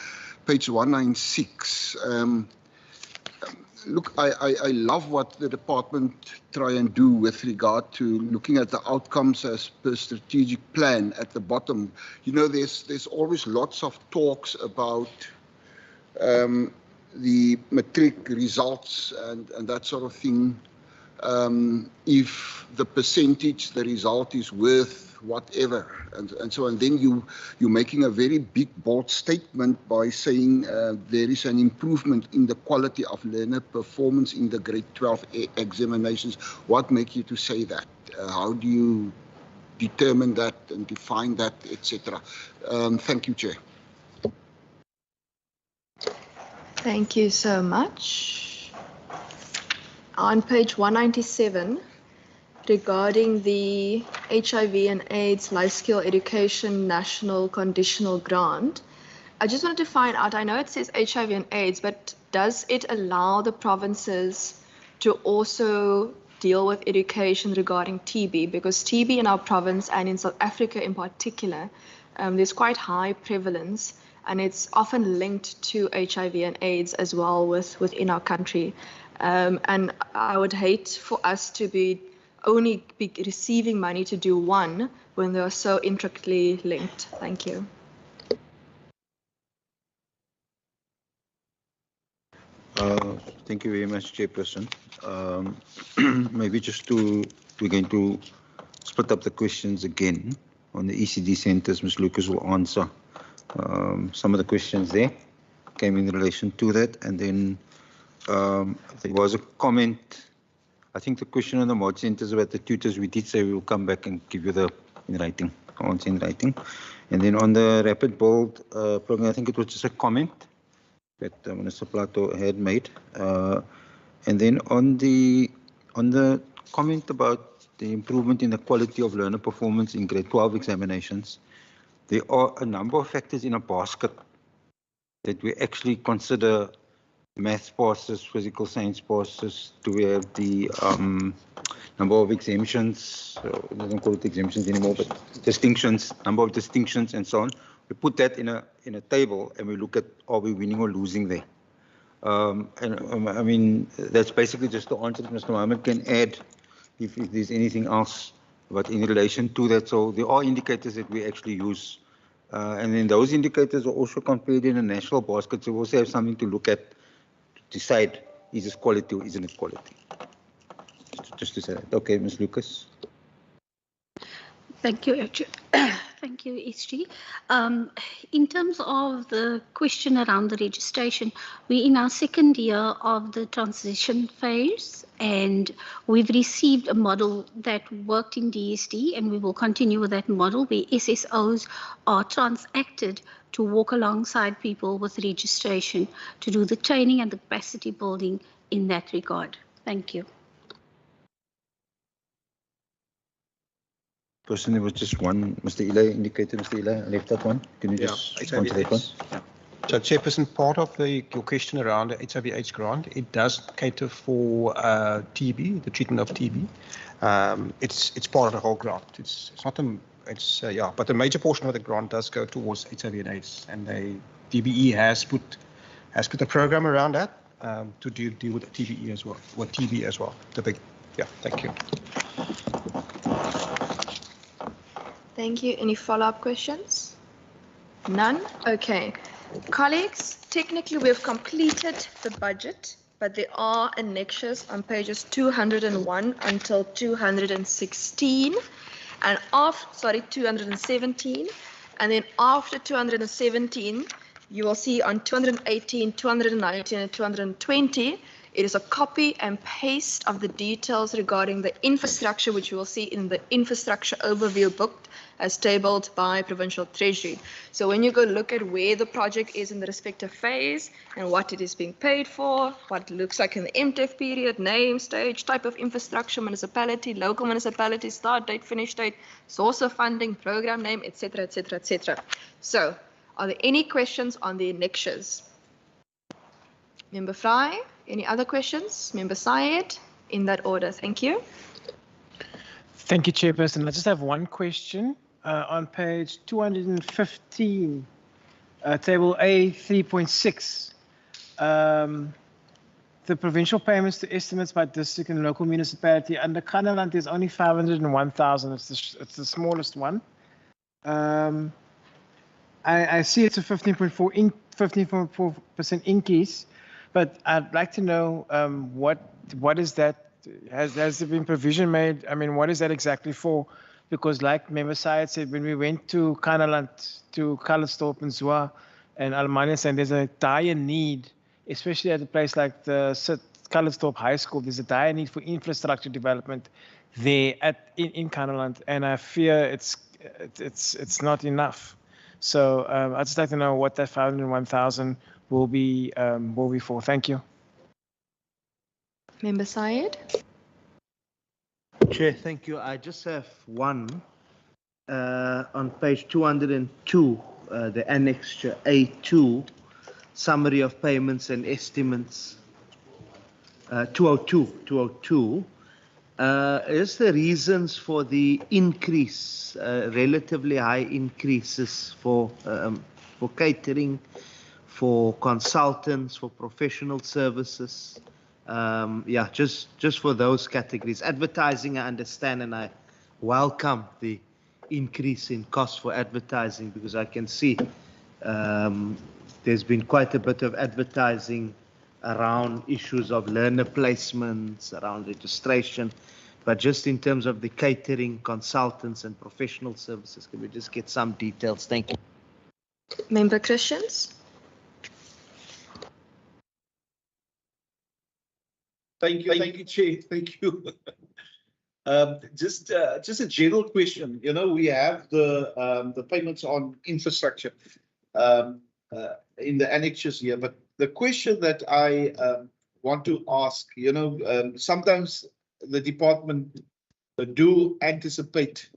Page 196. Look, I love what the department try and do with regard to looking at the outcomes as per strategic plan at the bottom. You know, there's always lots of talks about the matric results and that sort of thing. If the percentage, the result is worth whatever, and so on, then you're making a very big, bold statement by saying there is an improvement in the quality of learner performance in the grade 12 examinations. What makes you to say that? How do you determine that and define that, etc.? Thank you, Chair. Thank you so much. On page 197, regarding the HIV and AIDS Life Skill Education National Conditional Grant, I just wanted to find out, I know it says HIV and AIDS, but does it allow the provinces to also deal with education regarding TB? Because TB in our province and in South Africa in particular, there's quite high prevalence, and it's often linked to HIV and AIDS as well within our country. And I would hate for us to only be receiving money to do one when they are so intricately linked. Thank you. Thank you very much, Chairperson. Maybe we're going to split up the questions again on the ECD centers. Ms. Lucas will answer some of the questions there came in relation to that, and then there was a comment. I think the question on the mod centers about the tutors, we did say we will come back and give you the answer in writing. And then on the rapid build program, I think it was just a comment that Minister Plato had made. And then on the comment about the improvement in the quality of learner performance in grade 12 examinations, there are a number of factors in a basket that we actually consider math passes, physical science passes? Do we have the number of exemptions? It doesn't call it exemptions anymore, but distinctions, number of distinctions, and so on. We put that in a table, and we look at are we winning or losing there. I mean, that's basically just the answer that Mr. Mohammed can add if there's anything else, but in relation to that. So there are indicators that we actually use. And then those indicators are also compared in a national basket. So we also have something to look at to decide is this quality or isn't it quality. Just to say that. Okay, Ms. Lucas. Thank you, thank you, SG. In terms of the question around the registration, we're in our second year of the transition phase, and we've received a model that worked in DSD, and we will continue with that model where SSOs are transacted to walk alongside people with registration to do the training and the capacity building in that regard. Thank you. Personally, was just one. Mr. Ile indicated, Mr. Ile, I left that one. Can you just respond to that one? Yeah. So, Chairperson, part of your question around the HIV/AIDS grant, it does cater for TB, the treatment of TB. It's part of the whole grant. It's not a but the major portion of the grant does go towards HIV and AIDS, and DBE has put a program around that to deal with TBE as well, with TB as well. Thank you. Thank you. Any follow-up questions? None? Okay. Colleagues, technically we have completed the budget, but there are annexures on pages 201 until 216, and 217, and then after 217, you will see on 218, 219, and 220, it is a copy and paste of the details regarding the infrastructure, which you will see in the infrastructure overview book as tabled by Provincial Treasury. So when you go look at where the project is in the respective phase and what it is being paid for, what it looks like in the MTEF period, name, stage, type of infrastructure, municipality, local municipality, start date, finish date, source of funding, program name, etc., etc., etc. So are there any questions on the annexures? Member Fry, any other questions? Member Syed, in that order. Thank you. Thank you, Chairperson. I just have one question. On page 215, table A 3.6, the provincial payments to estimates by district and local municipality under Kanaland is only 501,000. It's the smallest one. I see it's a 15.4% increase, but I'd like to know what is that? Has there been provision made? I mean, what is that exactly for? Because like Member Syed said, when we went to Kanaland, to Calitzdorp and Zwa and Almania, and there's a dire need, especially at a place like the Calitzdorp High School, there's a dire need for infrastructure development there in Kanaland, and I fear it's not enough. So I'd just like to know what that 501,000 will be for. Thank you. Member Syed. Chair, thank you. I just have one on page 202, the annexure A2, summary of payments and estimates. 202. Is the reasons for the increase, relatively high increases for catering, for consultants, for professional services? Just for those categories. Advertising, I understand, and I welcome the increase in cost for advertising, because I can see there's been quite a bit of advertising around issues of learner placements, around registration, but just in terms of the catering, consultants and professional services, can we just get some details? Thank you. Member Christians. Thank you, Chair. Thank you. Just a general question. You know, we have the payments on infrastructure in the annexures here, but the question that I want to ask, you know, sometimes the department do anticipate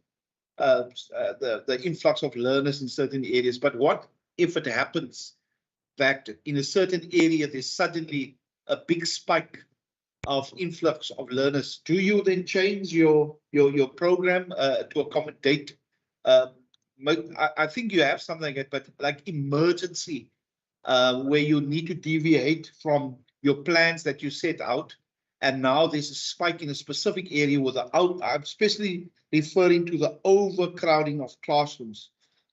the influx of learners in certain areas, but what if it happens that in a certain area there's suddenly a big spike of influx of learners, do you then change your program to accommodate? I think you have something like that, but like emergency, where you need to deviate from your plans that you set out, and now there's a spike in a specific area with I'm especially referring to the overcrowding of classrooms.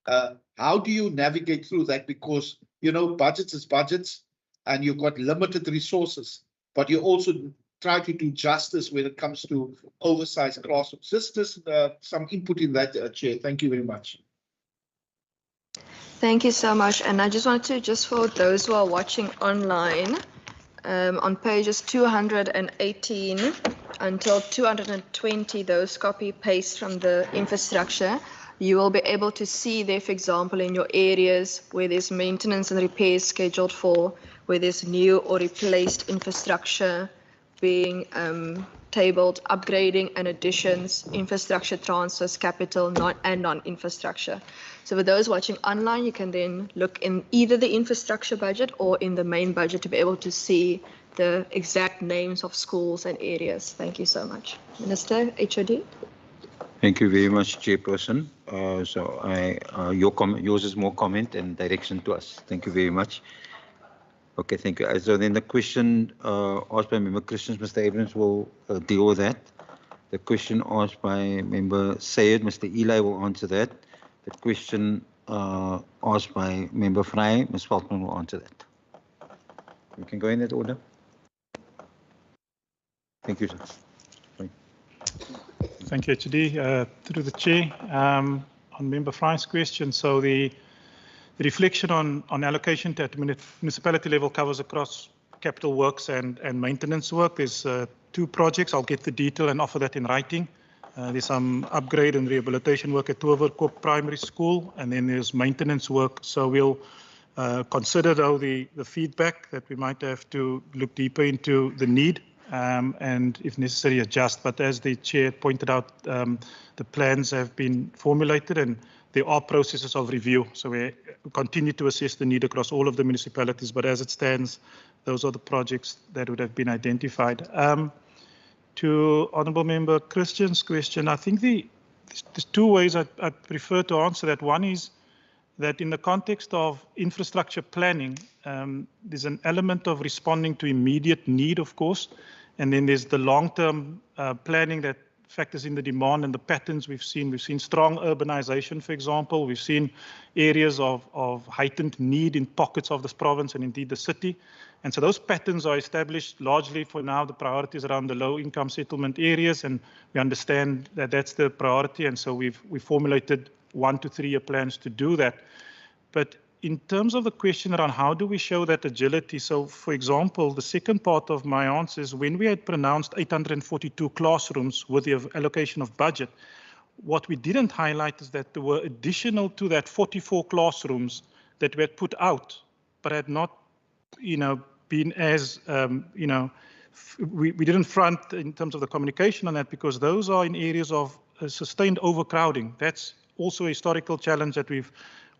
How do you navigate through that? Because, you know, budgets is budgets, and you've got limited resources, but you also try to do justice when it comes to oversized classrooms. Just some input in that, Chair. Thank you very much. Thank you so much. And I just wanted to, just for those who are watching online, on pages 218 until 220, those copy paste from the infrastructure, you will be able to see there, for example, in your areas where there's maintenance and repairs scheduled for, where there's new or replaced infrastructure being tabled, upgrading and additions, infrastructure transfers, capital, and non-infrastructure. So for those watching online, you can then look in either the infrastructure budget or in the main budget to be able to see the exact names of schools and areas. Thank you so much. Minister, HOD. Thank you very much, Chairperson. Yours is more comment and direction to us. Thank you very much. Okay, thank you. So then the question asked by Member Christians, Mr. Abrams will deal with that. The question asked by Member Sayed, Mr. Eli will answer that. The question asked by Member Frey, Ms. Falkman will answer that. We can go in that order. Thank you, sir. Sorry. Thank you, HOD. Through the Chair, on Member Frey's question, so the reflection on allocation at municipality level covers across capital works and maintenance work. There's 2 projects. I'll get the detail and offer that in writing. There's some upgrade and rehabilitation work at Toverkop Primary School, and then there's maintenance work. So we'll consider, though, the feedback that we might have to look deeper into the need and, if necessary, adjust. But as the Chair pointed out, the plans have been formulated and there are processes of review. So we continue to assess the need across all of the municipalities. But as it stands, those are the projects that would have been identified. To Honourable Member Christian's question, I think there's 2 ways I prefer to answer that. One is that in the context of infrastructure planning, there's an element of responding to immediate need, of course, and then there's the long-term planning that factors in the demand and the patterns we've seen. We've seen strong urbanization, for example. We've seen areas of heightened need in pockets of this province and indeed the city. And so those patterns are established largely for now. The priorities around the low-income settlement areas, and we understand that that's the priority. And so we formulated 1 to 3 year plans to do that. But in terms of the question around how do we show that agility, so for example, the second part of my answer is when we had pronounced 842 classrooms with the allocation of budget, what we didn't highlight is that there were additional to that 44 classrooms that we had put out, but had not, been as, we didn't front in terms of the communication on that because those are in areas of sustained overcrowding. That's also a historical challenge that we've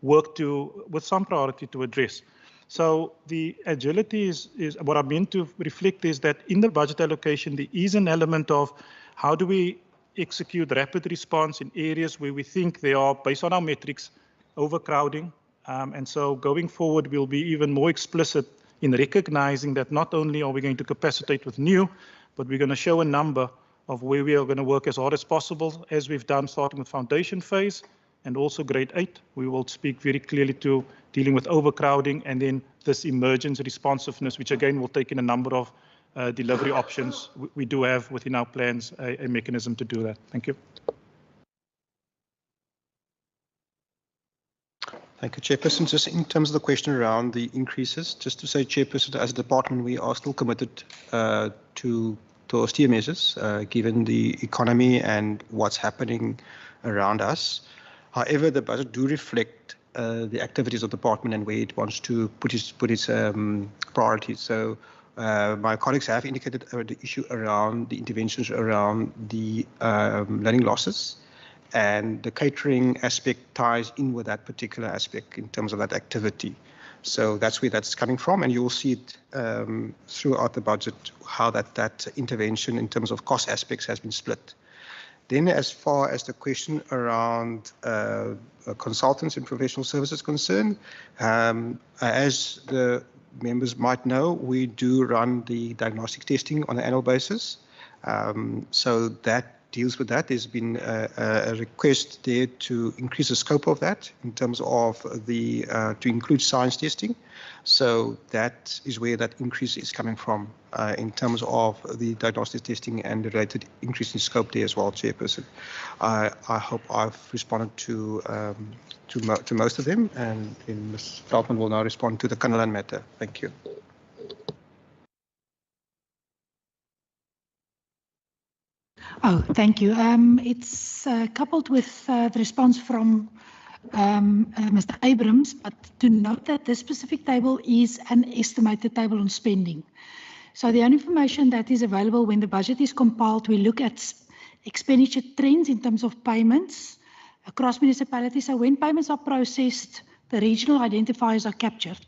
worked with some priority to address. So the agility is what I mean to reflect is that in the budget allocation, there is an element of how do we execute rapid response in areas where we think they are, based on our metrics, overcrowding. And so going forward, we'll be even more explicit in recognizing that not only are we going to capacitate with new, but we're going to show a number of where we are going to work as hard as possible, as we've done starting with foundation phase and also grade 8. We will speak very clearly to dealing with overcrowding and then this emergence responsiveness, which again will take in a number of delivery options. We do have within our plans a mechanism to do that. Thank you. Thank you, Chairperson. Just in terms of the question around the increases, just to say, Chairperson, as a department, we are still committed to austere measures, given the economy and what's happening around us. However, the budget do reflect the activities of the department and where it wants to put its priorities. So my colleagues have indicated the issue around the interventions around the learning losses, and the catering aspect ties in with that particular aspect in terms of that activity. So that's where that's coming from, and you will see it throughout the budget how that intervention in terms of cost aspects has been split. Then as far as the question around consultants and professional services concerned, as the members might know, we do run the diagnostic testing on an annual basis. So that deals with that. There's been a request there to increase the scope of that in terms of the to include science testing. So that is where that increase is coming from in terms of the diagnostic testing and the related increase in scope there as well, Chairperson. I hope I've responded to most of them, and Ms. Feldman will now respond to the Kanalan matter. Thank you. Oh, thank you. It's coupled with the response from Mr. Abrams, but to note that this specific table is an estimated table on spending. So the only information that is available when the budget is compiled, we look at expenditure trends in terms of payments across municipalities. So when payments are processed, the regional identifiers are captured.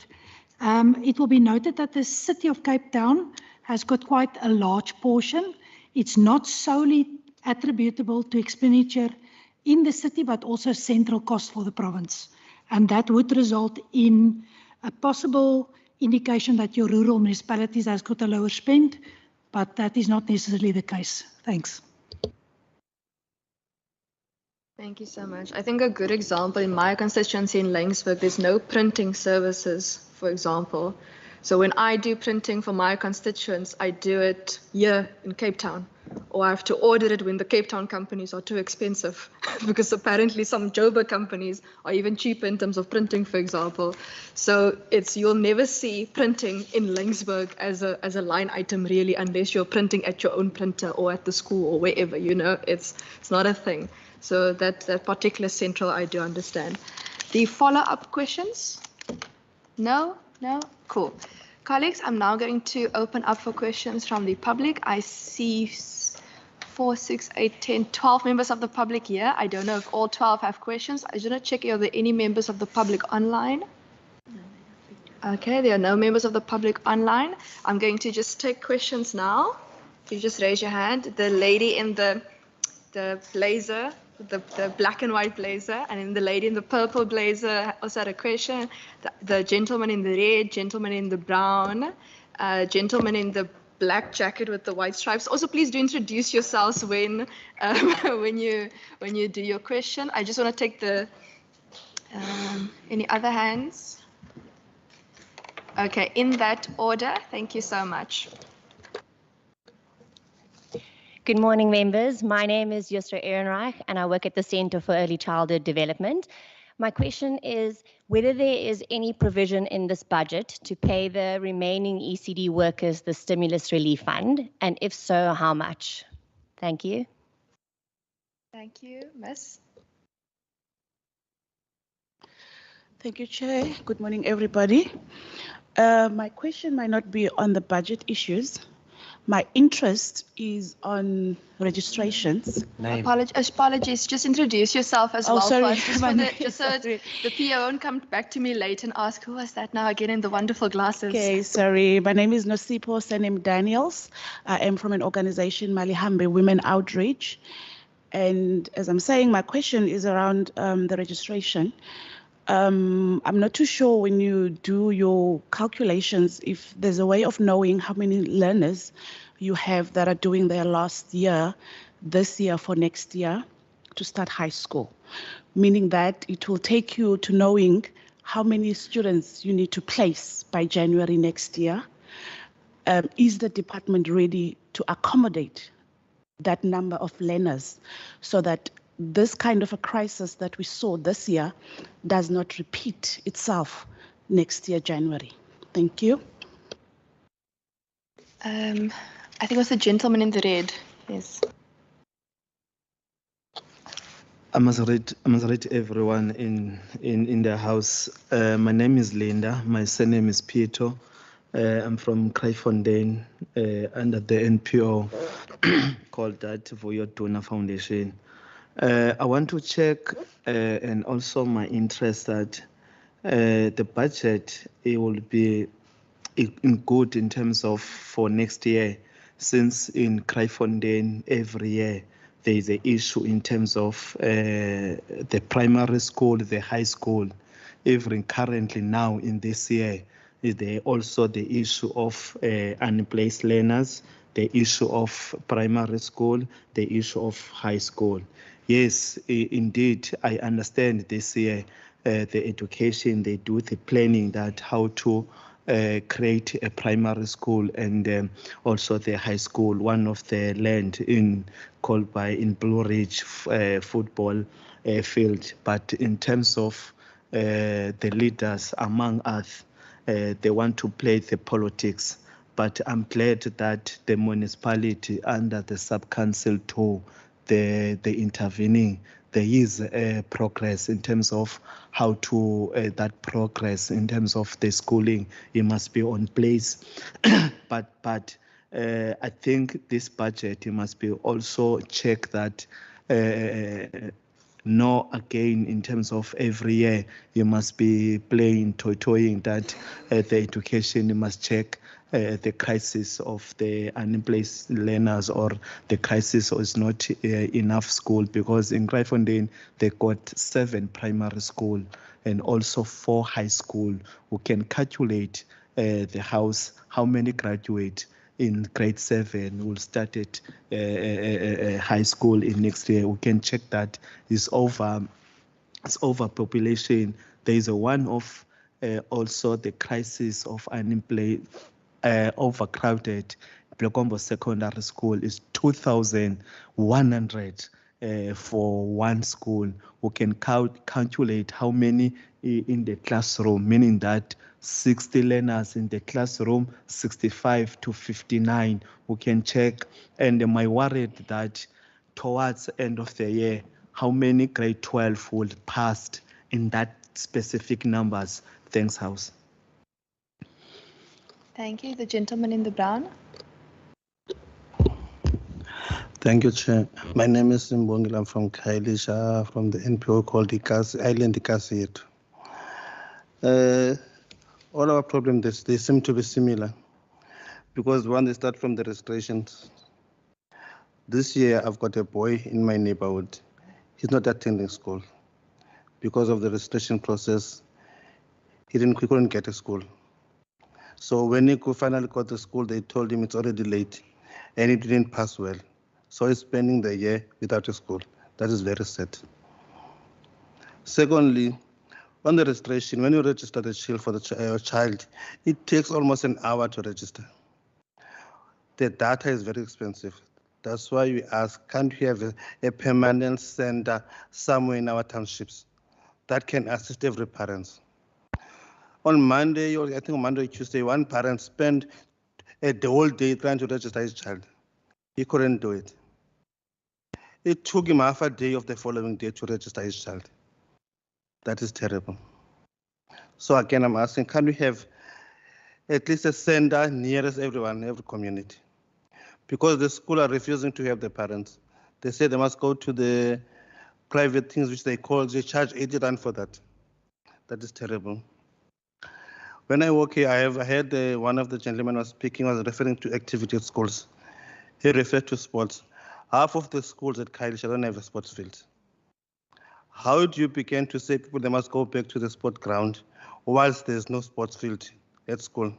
It will be noted that the City of Cape Town has got quite a large portion. It's not solely attributable to expenditure in the city, but also central cost for the province. And that would result in a possible indication that your rural municipalities has got a lower spend, but that is not necessarily the case. Thanks. Thank you so much. I think a good example in my constituency in Langsburg, there's no printing services, for example. So when I do printing for my constituents, I do it here in Cape Town, or I have to order it when the Cape Town companies are too expensive, because apparently some Joburg companies are even cheaper in terms of printing, for example. So you'll never see printing in Langsburg as a line item really, unless you're printing at your own printer or at the school or wherever, it's not a thing. So that particular central I do understand. The follow-up questions? No? Cool. Colleagues, I'm now going to open up for questions from the public. I see 4, 6, 8, 10, 12 members of the public here. I don't know if all 12 have questions. I just want to check if there are any members of the public online. Okay, there are no members of the public online. I'm going to just take questions now. If you just raise your hand. The lady in the blazer, the black and white blazer, and then the lady in the purple blazer also had a question. The gentleman in the red, gentleman in the brown, gentleman in the black jacket with the white stripes. Also, please do introduce yourselves when you do your question. I just want to take the any other hands? Okay, in that order. Thank you so much. Good morning, members. My name is Yusra Ehrenreich, and I work at the Centre for Early Childhood Development. My question is whether there is any provision in this budget to pay the remaining ECD workers the stimulus relief fund, and if so, how much? Thank you. Thank you, Miss. Thank you, Chair. Good morning, everybody. My question might not be on the budget issues. My interest is on registrations. Apologies. Just introduce yourself as well. Sorry. Just so the PO won't come back to me late and ask, who was that now again in the wonderful glasses? Okay, sorry. My name is Nosipo Sanem Daniels. I am from an organization, Malihambe Women Outreach. And as I'm saying, my question is around the registration. I'm not too sure when you do your calculations if there's a way of knowing how many learners you have that are doing their last year, this year for next year to start high school, meaning that it will take you to knowing how many students you need to place by January next year. Is the department ready to accommodate that number of learners so that this kind of a crisis that we saw this year does not repeat itself next year, January? Thank you. I think it was the gentleman in the red. Yes. I must greet everyone in the house. My name is Linda. My surname is Pieto. I'm from Kraaifontein under the NPO called that Voyotuna Foundation. I want to check and also my interest that the budget will be in good in terms of for next year, since in Kraaifontein every year there is an issue in terms of the primary school, the high school. Even currently now in this year, is there also the issue of unplaced learners, the issue of primary school, the issue of high school. Yes, indeed, I understand this year the education, they do the planning that how to create a primary school and also the high school. One of the land called by in Blue Ridge football field. But in terms of the leaders among us, they want to play the politics. But I'm glad that the municipality under the sub-council too, the intervening, there is progress in terms of how to that progress in terms of the schooling. It must be on place. but I think this budget, you must be also check that no, again, in terms of every year, you must be playing, toying that the education, you must check the crisis of the unemployed learners or the crisis is not enough school, because in Kraaifontein, they got 7 primary school and also 4 high school. We can calculate the house, how many graduate in grade 7 will start at high school in next year. We can check that it's overpopulation. There is a one of also the crisis of unemployed, overcrowded. Blekombo Secondary School is 2,100 for one school. We can calculate how many in the classroom, meaning that 60 learners in the classroom, 65 to 59. We can check, and my worried that towards the end of the year, how many grade 12 will pass in that specific numbers. Thanks, House. Thank you. The gentleman in the brown. Thank you, Chair. My name is Mbongile. I'm from Khayelitsha, from the NPO called Island Ikasiet. All our problems, they seem to be similar, because when they start from the restorations. This year, I've got a boy in my neighborhood. He's not attending school. Because of the restoration process, he couldn't get a school. So when he finally got to school, they told him it's already late, and he didn't pass well. So he's spending the year without a school. That is very sad. Secondly, on the registration, when you register the child for the child, it takes almost an hour to register. The data is very expensive. That's why we ask, can't we have a permanent center somewhere in our townships that can assist every parent? On Monday, or I think on Monday or Tuesday, one parent spent the whole day trying to register his child. He couldn't do it. It took him half a day of the following day to register his child. That is terrible. So again, I'm asking, can we have at least a center nearest everyone, every community? Because the school are refusing to have the parents. They say they must go to the private things, which they charge 80 Rand for that. That is terrible. When I work here, I heard one of the gentlemen was referring to activity at schools. He referred to sports. Half of the schools at Khayelitsha don't have a sports field. How do you begin to say people they must go back to the sport ground whilst there's no sports field at school?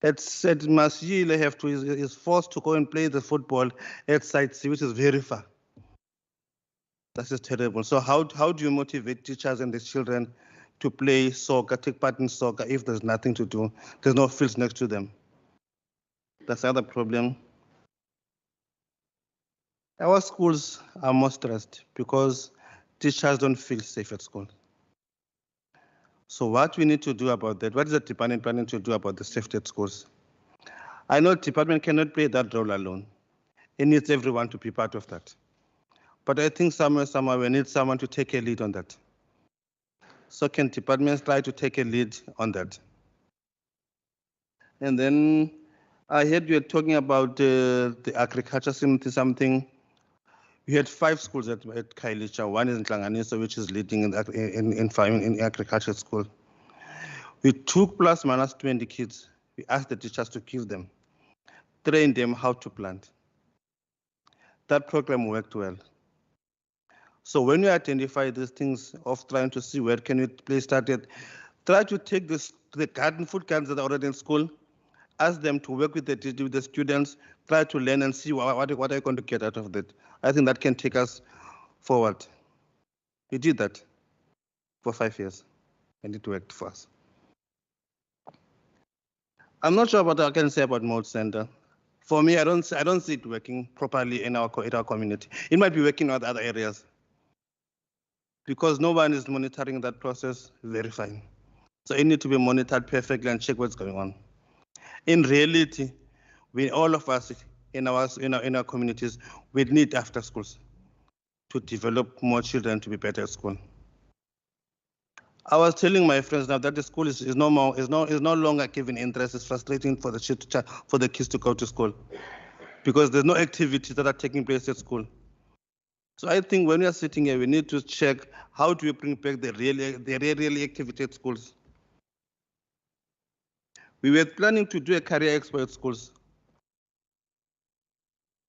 At Masjid, is forced to go and play the football at Site C, which is very far. That is terrible. So how do you motivate teachers and the children to play soccer, take part in soccer, if there's nothing to do? There's no fields next to them. That's the other problem. Our schools are more stressed because teachers don't feel safe at school. So what we need to do about that, what is the department planning to do about the safety at schools? I know the department cannot play that role alone. It needs everyone to be part of that. But I think somewhere we need someone to take a lead on that. So can departments try to take a lead on that? And then I heard you were talking about the agriculture something. We had 5 schools at Khayelitsha. One is in Hlanganiso, which is leading in farming, in agriculture school. We took plus minus 20 kids. We asked the teachers to kill them, train them how to plant. That program worked well. So when we identify these things of trying to see where can we place started, try to take the food gardens that are already in school, ask them to work with the students, try to learn and see what are you going to get out of that. I think that can take us forward. We did that for 5 years, and it worked for us. I'm not sure what I can say about Mode Center. For me, I don't see it working properly in our community. It might be working in other areas because no one is monitoring that process, verifying. So it needs to be monitored perfectly and check what's going on. In reality, all of us in our communities, we need after schools to develop more children to be better at school. I was telling my friends now that the school is no longer giving interest. It's frustrating for the kids to go to school because there's no activities that are taking place at school. So I think when we are sitting here, we need to check how do we bring back the real activity at schools. We were planning to do a career expo at schools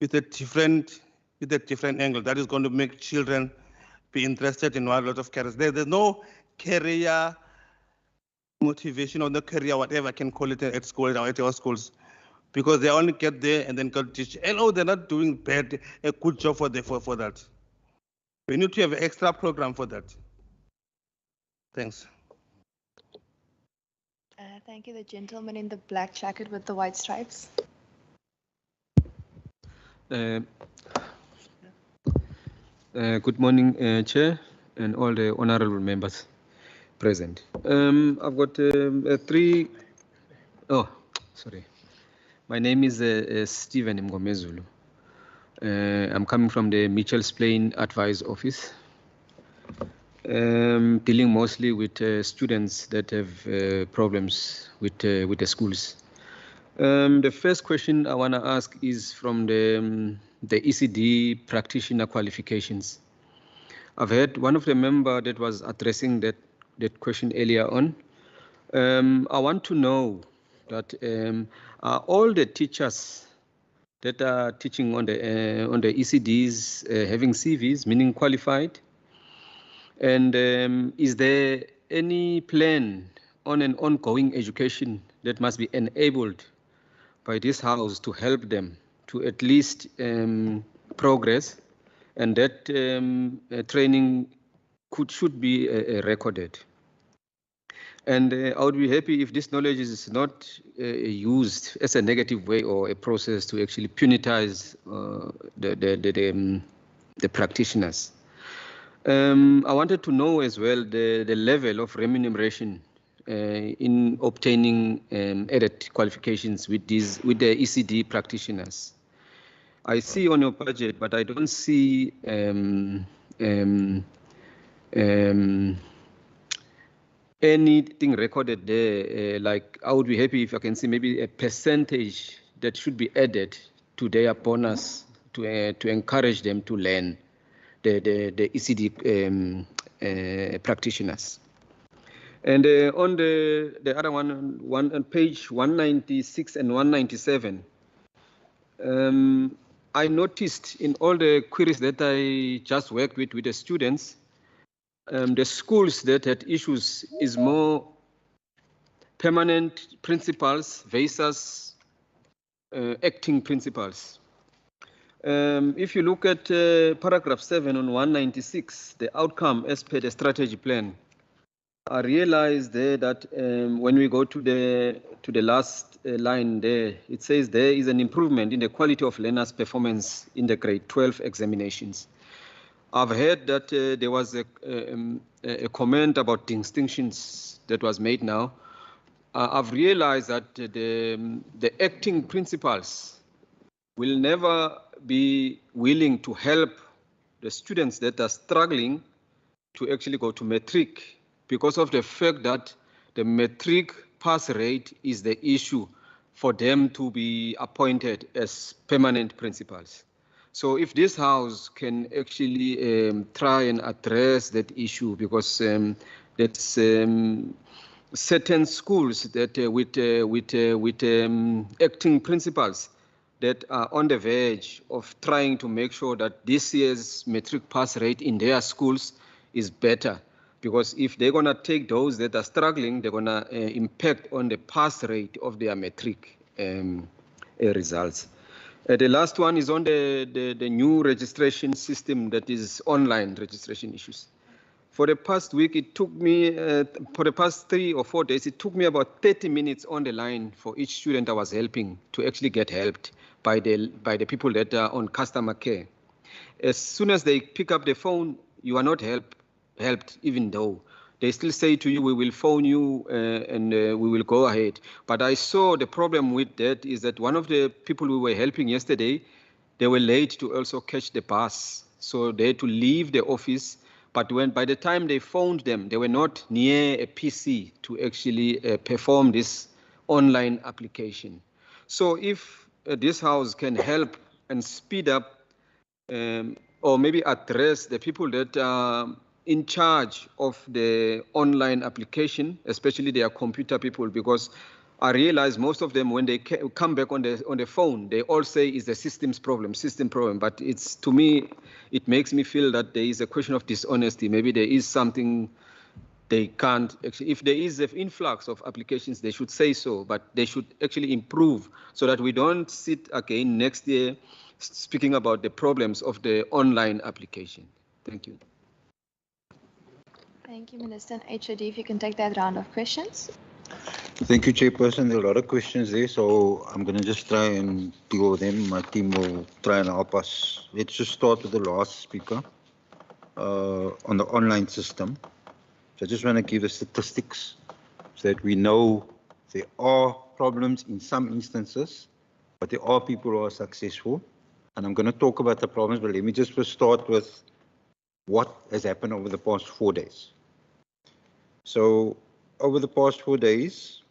with a different angle that is going to make children be interested in a lot of careers. There's no career motivation or no career, whatever I can call it at school or at our schools, because they only get there and then go teach. And they're not doing a good job for that. We need to have an extra program for that. Thanks. Thank you. The gentleman in the black jacket with the white stripes. Good morning, Chair, and all the honorable members present. I've got three. Oh, sorry. My name is Stephen Mgomezulu. I'm coming from the Mitchell's Plain Advice Office, dealing mostly with students that have problems with the schools. The first question I want to ask is from the ECD practitioner qualifications. I've heard one of the members that was addressing that question earlier on. I want to know that are all the teachers that are teaching on the ECDs having CVs, meaning qualified? And is there any plan on an ongoing education that must be enabled by this house to help them to at least progress, and that training should be recorded? And I would be happy if this knowledge is not used as a negative way or a process to actually punitize the practitioners. I wanted to know as well the level of remuneration in obtaining added qualifications with the ECD practitioners. I see on your budget, but I don't see anything recorded there. Like, I would be happy if I can see maybe a percentage that should be added to their bonus to encourage them to learn the ECD practitioners. And on the other one on page 196 and 197, I noticed in all the queries that I just worked with the students, the schools that had issues is more permanent principals versus acting principals. If you look at paragraph 7 on 196, the outcome as per the strategy plan, I realized there that when we go to the last line there, it says there is an improvement in the quality of learners' performance in the grade 12 examinations. I've heard that there was a comment about distinctions that was made now. I've realized that the acting principals will never be willing to help the students that are struggling to actually go to matric, because of the fact that the matric pass rate is the issue for them to be appointed as permanent principals. So if this house can actually try and address that issue, because that's certain schools that with acting principals that are on the verge of trying to make sure that this year's matric pass rate in their schools is better. Because if they're going to take those that are struggling, they're going to impact on the pass rate of their matric results. The last one is on the new registration system that is online registration issues. For the past week, it took me, for the past 3 or 4 days, it took me about 30 minutes on the line for each student I was helping to actually get helped by the people that are on customer care. As soon as they pick up the phone, you are not helped, even though they still say to you, we will phone you and we will go ahead. But I saw the problem with that is that one of the people we were helping yesterday, they were late to also catch the bus. So they had to leave the office. But by the time they phoned them, they were not near a PC to actually perform this online application. So if this house can help and speed up or maybe address the people that are in charge of the online application, especially their computer people, because I realize most of them, when they come back on the phone, they all say it's the system problem. But it's, to me, it makes me feel that there is a question of dishonesty. Maybe there is something they can't actually, if there is an influx of applications, they should say so, but they should actually improve so that we don't sit again next year speaking about the problems of the online application. Thank you. Thank you, Minister. And HOD, if you can take that round of questions. Thank you, Chairperson. There are a lot of questions there, so I'm going to just try and deal with them. My team will try and help us. Let's just start with the last speaker on the online system. So I just want to give the statistics so that we know there are problems in some instances, but there are people who are successful. And I'm going to talk about the problems, but let me just first start with what has happened over the past 4 days. So over the past 4 days,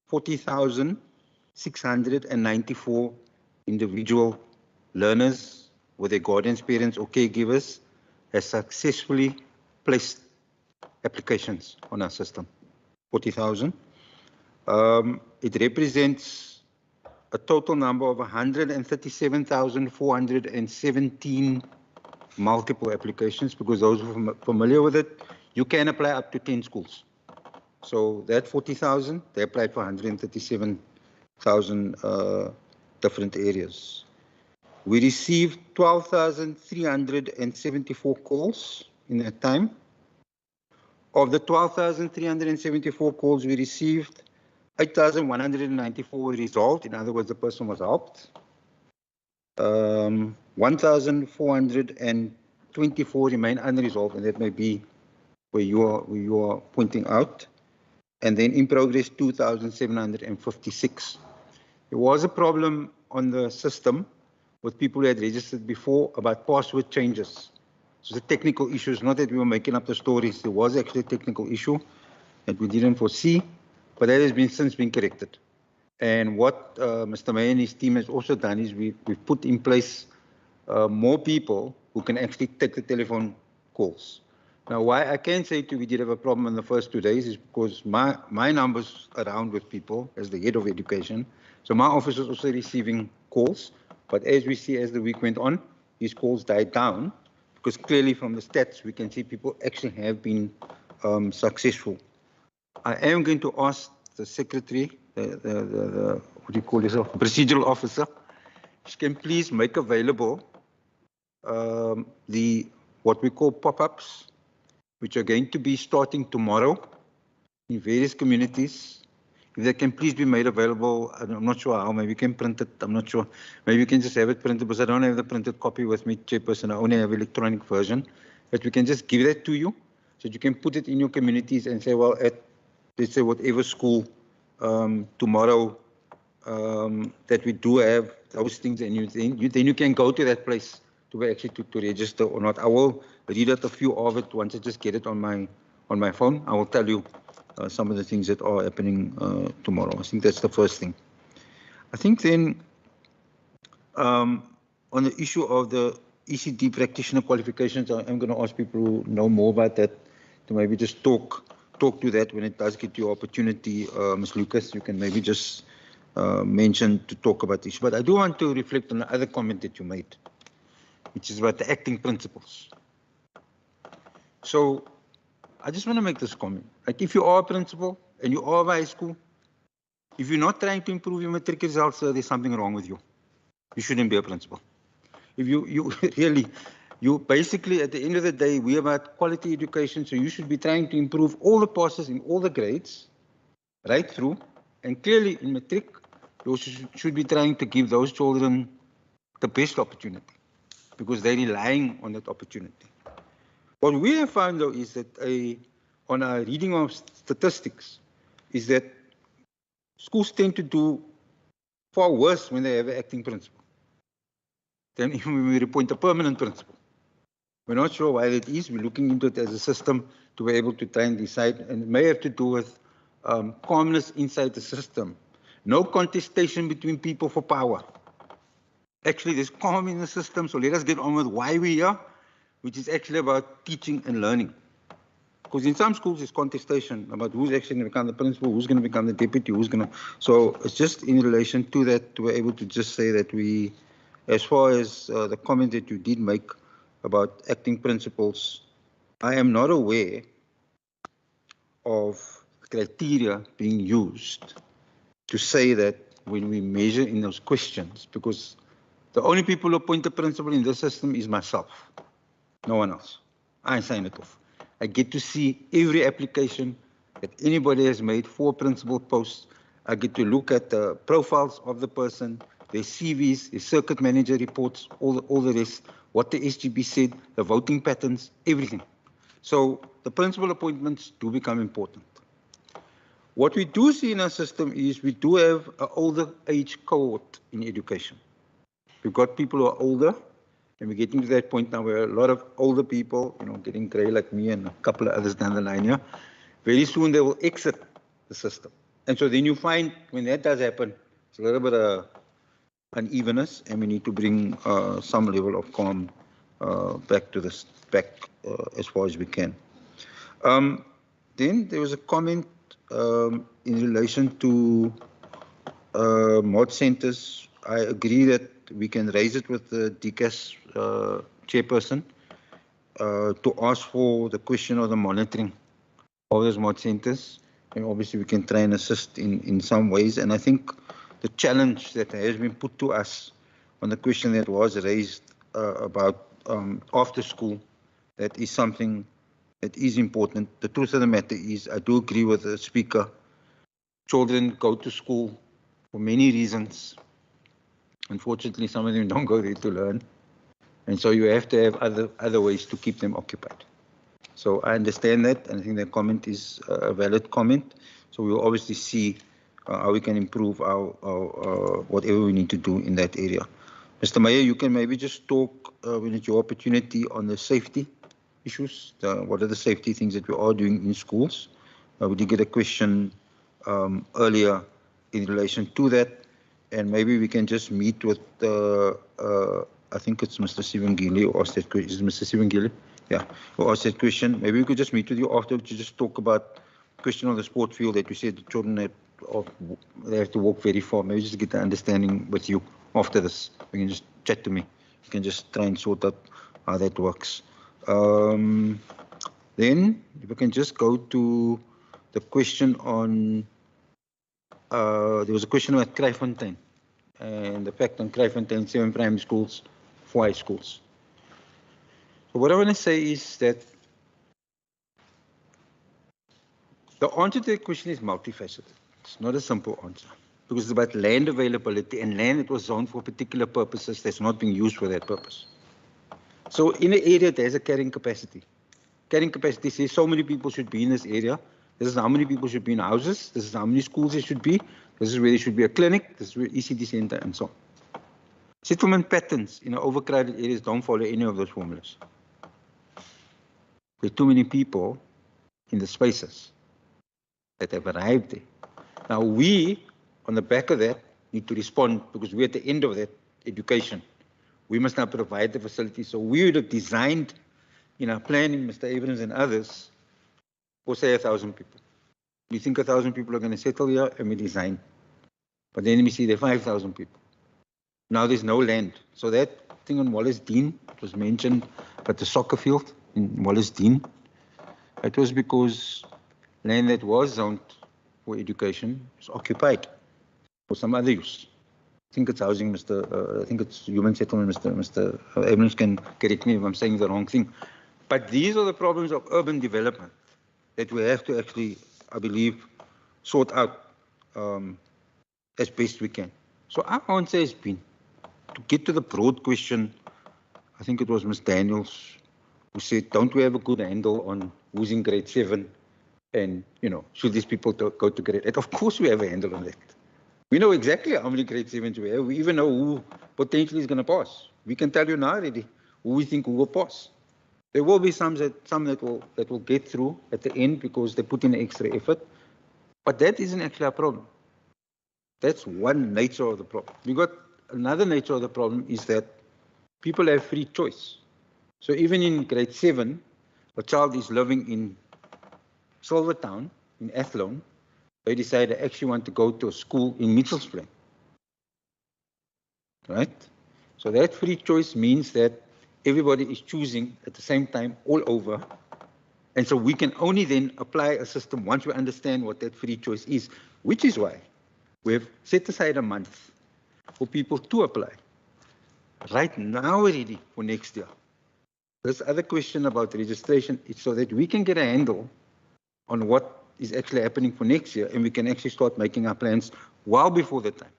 40,694 individual learners with their guardians, parents or caregivers has successfully placed applications on our system. 40,000. It represents a total number of 137,417 multiple applications, because those who are familiar with it, you can apply up to 10 schools. So that 40,000, they applied for 137,000 different areas. We received 12,374 calls in that time. Of the 12,374 calls we received, 8,194 were resolved. In other words, the person was helped. 1,424 remain unresolved, and that may be where you are pointing out. And then in progress, 2,756. There was a problem on the system with people who had registered before about password changes. So the technical issues, not that we were making up the stories, there was actually a technical issue that we didn't foresee, but that has been since been corrected. And what Mr. May and his team has also done is we've put in place more people who can actually take the telephone calls. Now, why I can say we did have a problem in the first 2 days is because my numbers around with people as the head of education. So my office was also receiving calls, but as we see as the week went on, these calls died down, because clearly from the stats, we can see people actually have been successful. I am going to ask the secretary, the what do you call yourself, procedural officer, she can please make available what we call pop-ups, which are going to be starting tomorrow in various communities. If they can please be made available, I'm not sure how, maybe you can print it, I'm not sure. Maybe you can just have it printed, because I don't have the printed copy with me, Chairperson, I only have electronic version. But we can just give that to you, so that you can put it in your communities and say, well, at, let's say, whatever school tomorrow that we do have those things, and then you can go to that place to actually to register or not. I will read out a few of it once I just get it on my phone. I will tell you some of the things that are happening tomorrow. I think that's the first thing. I think then on the issue of the ECD practitioner qualifications, I'm going to ask people who know more about that to maybe just talk talk to that when it does get your opportunity. Ms. Lucas, you can maybe just mention to talk about this. But I do want to reflect on the other comment that you made, which is about the acting principles. So I just want to make this comment. Like, if you are a principal and you are of high school, if you're not trying to improve your matric results, there's something wrong with you. You shouldn't be a principal. If you really, you basically, at the end of the day, we're about quality education, so you should be trying to improve all the passes in all the grades, right through. And clearly in matric, you also should be trying to give those children the best opportunity, because they're relying on that opportunity. What we have found, though, is that on our reading of statistics, is that schools tend to do far worse when they have an acting principal than when we appoint a permanent principal. We're not sure why that is. We're looking into it as a system to be able to try and decide, and it may have to do with calmness inside the system. No contestation between people for power. Actually, there's calm in the system, so let us get on with why we're here, which is actually about teaching and learning. Because in some schools, there's contestation about who's actually going to become the principal, who's going to become the deputy, who's going to... So it's just in relation to that, to be able to just say that we, as far as the comment that you did make about acting principals, I am not aware of criteria being used to say that when we measure in those questions, because the only people who appoint the principal in this system is myself, no one else. I sign it off. I get to see every application that anybody has made for principal posts. I get to look at the profiles of the person, their CVs, their circuit manager reports, all the rest, what the SGB said, the voting patterns, everything. So the principal appointments do become important. What we do see in our system is we do have an older age cohort in education. We've got people who are older, and we're getting to that point now where a lot of older people, getting gray like me and a couple of others down the line here, very soon they will exit the system. And so then you find when that does happen, it's a little bit of unevenness, and we need to bring some level of calm back to this, as far as we can. Then there was a comment in relation to mod centers. I agree that we can raise it with the DCAS chairperson to ask for the question of the monitoring of those mod centers. And obviously we can try and assist in some ways. And I think the challenge that has been put to us on the question that was raised about after school, that is something that is important. The truth of the matter is, I do agree with the speaker. Children go to school for many reasons. Unfortunately, some of them don't go there to learn. And so you have to have other ways to keep them occupied. So I understand that, and I think that comment is a valid comment. So we'll obviously see how we can improve our whatever we need to do in that area. Mr. Mayor, you can maybe just talk when it's your opportunity on the safety issues. What are the safety things that we are doing in schools? We did get a question earlier in relation to that. And maybe we can just meet with, I think it's Mr. Sivangili who asked that question. Is it Mr. Sivangili? Yeah, who asked that question. Maybe we could just meet with you after to just talk about the question on the sport field that you said the children they have to walk very far. Maybe just get the understanding with you after this. You can just chat to me. You can just try and sort out how that works. Then, if we can just go to the question on there was a question about Kraaifontein and the fact on Kraaifontein 7 primary schools, 4 high schools. So what I want to say is that the answer to the question is multifaceted. It's not a simple answer because it's about land availability and land that was zoned for particular purposes that's not being used for that purpose. So in an area, there's a carrying capacity. Carrying capacity says so many people should be in this area. This is how many people should be in houses. This is how many schools there should be. This is where there should be a clinic. This is where ECD center and so on. Settlement patterns in overcrowded areas don't follow any of those formulas. There are too many people in the spaces that have arrived there. Now we, on the back of that, need to respond because we're at the end of that education. We must now provide the facilities. So we would have designed in our planning, Mr. Abrams and others, or say 1,000 people. We think 1,000 people are going to settle here and we design. But then we see there are 5,000 people. Now there's no land. So that thing on Wallace Dean, it was mentioned, but the soccer field in Wallace Dean, it was because land that was zoned for education is occupied for some other use. I think it's housing, I think it's human settlement, Mr. Abrams can correct me if I'm saying the wrong thing. But these are the problems of urban development that we have to actually, I believe, sort out as best we can. So our answer has been, to get to the broad question, I think it was Ms. Daniels who said, don't we have a good handle on who's in grade 7 and, you know, should these people go to grade 8? Of course we have a handle on that. We know exactly how many grade 7s we have. We even know who potentially is going to pass. We can tell you now already who we think who will pass. There will be some that will get through at the end because they put in extra effort. But that isn't actually our problem. That's one nature of the problem. We got another nature of the problem is that people have free choice. So even in grade 7, a child is living in Silvertown, in Athlone. They decide they actually want to go to a school in Mitchells Plain. Right? So that free choice means that everybody is choosing at the same time all over. And so we can only then apply a system once we understand what that free choice is, which is why we have set aside a month for people to apply. Right now already for next year. This other question about registration is so that we can get a handle on what is actually happening for next year and we can actually start making our plans well before the time.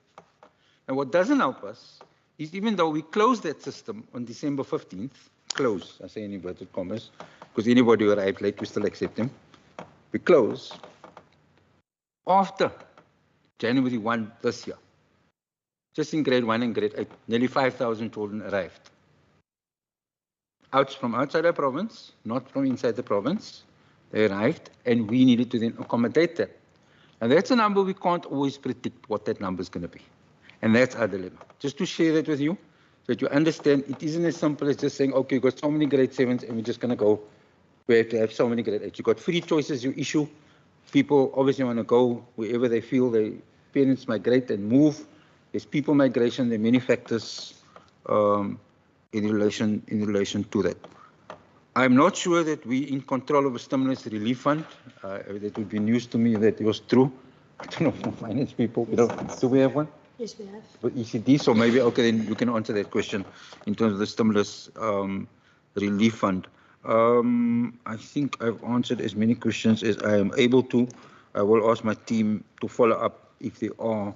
And what doesn't help us is even though we close that system on December 15th, close, I say in inverted commas, because anybody who arrived late, we still accept them. We close after January 1 this year. Just in grade 1 and grade 8, nearly 5,000 children arrived. From outside the province, not from inside the province. They arrived, and we needed to then accommodate that. And that's a number we can't always predict what that number is going to be. And that's our dilemma. Just to share that with you, so that you understand it isn't as simple as just saying, okay, you've got so many grade 7s, and we're just going to go, we have to have so many grade 8s. You've got free choices you issue. People obviously want to go wherever they feel their parents migrate and move. There's people migration, there are many factors in relation to that. I'm not sure that we're in control of a stimulus relief fund. That would be news to me that it was true. I don't know from finance people. Do we have one? Yes, we have. But ECD, so maybe, okay, then you can answer that question in terms of the stimulus relief fund. I think I've answered as many questions as I am able to. I will ask my team to follow up if there are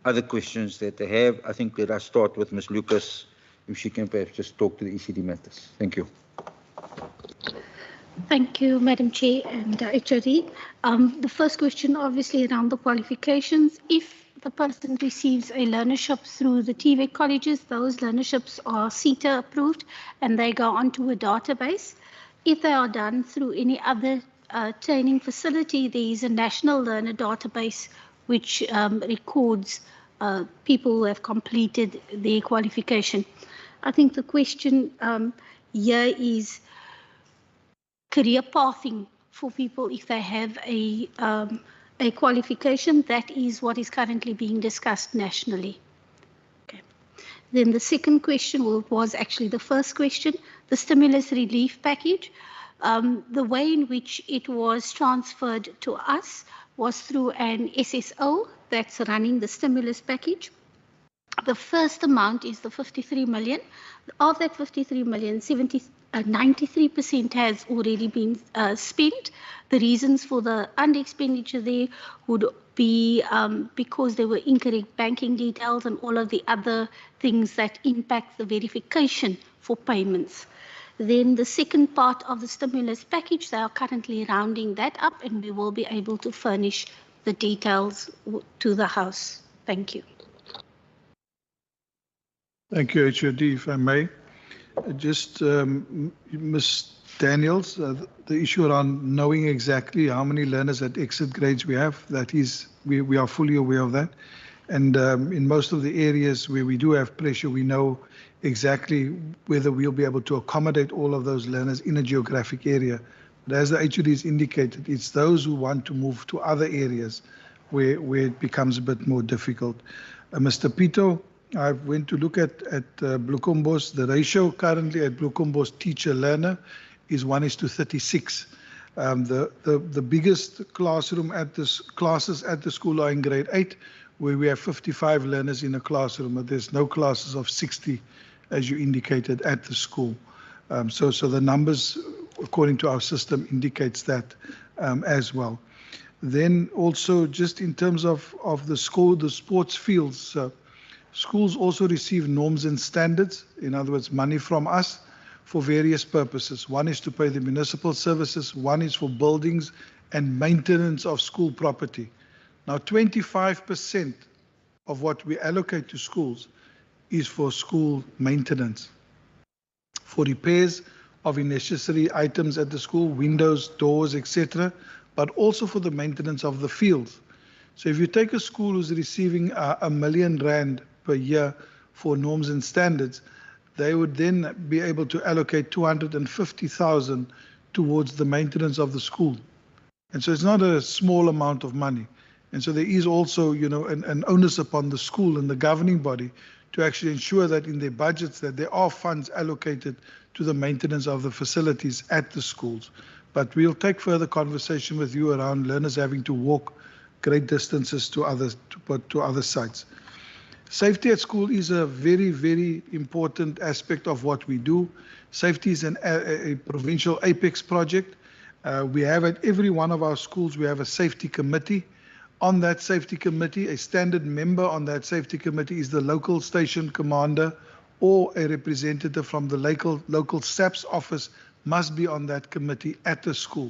other questions that they have. I think that I start with Ms. Lucas, if she can perhaps just talk to the ECD matters. Thank you. Thank you, Madam Chair and HOD. The first question, obviously, around the qualifications. If the person receives a learnership through the TVET colleges, those learnerships are CETA approved and they go onto a database. If they are done through any other training facility, there is a national learner database which records people who have completed their qualification. I think the question here is career pathing for people if they have a qualification. That is what is currently being discussed nationally. Okay. Then the second question was actually the first question, the stimulus relief package. The way in which it was transferred to us was through an SSO that's running the stimulus package. The first amount is the 53 million. Of that 53 million, 93% has already been spent. The reasons for the under-expenditure there would be because there were incorrect banking details and all of the other things that impact the verification for payments. Then the second part of the stimulus package, they are currently rounding that up and we will be able to furnish the details to the House. Thank you. Thank you, HOD, if I may. Just Ms. Daniels, the issue around knowing exactly how many learners at exit grades we have, that is, we are fully aware of that. And in most of the areas where we do have pressure, we know exactly whether we'll be able to accommodate all of those learners in a geographic area But as the HOD has indicated, it's those who want to move to other areas where it becomes a bit more difficult. Mr. Pito, I went to look at Bloekombos. The ratio currently at Bloekombos teacher-learner is 1:36. The biggest classroom at this classes at the school are in grade 8, where we have 55 learners in a classroom, but there's no classes of 60, as you indicated, at the school. So the numbers, according to our system, indicates that as well. Then also, just in terms of the sports fields, schools also receive norms and standards, in other words, money from us for various purposes. One is to pay the municipal services, one is for buildings and maintenance of school property. Now, 25% of what we allocate to schools is for school maintenance, for repairs of necessary items at the school, windows, doors, etc., but also for the maintenance of the fields. So if you take a school who's receiving R1 million per year for norms and standards, they would then be able to allocate 250,000 towards the maintenance of the school. And so it's not a small amount of money. And so there is also, an onus upon the school and the governing body to actually ensure that in their budgets that there are funds allocated to the maintenance of the facilities at the schools. But we'll take further conversation with you around learners having to walk great distances to other sites. Safety at school is a very, very important aspect of what we do. Safety is a provincial apex project. We have at every one of our schools, we have a safety committee. On that safety committee, a standard member on that safety committee is the local station commander or a representative from the local SAPS office must be on that committee at the school.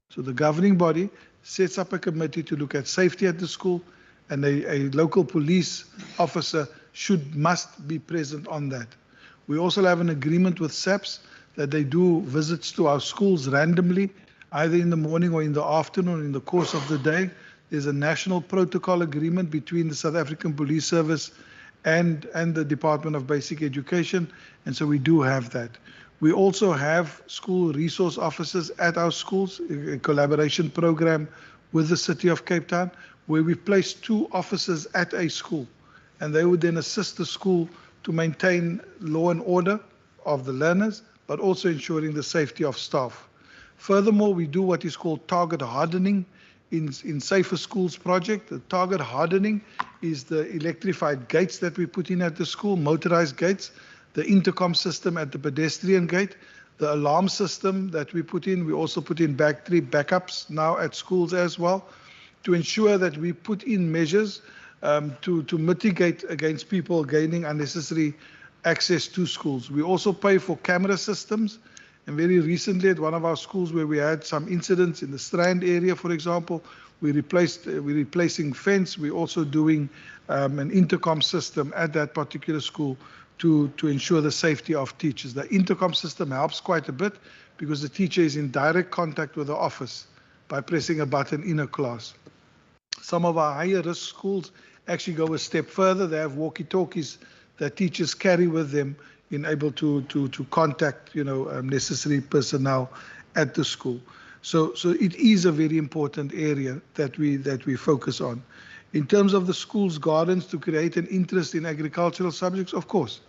So the governing body sets up a committee to look at safety at the school, and a local police officer must be present on that. We also have an agreement with SAPS that they do visits to our schools randomly, either in the morning or in the afternoon, in the course of the day. There's a national protocol agreement between the South African Police Service and the Department of Basic Education, and so we do have that. We also have school resource officers at our schools, a collaboration program with the City of Cape Town, where we place 2 officers at a school, and they would then assist the school to maintain law and order of the learners, but also ensuring the safety of staff. Furthermore, we do what is called target hardening in Safer Schools project. The target hardening is the electrified gates that we put in at the school, motorized gates, the intercom system at the pedestrian gate, the alarm system that we put in. We also put in battery backups now at schools as well, to ensure that we put in measures to mitigate against people gaining unnecessary access to schools. We also pay for camera systems. And very recently at one of our schools where we had some incidents in the Strand area, for example, we're replacing fence. We're also doing an intercom system at that particular school to ensure the safety of teachers. The intercom system helps quite a bit because the teacher is in direct contact with the office by pressing a button in a class. Some of our higher risk schools actually go a step further. They have walkie-talkies that teachers carry with them in able to contact necessary personnel at the school. So it is a very important area that we focus on. In terms of the school's gardens to create an interest in agricultural subjects, of course,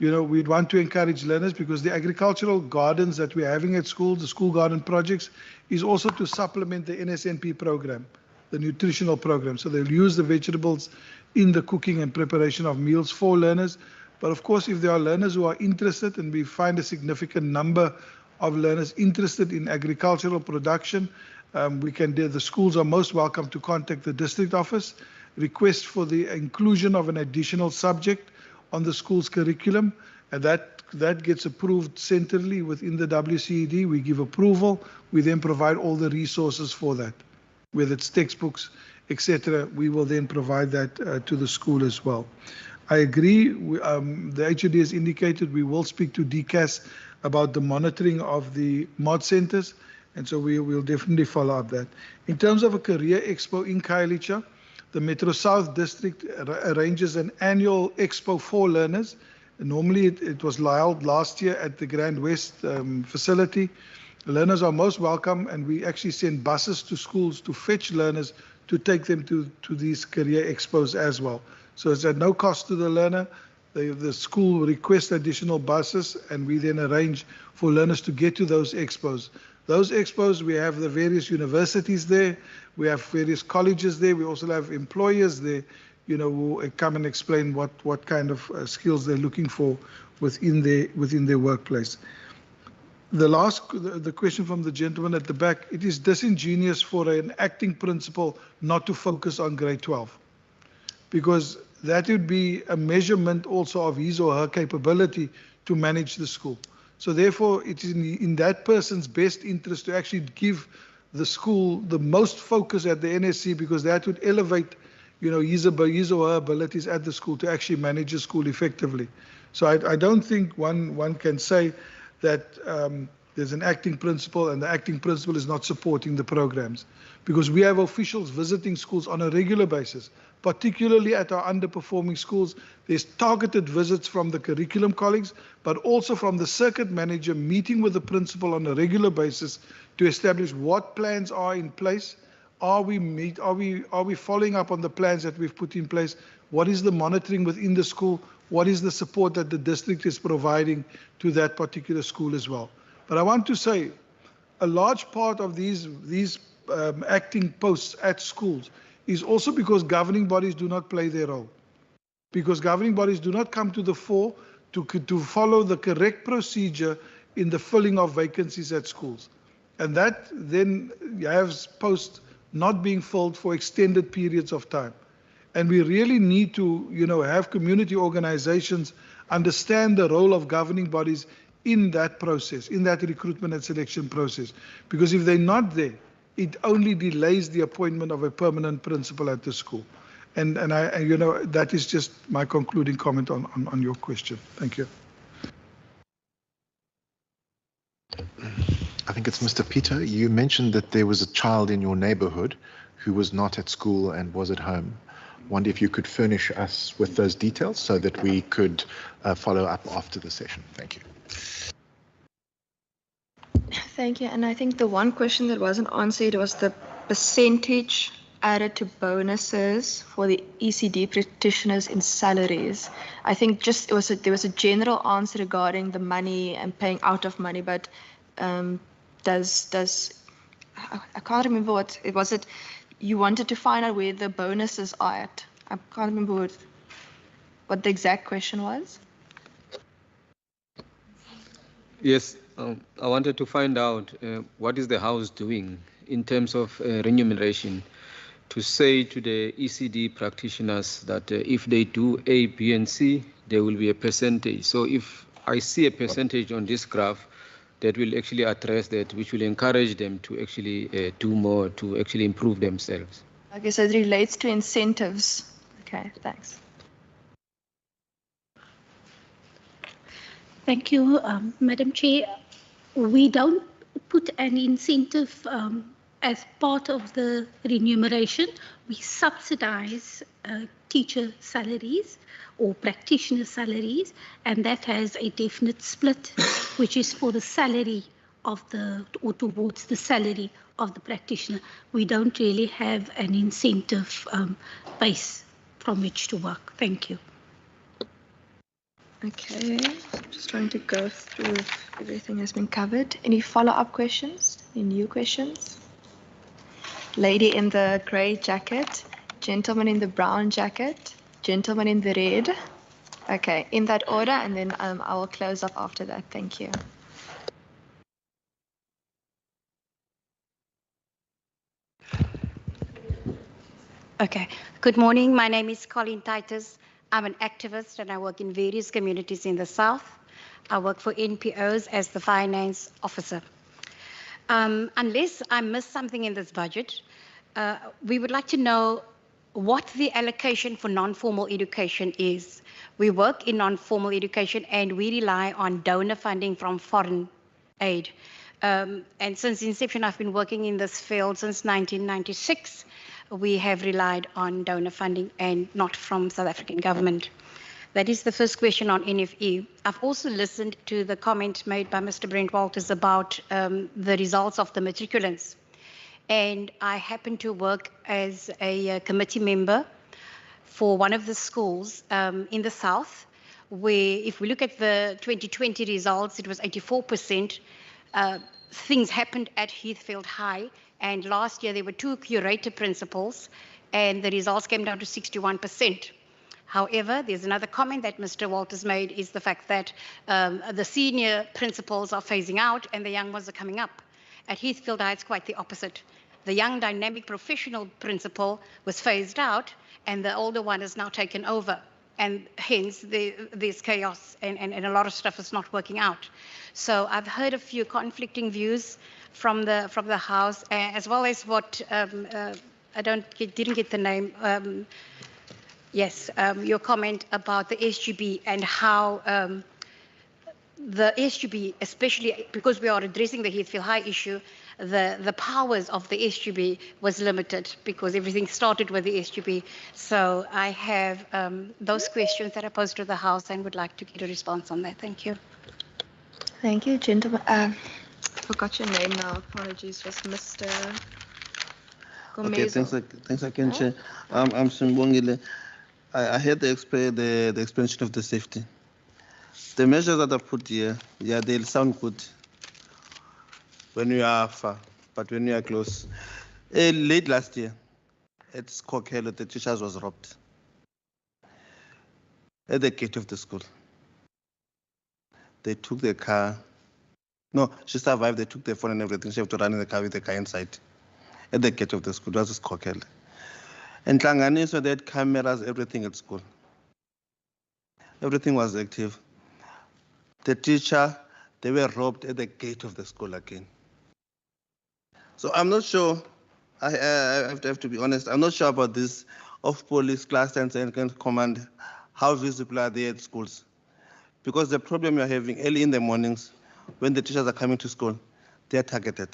we'd want to encourage learners because the agricultural gardens that we're having at school, the school garden projects, is also to supplement the NSNP program, the nutritional program. So they'll use the vegetables in the cooking and preparation of meals for learners. But of course, if there are learners who are interested, and we find a significant number of learners interested in agricultural production, the schools are most welcome to contact the district office, request for the inclusion of an additional subject on the school's curriculum, and that gets approved centrally within the WCED. We give approval, we then provide all the resources for that, whether it's textbooks, etc. We will then provide that to the school as well. I agree. The HOD has indicated we will speak to DCAS about the monitoring of the mod centers, and so we will definitely follow up that. In terms of a career expo in Khayelitsha, the Metro South District arranges an annual expo for learners. Normally it was held last year at the Grand West facility. Learners are most welcome, and we actually send buses to schools to fetch learners to take them to these career expos as well. So it's at no cost to the learner. The school requests additional buses, and we then arrange for learners to get to those expos. Those expos, we have the various universities there, we have various colleges there, we also have employers there, you know, who come and explain what kind of skills they're looking for within their workplace. The question from the gentleman at the back, it is disingenuous for an acting principal not to focus on grade 12, because that would be a measurement also of his or her capability to manage the school. So therefore, it is in that person's best interest to actually give the school the most focus at the NSC, because that would elevate, you know, his or her abilities at the school to actually manage the school effectively. So I don't think one can say that there's an acting principal and the acting principal is not supporting the programs, because we have officials visiting schools on a regular basis, particularly at our underperforming schools. There's targeted visits from the curriculum colleagues, but also from the circuit manager meeting with the principal on a regular basis to establish what plans are in place. Are we following up on the plans that we've put in place? What is the monitoring within the school? What is the support that the district is providing to that particular school as well? But I want to say a large part of these acting posts at schools is also because governing bodies do not play their role. Because governing bodies do not come to the fore to follow the correct procedure in the filling of vacancies at schools. And that then has posts not being filled for extended periods of time. And we really need to, you know, have community organizations understand the role of governing bodies in that process, in that recruitment and selection process. Because if they're not there, it only delays the appointment of a permanent principal at the school. And I, you know, that is just my concluding comment on your question. Thank you. I think it's Mr. Peter. You mentioned that there was a child in your neighborhood who was not at school and was at home. Wonder if you could furnish us with those details so that we could follow up after the session. Thank you. Thank you. And I think the one question that wasn't answered was the percentage added to bonuses for the ECD practitioners in salaries. I think just there was a general answer regarding the money and paying out of money, but I can't remember what it was. It you wanted to find out where the bonuses are at. I can't remember what the exact question was. Yes, I wanted to find out what is the house doing in terms of remuneration to say to the ECD practitioners that if they do A, B, and C, there will be a percentage. So if I see a percentage on this graph, that will actually address that, which will encourage them to actually do more, to actually improve themselves. Okay, so it relates to incentives. Okay, thanks. Thank you, Madam Chair. We don't put an incentive as part of the remuneration. We subsidize teacher salaries or practitioner salaries, and that has a definite split, which is for the salary of or towards the salary of the practitioner. We don't really have an incentive base from which to work. Thank you. Okay, just trying to go through if everything has been covered. Any follow-up questions? Any new questions? Lady in the grey jacket, gentleman in the brown jacket, gentleman in the red. Okay, in that order, and then I will close up after that. Thank you. Okay, good morning. My name is Colleen Titus. I'm an activist and I work in various communities in the South. I work for NPOs as the finance officer. Unless I missed something in this budget, we would like to know what the allocation for non-formal education is. We work in non-formal education and we rely on donor funding from foreign aid. And since inception, I've been working in this field since 1996. We have relied on donor funding and not from South African government. That is the first question on NFE. I've also listened to the comment made by Mr. Brent Walters about the results of the matriculants. And I happen to work as a committee member for one of the schools in the south, where if we look at the 2020 results, it was 84%. Things happened at Heathfield High, and last year there were 2 curator principals, and the results came down to 61%. However, there's another comment that Mr. Walters made, is the fact that the senior principals are phasing out and the young ones are coming up. At Heathfield High, it's quite the opposite. The young dynamic professional principal was phased out and the older one is now taken over. And hence there's chaos and a lot of stuff is not working out. So I've heard a few conflicting views from the House, as well as what, didn't get the name, yes, your comment about the SGB and how the SGB, especially because we are addressing the Heathfield High issue, the powers of the SGB was limited because everything started with the SGB. So I have those questions that I posed to the House and would like to get a response on that. Thank you. Thank you, gentlemen. I forgot your name now. Apologies, was Mr. Gomezo. Okay, thanks again, Chair. I'm Simbongile. I heard the expansion of the safety. The measures that are put here, yeah, they'll sound good when you are far, but when you are close. Late last year, at Skokhelo, the teachers was robbed at the gate of the school. They took the car. No, she survived. They took the phone and everything. She had to run in the car with the car inside at the gate of the school. It was Skokhelo. And Tlangani, so they had cameras, everything at school. Everything was active. The teacher, they were robbed at the gate of the school again. So I'm not sure, I have to be honest, I'm not sure about this of police class and command, how visible are they at schools? Because the problem you're having early in the mornings, when the teachers are coming to school, they're targeted.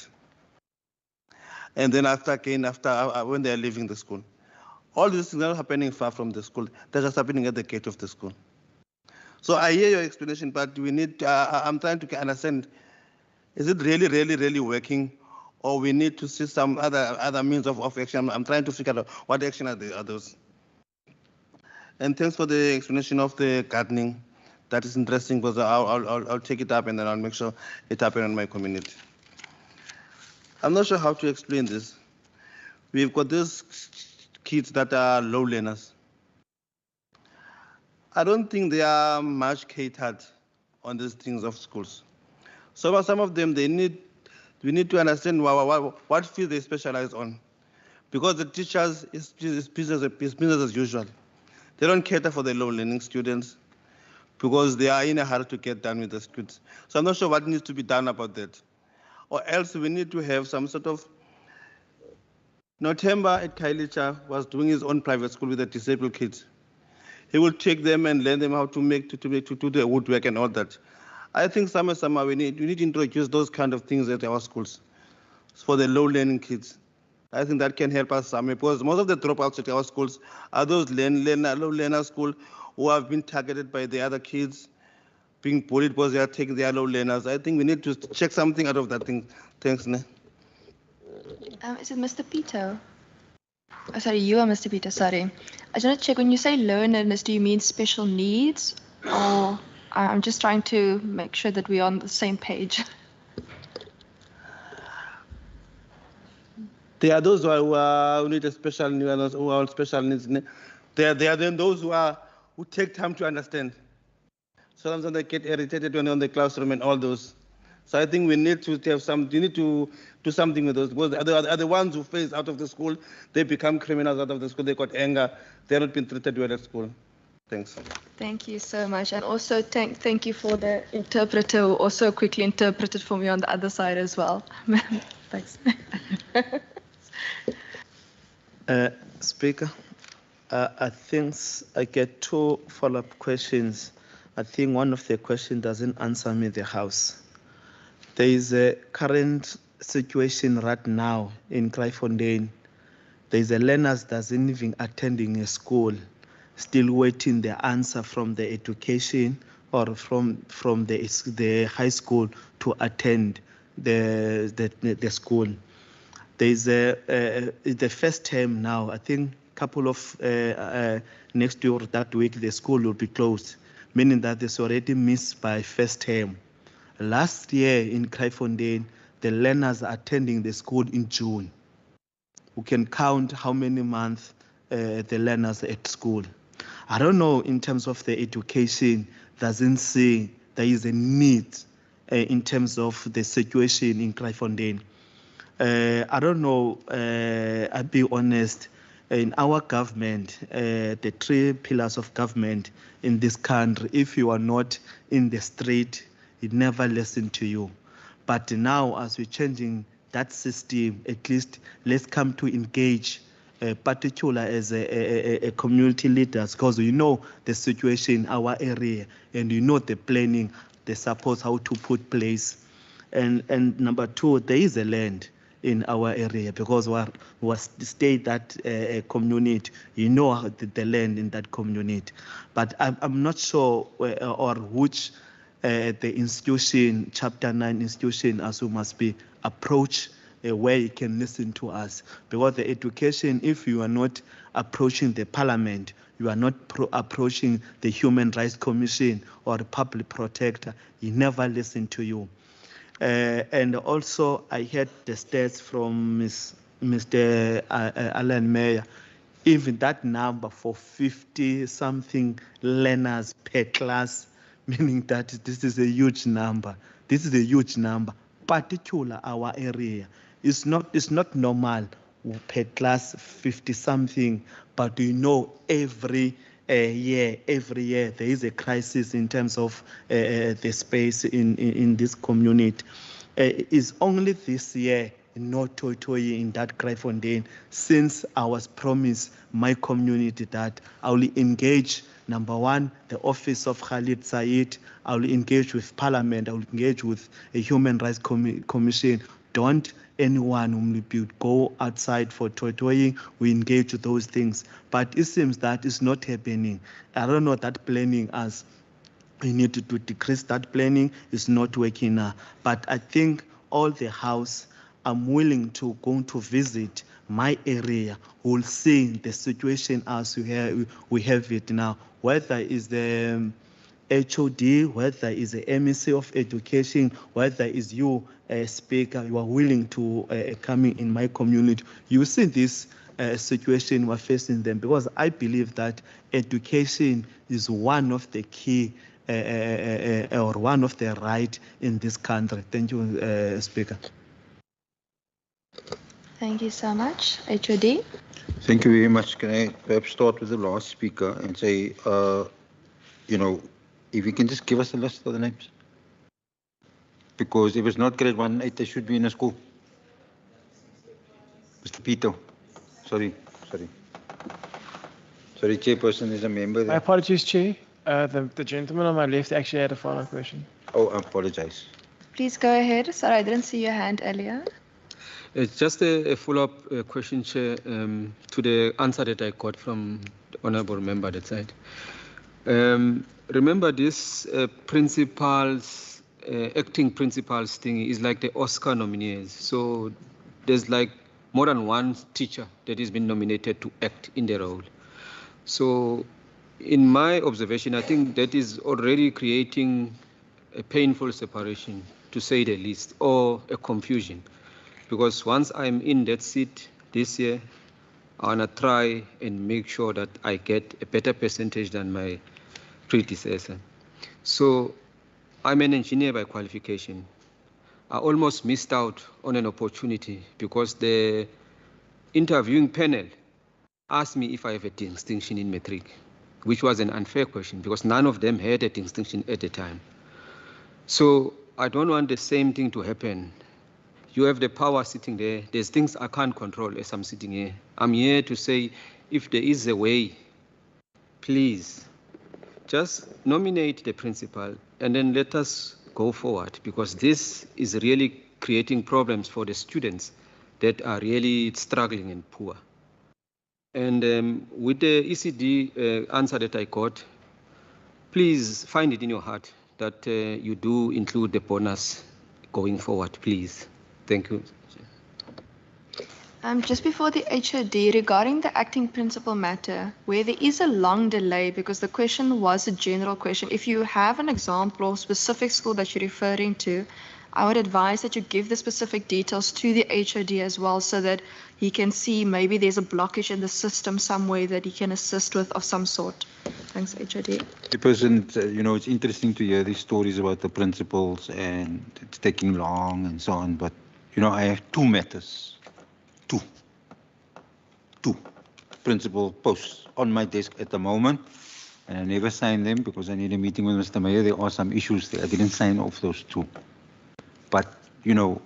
And then when they're leaving the school. All this is not happening far from the school, they're just happening at the gate of the school. So I hear your explanation, but we need, I'm trying to understand, is it really working, or we need to see some other means of action? I'm trying to figure out what action are those. And thanks for the explanation of the gardening. That is interesting, because I'll take it up and then I'll make sure it happens in my community. I'm not sure how to explain this. We've got these kids that are low learners. I don't think they are much catered on these things of schools. So some of them, we need to understand what field they specialize on. Because the teachers is business as usual. They don't cater for the low learning students because they are in a hurry to get done with the students. So I'm not sure what needs to be done about that. Or else we need to have some sort of, Notemba at Kailicha was doing his own private school with the disabled kids. He will take them and learn them how to do the woodwork and all that. I think somehow we need to introduce those kind of things at our schools for the low learning kids. I think that can help us some, because most of the dropouts at our schools are those low learner school who have been targeted by the other kids, being bullied because they are taking their low learners. I think we need to check something out of that thing. Thanks, Ne. Is it Mr. Peter? Oh, sorry, you are Mr. Peter, sorry. I just want to check, when you say learners, do you mean special needs? Or I'm just trying to make sure that we're on the same page. There are those who need a special needs, who are on special needs. There are then those who take time to understand. Sometimes they get irritated when they're in the classroom and all those. So I think we need to have you need to do something with those, because are the ones who phase out of the school, they become criminals out of the school, they got anger, they're not being treated well at school. Thanks. Thank you so much. And also thank you for the interpreter who also quickly interpreted for me on the other side as well. Thanks. Speaker, I think I get 2 follow-up questions. I think one of the questions doesn't answer me, the House. There is a current situation right now in Kraaifontein. There is a learner that isn't even attending a school. still waiting the answer from the education or from the high school to attend the school. There's the first term now. I think couple of next year that week the school will be closed, meaning that it's already missed by first term. Last year in Kraaifontein, the learners attending the school in June. We can count how many months the learners at school. I don't know in terms of the education, doesn't see there is a need in terms of the situation in Kraaifontein. I don't know, I'll be honest, in our government, the 3 pillars of government in this country, if you are not in the street, it never listen to you. But now, as we're changing that system, at least let's come to engage, particular as a community leaders, because we know the situation in our area and you know the planning, the support, how to put place. And number 2, there is a land in our area because we stay that community, you know the land in that community. But I'm not sure or which the institution, Chapter 9 institution, as we must be approached where you can listen to us. Because the education, if you are not approaching the parliament, you are not approaching the Human Rights Commission or the public protector, he never listen to you. And also, I heard the stats from Mr. Alan Meyer, even that number for 50-something learners per class, meaning that this is a huge number. This is a huge number, particular our area. It's not normal per class 50-something, but you know every year there is a crisis in terms of the space in this community. It's only this year no toy in that Kraaifontein, since I was promised my community that I will engage, number 1, the office of Khalid Said, I will engage with Parliament, I will engage with a Human Rights Commission. Don't anyone go outside for toying, we engage with those things. But it seems that is not happening. I don't know that planning as we need to decrease that planning is not working now. But I think all the house, I'm willing to go to visit my area, will see the situation as we have it now, whether it's the HOD, whether it's the MEC of Education, whether it's you, Speaker, you are willing to come in my community. You see this situation we're facing them, because I believe that education is one of the key or one of the right in this country. Thank you, Speaker. Thank you so much. HOD. Thank you very much. Can I perhaps start with the last speaker and say, if you can just give us a list of the names? Because if it's not grade 1-8, they should be in a school. Mr. Pito. Sorry, Chairperson is a member there. My apologies, Chair. The gentleman on my left actually had a follow-up question. Oh, I apologize. Please go ahead. Sorry, I didn't see your hand earlier. It's just a follow-up question, Chair, to the answer that I got from the honourable member that side. Remember, this principals, acting principals thing is like the Oscar nominees. So there's like more than one teacher that has been nominated to act in the role. So in my observation, I think that is already creating a painful separation, to say the least, or a confusion. Because once I'm in that seat this year, I want to try and make sure that I get a better percentage than my predecessor. So I'm an engineer by qualification. I almost missed out on an opportunity because the interviewing panel asked me if I have a distinction in matric, which was an unfair question because none of them had a distinction at the time. So I don't want the same thing to happen. You have the power sitting there. There's things I can't control as I'm sitting here. I'm here to say, if there is a way, please, just nominate the principal and then let us go forward, because this is really creating problems for the students that are really struggling and poor. And with the ECD answer that I got, please find it in your heart that you do include the bonus going forward, please. Thank you. Just before the HOD, regarding the acting principal matter, where there is a long delay, because the question was a general question, if you have an example or specific school that you're referring to, I would advise that you give the specific details to the HOD as well, so that he can see maybe there's a blockage in the system somewhere that he can assist with of some sort. Thanks, HOD. Person, you know, it's interesting to hear these stories about the principals and it's taking long and so on. But, you know, I have two matters, two principal posts on my desk at the moment. And I never signed them because I need a meeting with Mr. Mayor. There are some issues there. I didn't sign off those two. But, you know,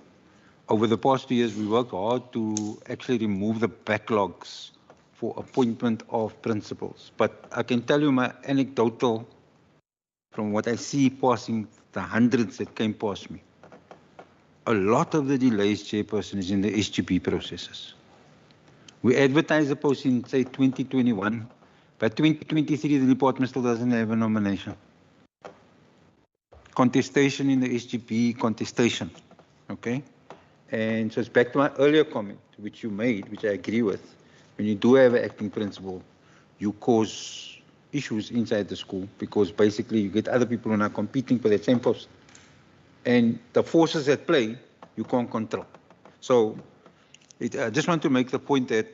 over the past 2 years, we worked hard to actually remove the backlogs for appointment of principals. But I can tell you my anecdotal, from what I see passing the hundreds that came past me. A lot of the delays, Chairperson, is in the SGP processes. We advertise the post in, say, 2021. By 2023, the department still doesn't have a nomination. Contestation in the SGP, contestation, okay? And so it's back to my earlier comment, which you made, which I agree with. When you do have an acting principal, you cause issues inside the school because basically you get other people who are competing for that same post. And the forces at play, you can't control. So I just want to make the point that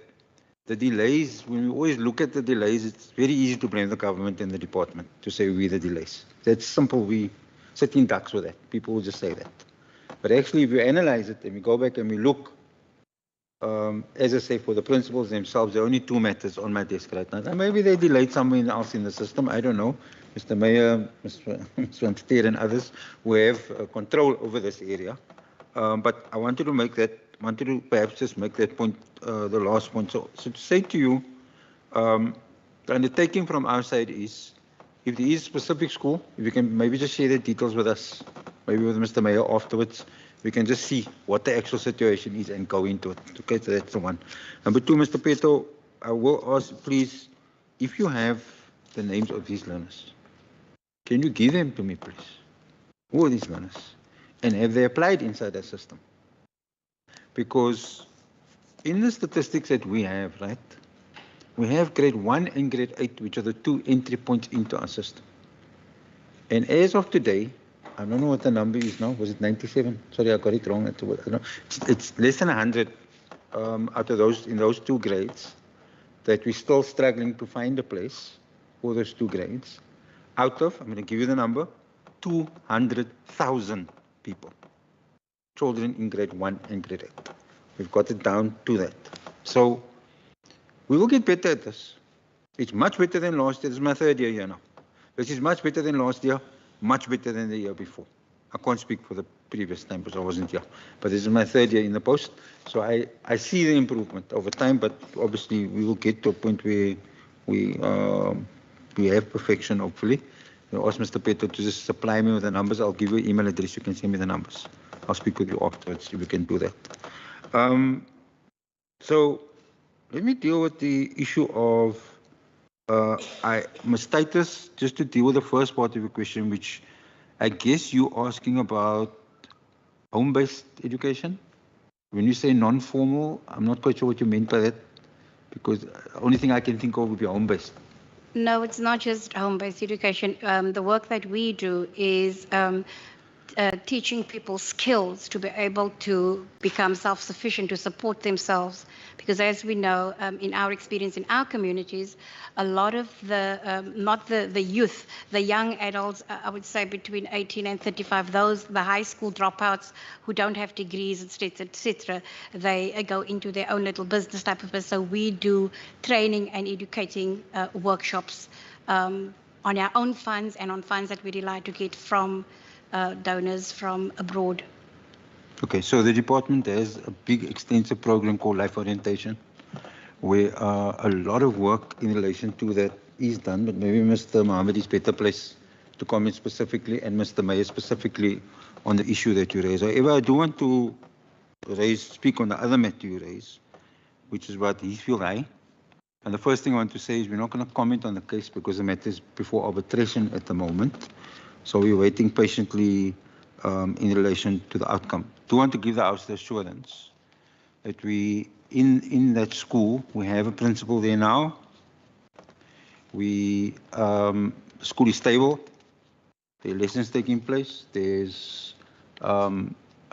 the delays, when we always look at the delays, it's very easy to blame the government and the department to say we're the delays. That's simple. We sit in ducks with that. People will just say that. But actually, if you analyze it and we go back and we look, as I say, for the principals themselves, there are only two matters on my desk right now. And maybe they delayed somewhere else in the system. I don't know. Mr. Mayor, Mr. Antier and others who have control over this area. But I wanted to perhaps just make that point, the last point. So to say to you, the undertaking from our side is, if there is a specific school, if you can maybe just share the details with us, maybe with Mr. Mayor afterwards, we can just see what the actual situation is and go into it. Okay, so that's the one. Number two, Mr. Peto, I will ask, please, if you have the names of these learners, can you give them to me, please? Who are these learners? And have they applied inside that system? Because in the statistics that we have, right, we have grade 1 and grade 8, which are the two entry points into our system. And as of today, I don't know what the number is now. Was it 97? Sorry, I got it wrong. It's less than 100 out of those, in those two grades, that we're still struggling to find a place for those two grades. Out of, I'm going to give you the number, 200,000 people, children in grade 1 and grade 8. We've got it down to that. So we will get better at this. It's much better than last year. This is my third year here now. This is much better than last year, much better than the year before. I can't speak for the previous time because I wasn't here. But this is my third year in the post. So I see the improvement over time, but obviously we will get to a point where we have perfection, hopefully. I'll ask Mr. Peto to just supply me with the numbers. I'll give you an email address. You can send me the numbers. I'll speak with you afterwards if we can do that. So let me deal with the issue of mastitis, just to deal with the first part of your question, which I guess you're asking about home-based education. When you say non-formal, I'm not quite sure what you meant by that, because the only thing I can think of would be home-based. No, it's not just home-based education. The work that we do is teaching people skills to be able to become self-sufficient, to support themselves. Because as we know, in our experience in our communities, a lot of the, not the youth, the young adults, I would say between 18 and 35, those, the high school dropouts who don't have degrees, etc., they go into their own little business type of business. So we do training and educating workshops on our own funds and on funds that we rely to get from donors from abroad. Okay, so the department has a big extensive program called Life Orientation, where a lot of work in relation to that is done, but maybe Mr. Mohammed is better placed to comment specifically, and Mr. Mayor specifically on the issue that you raised. However, I do want to speak on the other matter you raised, which is about Heathfield High And the first thing I want to say is we're not going to comment on the case because the matter is before arbitration at the moment. So we're waiting patiently in relation to the outcome. Do want to give the House the assurance that we, in that school, we have a principal there now. The school is stable. There are lessons taking place. There's a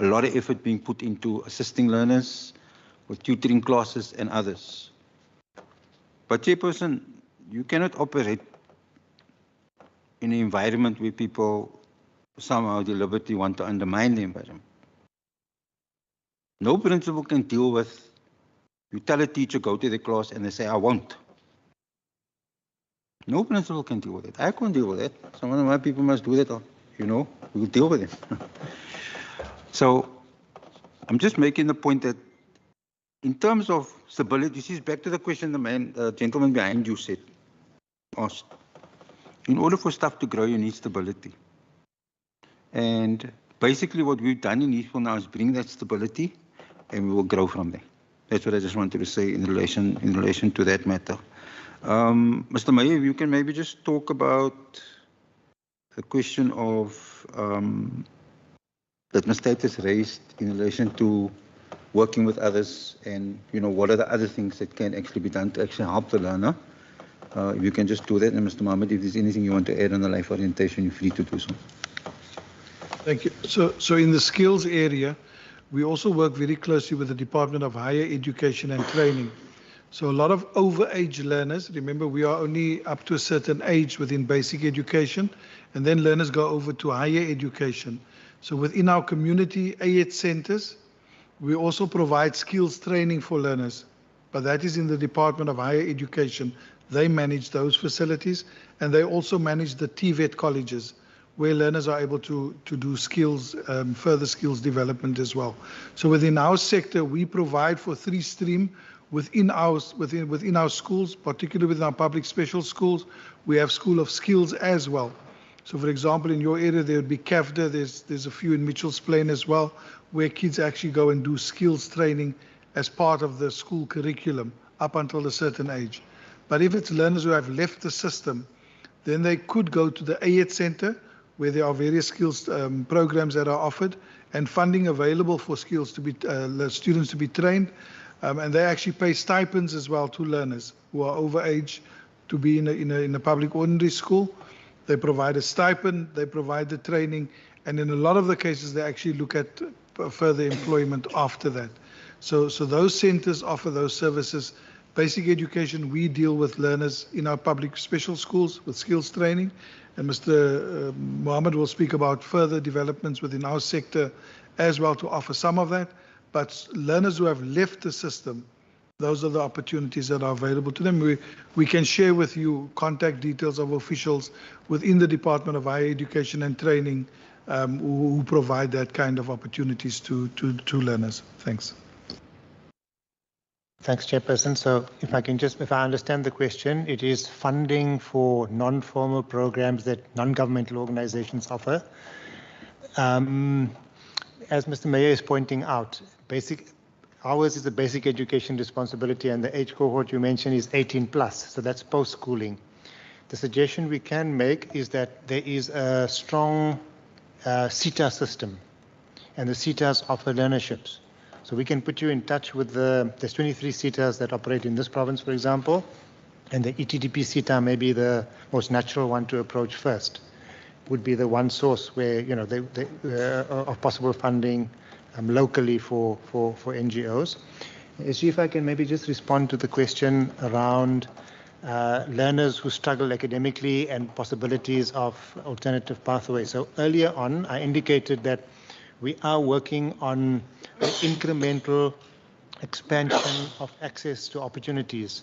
lot of effort being put into assisting learners with tutoring classes and others. But Chairperson, you cannot operate in an environment where people somehow deliberately want to undermine the environment. No principal can deal with, you tell a teacher, go to the class, and they say, I won't. No principal can deal with it. I can't deal with it. Some of my people must do that, you know, we will deal with it. So I'm just making the point that in terms of stability, this is back to the question the gentleman behind you said, asked. In order for stuff to grow, you need stability. And basically what we've done in Eastville now is bring that stability and we will grow from there. That's what I just wanted to say in relation to that matter. Mr. Mayor, you can maybe just talk about the question of that Mr. Tate has raised in relation to working with others and, you know, what are the other things that can actually be done to actually help the learner. If you can just do that, and Mr. Mohammed, if there's anything you want to add on the life orientation, you're free to do so. Thank you. So in the skills area, we also work very closely with the Department of Higher Education and Training. So a lot of overage learners, remember we are only up to a certain age within basic education, and then learners go over to higher education. So within our community AED centers, we also provide skills training for learners, but that is in the Department of Higher Education. They manage those facilities, and they also manage the TVET colleges, where learners are able to do skills, further skills development as well. So within our sector, we provide for 3-stream within our schools, particularly within our public special schools. We have School of Skills as well. So for example, in your area, there would be CAFDA, there's a few in Mitchell's Plain as well, where kids actually go and do skills training as part of the school curriculum up until a certain age. But if it's learners who have left the system, then they could go to the AED center, where there are various skills programs that are offered and funding available for skills to be students to be trained. And they actually pay stipends as well to learners who are over age to be in a public ordinary school. They provide a stipend, they provide the training, and in a lot of the cases, they actually look at further employment after that. So those centers offer those services. Basic education, we deal with learners in our public special schools with skills training, and Mr. Mohammed will speak about further developments within our sector as well to offer some of that. But learners who have left the system, those are the opportunities that are available to them. We can share with you contact details of officials within the Department of Higher Education and Training who provide that kind of opportunities to learners. Thanks. Thanks, Chairperson. So if I understand the question, it is funding for non-formal programs that non-governmental organizations offer. As Mr. Mayor is pointing out, ours is a basic education responsibility, and the age cohort you mentioned is 18 plus, so that's post-schooling. The suggestion we can make is that there is a strong CETA system, and the CETAs offer learnerships. So we can put you in touch with there's 23 CETAs that operate in this province, for example, and the ETDP CETA may be the most natural one to approach first. Would be the one source where, you know, of possible funding locally for NGOs. See if I can maybe just respond to the question around learners who struggle academically and possibilities of alternative pathways. So earlier on, I indicated that we are working on the incremental expansion of access to opportunities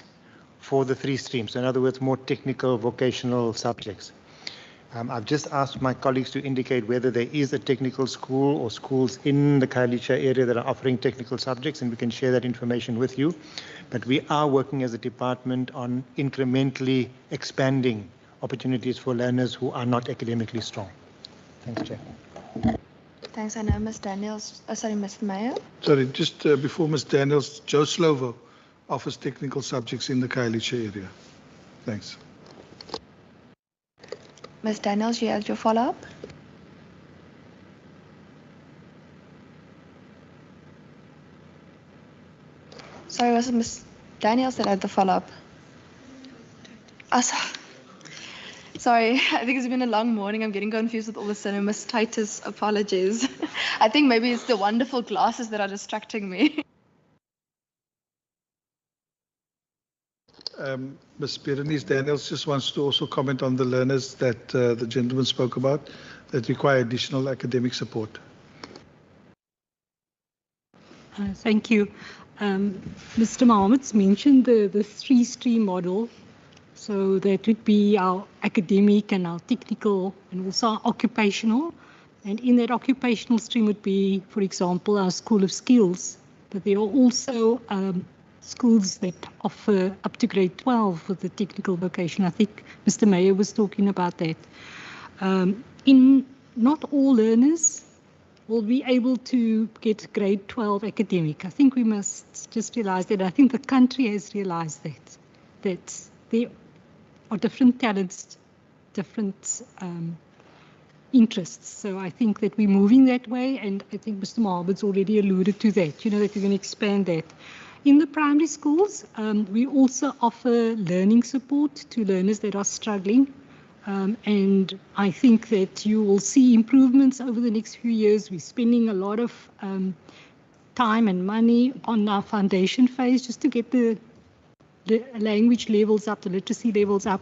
for the 3 streams. So in other words, more technical vocational subjects. I've just asked my colleagues to indicate whether there is a technical school or schools in the Khayelitsha area that are offering technical subjects, and we can share that information with you. But we are working as a department on incrementally expanding opportunities for learners who are not academically strong. Thanks, Chair. Thanks. I know Ms. Daniels, sorry, Mr. Mayor. Sorry, just before Ms. Daniels, Joe Slovo offers technical subjects in the Khayelitsha area. Thanks. Ms. Daniels, you had your follow-up? Sorry, was it Ms. Daniels that had the follow-up? Sorry, I think it's been a long morning. I'm getting confused with all the cinemas. Titus, apologies. I think maybe it's the wonderful glasses that are distracting me. Ms. Berenice Daniels just wants to also comment on the learners that the gentleman spoke about that require additional academic support. Thank you. Mr. Mohammed's mentioned the three-stream model. So that would be our academic and our technical and also our occupational. And in that occupational stream would be, for example, our School of Skills. But there are also schools that offer up to grade 12 with the technical vocation. I think Mr. Mayer was talking about that. Not all learners will be able to get grade 12 academic. I think we must just realize that. I think the country has realized that there are different talents, different interests. So I think that we're moving that way, and I think Mr. Mohammed's already alluded to that, that we're going to expand that. In the primary schools, we also offer learning support to learners that are struggling. And I think that you will see improvements over the next few years. We're spending a lot of time and money on our foundation phase just to get the language levels up, the literacy levels up.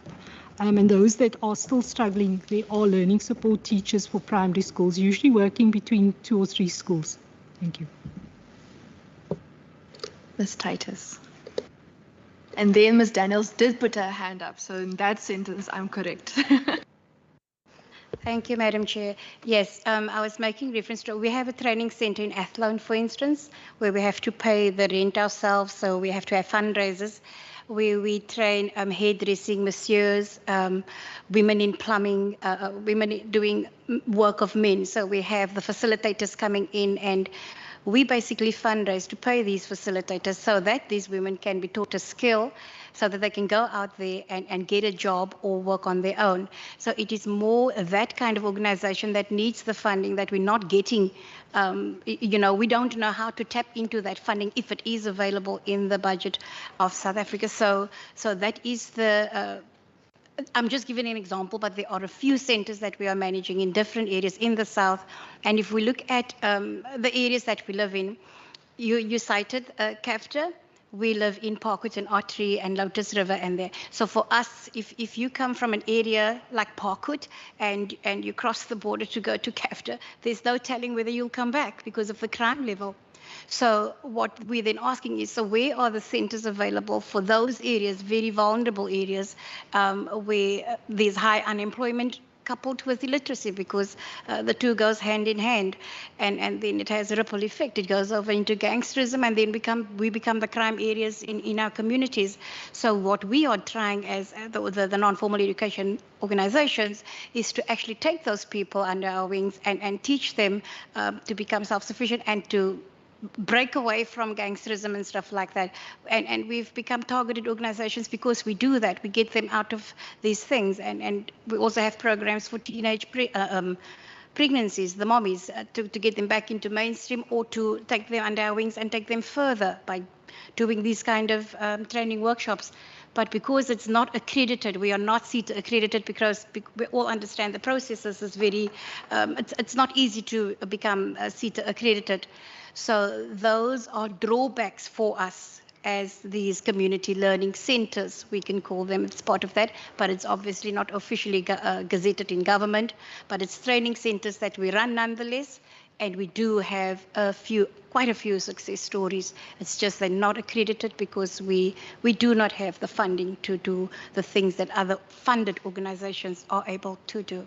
And those that are still struggling, they are learning support teachers for primary schools, usually working between 2 or 3 schools. Thank you. Ms. Titus. And then Ms. Daniels did put her hand up. So in that sentence, I'm correct. Thank you, Madam Chair. Yes, I was making reference to, we have a training center in Athlone, for instance, where we have to pay the rent ourselves, so we have to have fundraisers, where we train hairdressing, masseurs, women in plumbing, women doing work of men. So we have the facilitators coming in, and we basically fundraise to pay these facilitators so that these women can be taught a skill so that they can go out there and get a job or work on their own. So it is more that kind of organization that needs the funding that we're not getting. We don't know how to tap into that funding if it is available in the budget of South Africa. So that is the I'm just giving an example, but there are a few centers that we are managing in different areas in the South. And if we look at the areas that we live in, you cited CAFTA. We live in Parkwood and Ottery and Lotus River and there. So for us, if you come from an area like Parkwood and you cross the border to go to CAFTA, there's no telling whether you'll come back because of the crime level. So what we're then asking is, so where are the centers available for those areas, very vulnerable areas, where there's high unemployment coupled with illiteracy, because the two goes hand in hand, and then it has a ripple effect. It goes over into gangsterism, and then we become the crime areas in our communities. So what we are trying as the non-formal education organizations is to actually take those people under our wings and teach them to become self-sufficient and to break away from gangsterism and stuff like that. And we've become targeted organizations because we do that. We get them out of these things. And we also have programs for teenage pregnancies, the mommies, to get them back into mainstream, or to take them under our wings and take them further by doing these kind of training workshops. But because it's not accredited, we are not CETA accredited, because we all understand the processes is very, it's not easy to become CETA accredited. So those are drawbacks for us as these community learning centers, we can call them. It's part of that, but it's obviously not officially gazetted in government, but it's training centers that we run nonetheless. And we do have quite a few success stories. It's just they're not accredited because we do not have the funding to do the things that other funded organizations are able to do.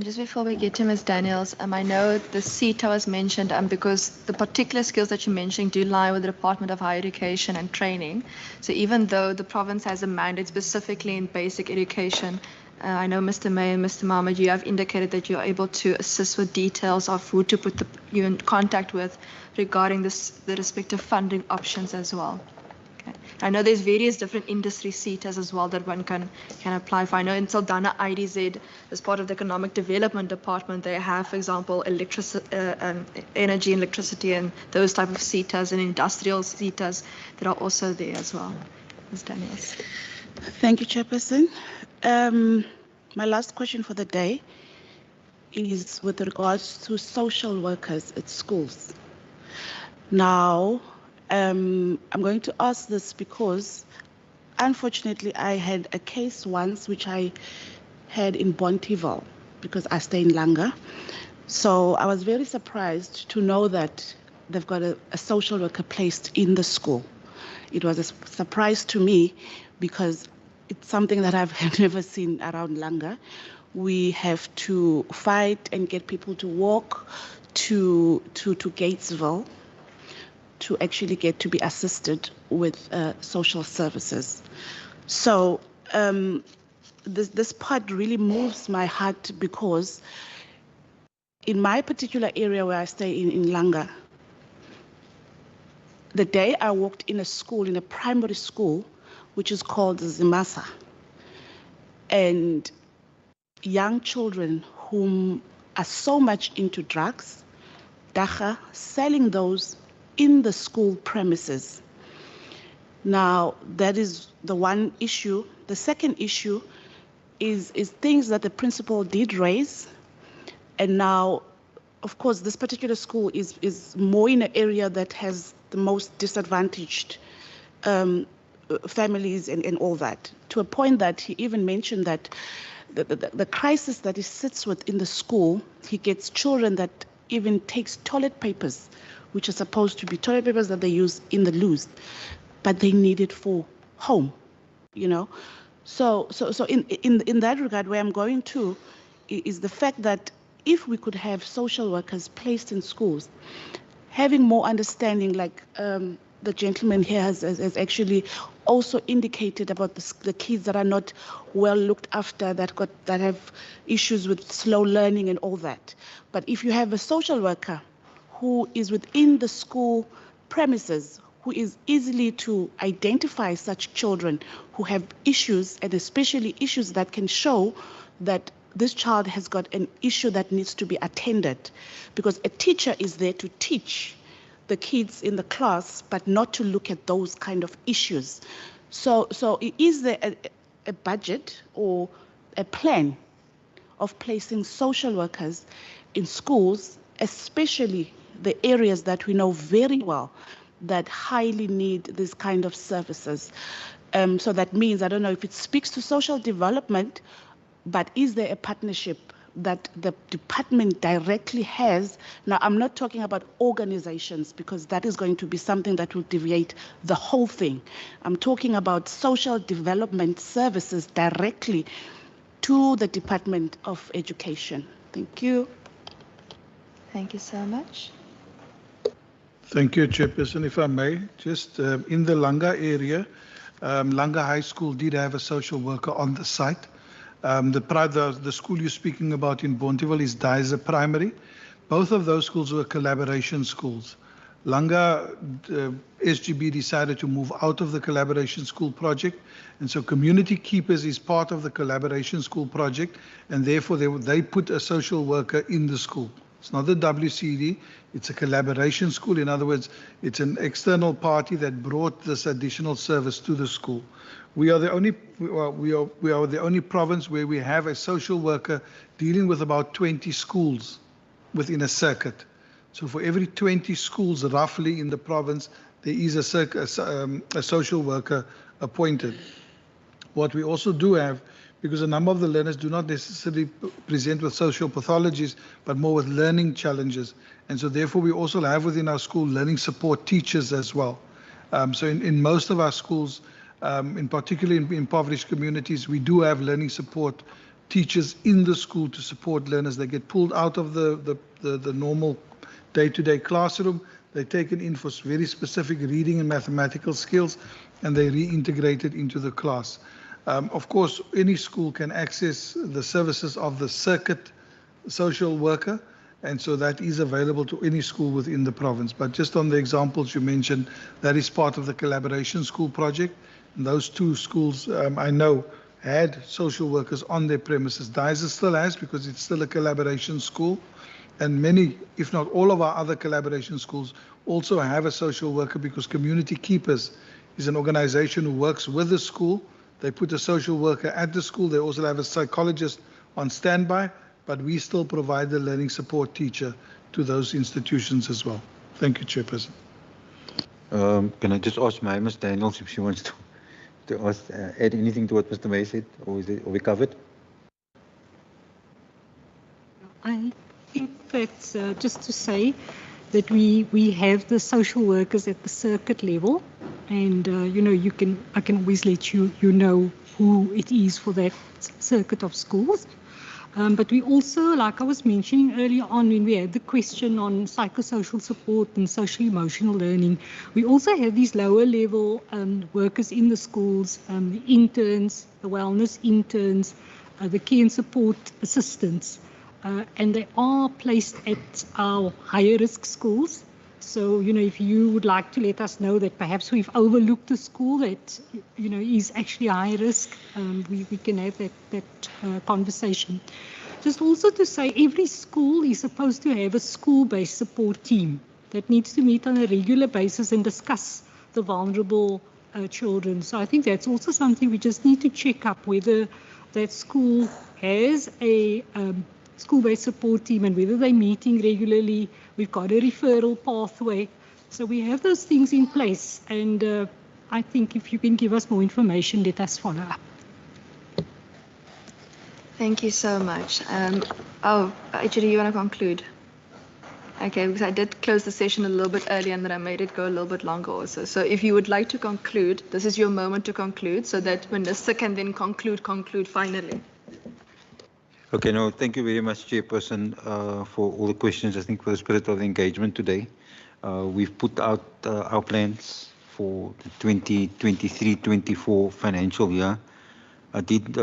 Just before we get to Ms. Daniels, I know the CETA was mentioned because the particular skills that you're mentioning do lie with the Department of Higher Education and Training. So even though the province has a mandate specifically in basic education I know Mr. May and Mr. Mahmoud, you have indicated that you're able to assist with details of who to put you in contact with regarding the respective funding options as well. Okay. I know there's various different industry seaters as well that one can apply for. I know in Saldanha IDZ, as part of the Economic Development Department, they have, for example, energy, electricity, and those type of seaters, and industrial seaters that are also there as well. Ms. Daniels. Thank you, Chairperson. My last question for the day is with regards to social workers at schools. Now, I'm going to ask this because, unfortunately, I had a case once which I had in Bontiville because I stay in Langa. So I was very surprised to know that they've got a social worker placed in the school. It was a surprise to me because it's something that I've never seen around Langa. We have to fight and get people to walk to Gatesville to actually get to be assisted with social services. So this part really moves my heart because in my particular area where I stay in Langa, the day I walked in a school, in a primary school, which is called Zimasa, and young children whom are so much into drugs, dacha, selling those in the school premises. Now, that is the one issue. The second issue is things that the principal did raise, and now, of course, this particular school is more in an area that has the most disadvantaged families and all that, to a point that he even mentioned that the crisis that he sits with in the school, he gets children that even takes toilet papers, which are supposed to be toilet papers that they use in the loos, but they need it for home, you know. So in that regard, where I'm going to is the fact that if we could have social workers placed in schools, having more understanding, like the gentleman here has actually also indicated about the kids that are not well looked after, that have issues with slow learning and all that. But if you have a social worker who is within the school premises, who is easily to identify such children who have issues, and especially issues that can show that this child has got an issue that needs to be attended, because a teacher is there to teach the kids in the class, but not to look at those kind of issues. So is there a budget or a plan of placing social workers in schools, especially the areas that we know very well that highly need this kind of services? So that means, I don't know if it speaks to social development, but is there a partnership that the department directly has? Now, I'm not talking about organizations, because that is going to be something that will deviate the whole thing. I'm talking about social development services directly to the Department of Education. Thank you. Thank you so much. Thank you, Chairperson. If I may, just in the Langa area, Langa High School did have a social worker on the site. The school you're speaking about in Bontiville is Dyser Primary. Both of those schools were collaboration schools. Langa SGB decided to move out of the collaboration school project, and so Community Keepers is part of the collaboration school project, and therefore they put a social worker in the school. It's not the WCD, it's a collaboration school. In other words, it's an external party that brought this additional service to the school. We are the only province where we have a social worker dealing with about 20 schools within a circuit. So for every 20 schools roughly in the province, there is a social worker appointed. What we also do have, because a number of the learners do not necessarily present with social pathologies, but more with learning challenges. And so therefore we also have within our school learning support teachers as well. So in most of our schools, in particular in impoverished communities, we do have learning support teachers in the school to support learners. They get pulled out of the normal day-to-day classroom. They're taken in for very specific reading and mathematical skills, and they're reintegrated into the class. Of course, any school can access the services of the circuit social worker, and so that is available to any school within the province. But just on the examples you mentioned, that is part of the collaboration school project. And those two schools I know had social workers on their premises. Dyser still has, because it's still a collaboration school. And many, if not all of our other collaboration schools also have a social worker, because Community Keepers is an organization who works with the school. They put a social worker at the school. They also have a psychologist on standby, but we still provide the learning support teacher to those institutions as well. Thank you, Chairperson. Can I just ask Ms. Daniels if she wants to add anything to what Mr. May said, or are we covered? I think that's just to say that we have the social workers at the circuit level, and you know, I can always let you know who it is for that circuit of schools. But we also, like I was mentioning earlier on when we had the question on psychosocial support and social emotional learning, we also have these lower level workers in the schools, the interns, the wellness interns, the care and support assistants, and they are placed at our higher risk schools. So, you know, if you would like to let us know that perhaps we've overlooked a school that, you know, is actually high risk, we can have that conversation. Just also to say, every school is supposed to have a school-based support team that needs to meet on a regular basis and discuss the vulnerable children. So I think that's also something we just need to check up, whether that school has a school-based support team and whether they're meeting regularly. We've got a referral pathway. So we have those things in place. And I think if you can give us more information, let us follow up. Thank you so much. Actually, you want to conclude? Okay, because I did close the session a little bit early and then I made it go a little bit longer also. So if you would like to conclude, this is your moment to conclude, so that Minister can then conclude finally. Okay, no, thank you very much, Chairperson, for all the questions. I think for the spirit of engagement today. We've put out our plans for the 2023-24 financial year. I did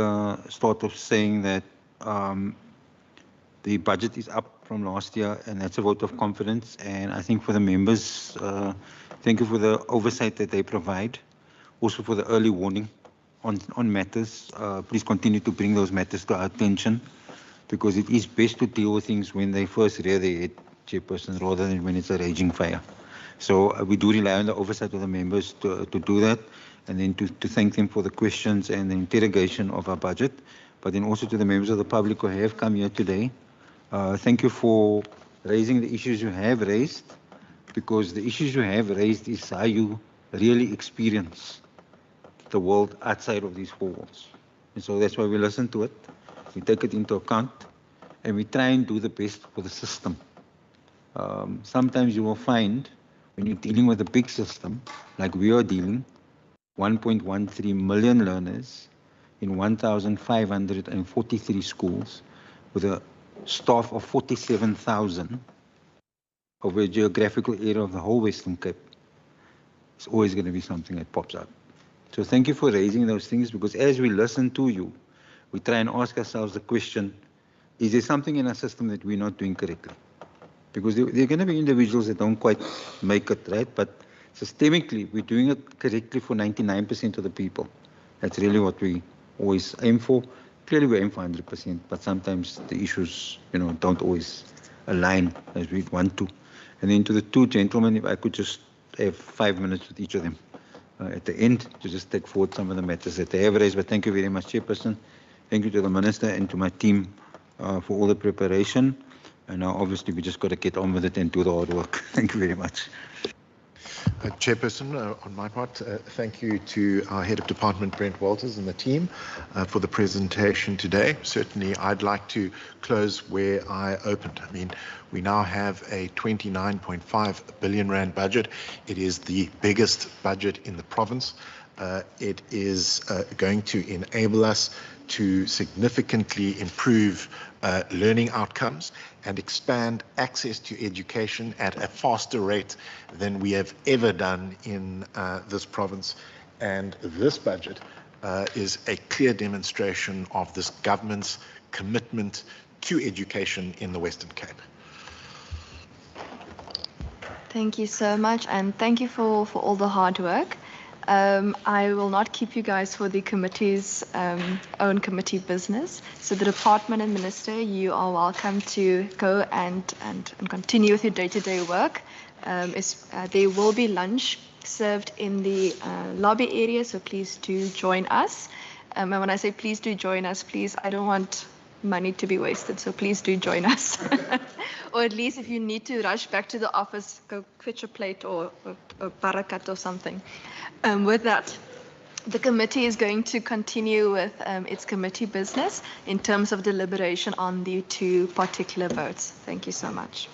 start off saying that the budget is up from last year, and that's a vote of confidence. And I think for the members, thank you for the oversight that they provide, also for the early warning on matters. Please continue to bring those matters to our attention, because it is best to deal with things when they first rear their head, Chairperson, rather than when it's a raging fire. So we do rely on the oversight of the members to do that, and then to thank them for the questions and the interrogation of our budget, but then also to the members of the public who have come here today. Thank you for raising the issues you have raised, because the issues you have raised is how you really experience the world outside of these four walls. And so that's why we listen to it, we take it into account, and we try and do the best for the system. Sometimes you will find, when you're dealing with a big system, like we are dealing, 1.13 million learners in 1,543 schools with a staff of 47,000 over a geographical area of the whole Western Cape. It's always going to be something that pops up. So thank you for raising those things, because as we listen to you, we try and ask ourselves the question, is there something in our system that we're not doing correctly? Because there are going to be individuals that don't quite make it, right? But systemically, we're doing it correctly for 99% of the people. That's really what we always aim for. Clearly, we aim for 100%, but sometimes the issues, you know, don't always align as we want to. And then to the two gentlemen, if I could just have 5 minutes with each of them at the end to just take forward some of the matters that they have raised. But thank you very much, Chairperson. Thank you to the Minister and to my team for all the preparation. And now, obviously, we just got to get on with it and do the hard work. Thank you very much. Chairperson, on my part, thank you to our Head of Department, Brent Walters, and the team for the presentation today. Certainly, I'd like to close where I opened. I mean, we now have a 29.5 billion rand budget. It is the biggest budget in the province. It is going to enable us to significantly improve learning outcomes and expand access to education at a faster rate than we have ever done in this province. And this budget is a clear demonstration of this government's commitment to education in the Western Cape. Thank you so much, and thank you for all the hard work. I will not keep you guys for the committee's own committee business. So the department and minister, you are welcome to go and continue with your day-to-day work. There will be lunch served in the lobby area, so please do join us. And when I say please do join us, please, I don't want money to be wasted, so please do join us. Or at least if you need to rush back to the office, go fetch a plate or parakat or something. With that, the committee is going to continue with its committee business in terms of deliberation on the two particular votes. Thank you so much.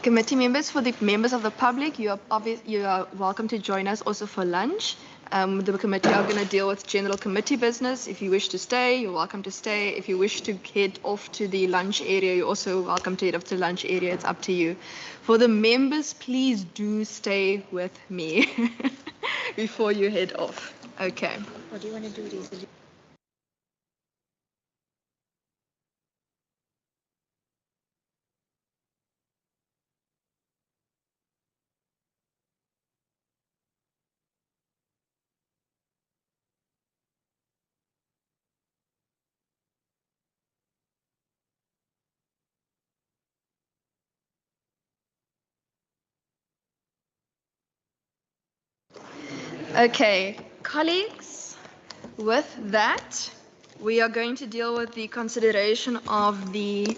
Committee members, for the members of the public, you are welcome to join us also for lunch. The committee are going to deal with general committee business. If you wish to stay, you're welcome to stay. If you wish to head off to the lunch area, you're also welcome to head off to the lunch area. It's up to you. For the members, please do stay with me before you head off. Okay. What do you want to do, Lisa? Okay, colleagues, with that, we are going to deal with the consideration of the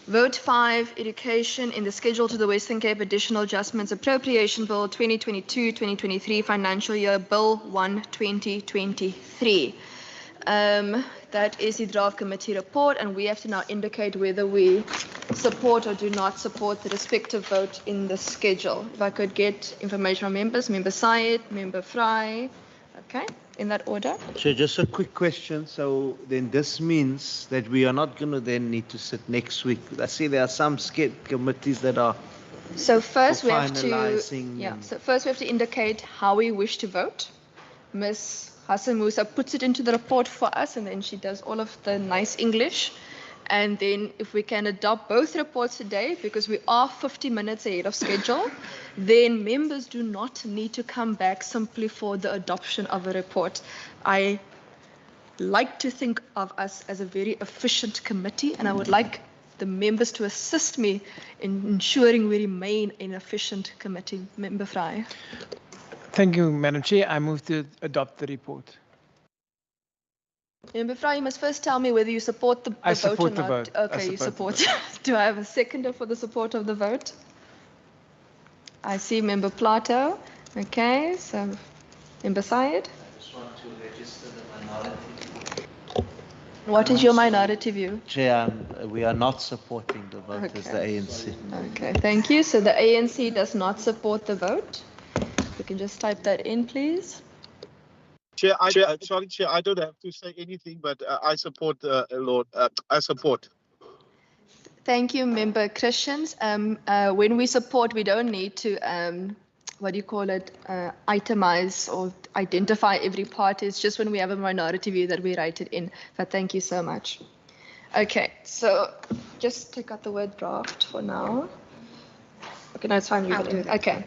Vote 5, Education in the Schedule to the Western Cape Additional Adjustments Appropriation Bill 2022-2023 Financial Year Bill 1 2023. That is the draft committee report, and we have to now indicate whether we support or do not support the respective vote in the schedule. If I could get information from members, Member Syed, Member Fry, okay, in that order. So just a quick question. So then this means that we are not going to then need to sit next week. I see there are some committees that are So first we have to, finalising. so first we have to indicate how we wish to vote. Ms. Hassan Musa puts it into the report for us, and then she does all of the nice English. And then if we can adopt both reports today, because we are 50 minutes ahead of schedule, then members do not need to come back simply for the adoption of a report. I like to think of us as a very efficient committee, and I would like the members to assist me in ensuring we remain an efficient committee. Member Fry. Thank you, Madam Chair. I move to adopt the report. Member Fry, you must first tell me whether you support the vote or not. I support the vote. Okay, you support. Do I have a seconder for the support of the vote? I see Member Plato. Okay, so Member Syed. I just want to register the minority. What is your minority view? Chair, we are not supporting the vote as the ANC. Okay, thank you. So the ANC does not support the vote. You can just type that in, please. Chair, sorry, Chair, I don't have to say anything, but I support, Lord. I support. Thank you, Member Christians. When we support, we don't need to, what do you call it, itemize or identify every part. It's just when we have a minority view that we write it in. But thank you so much. Okay, so just take out the word draft for now. Okay, no, it's fine. Okay.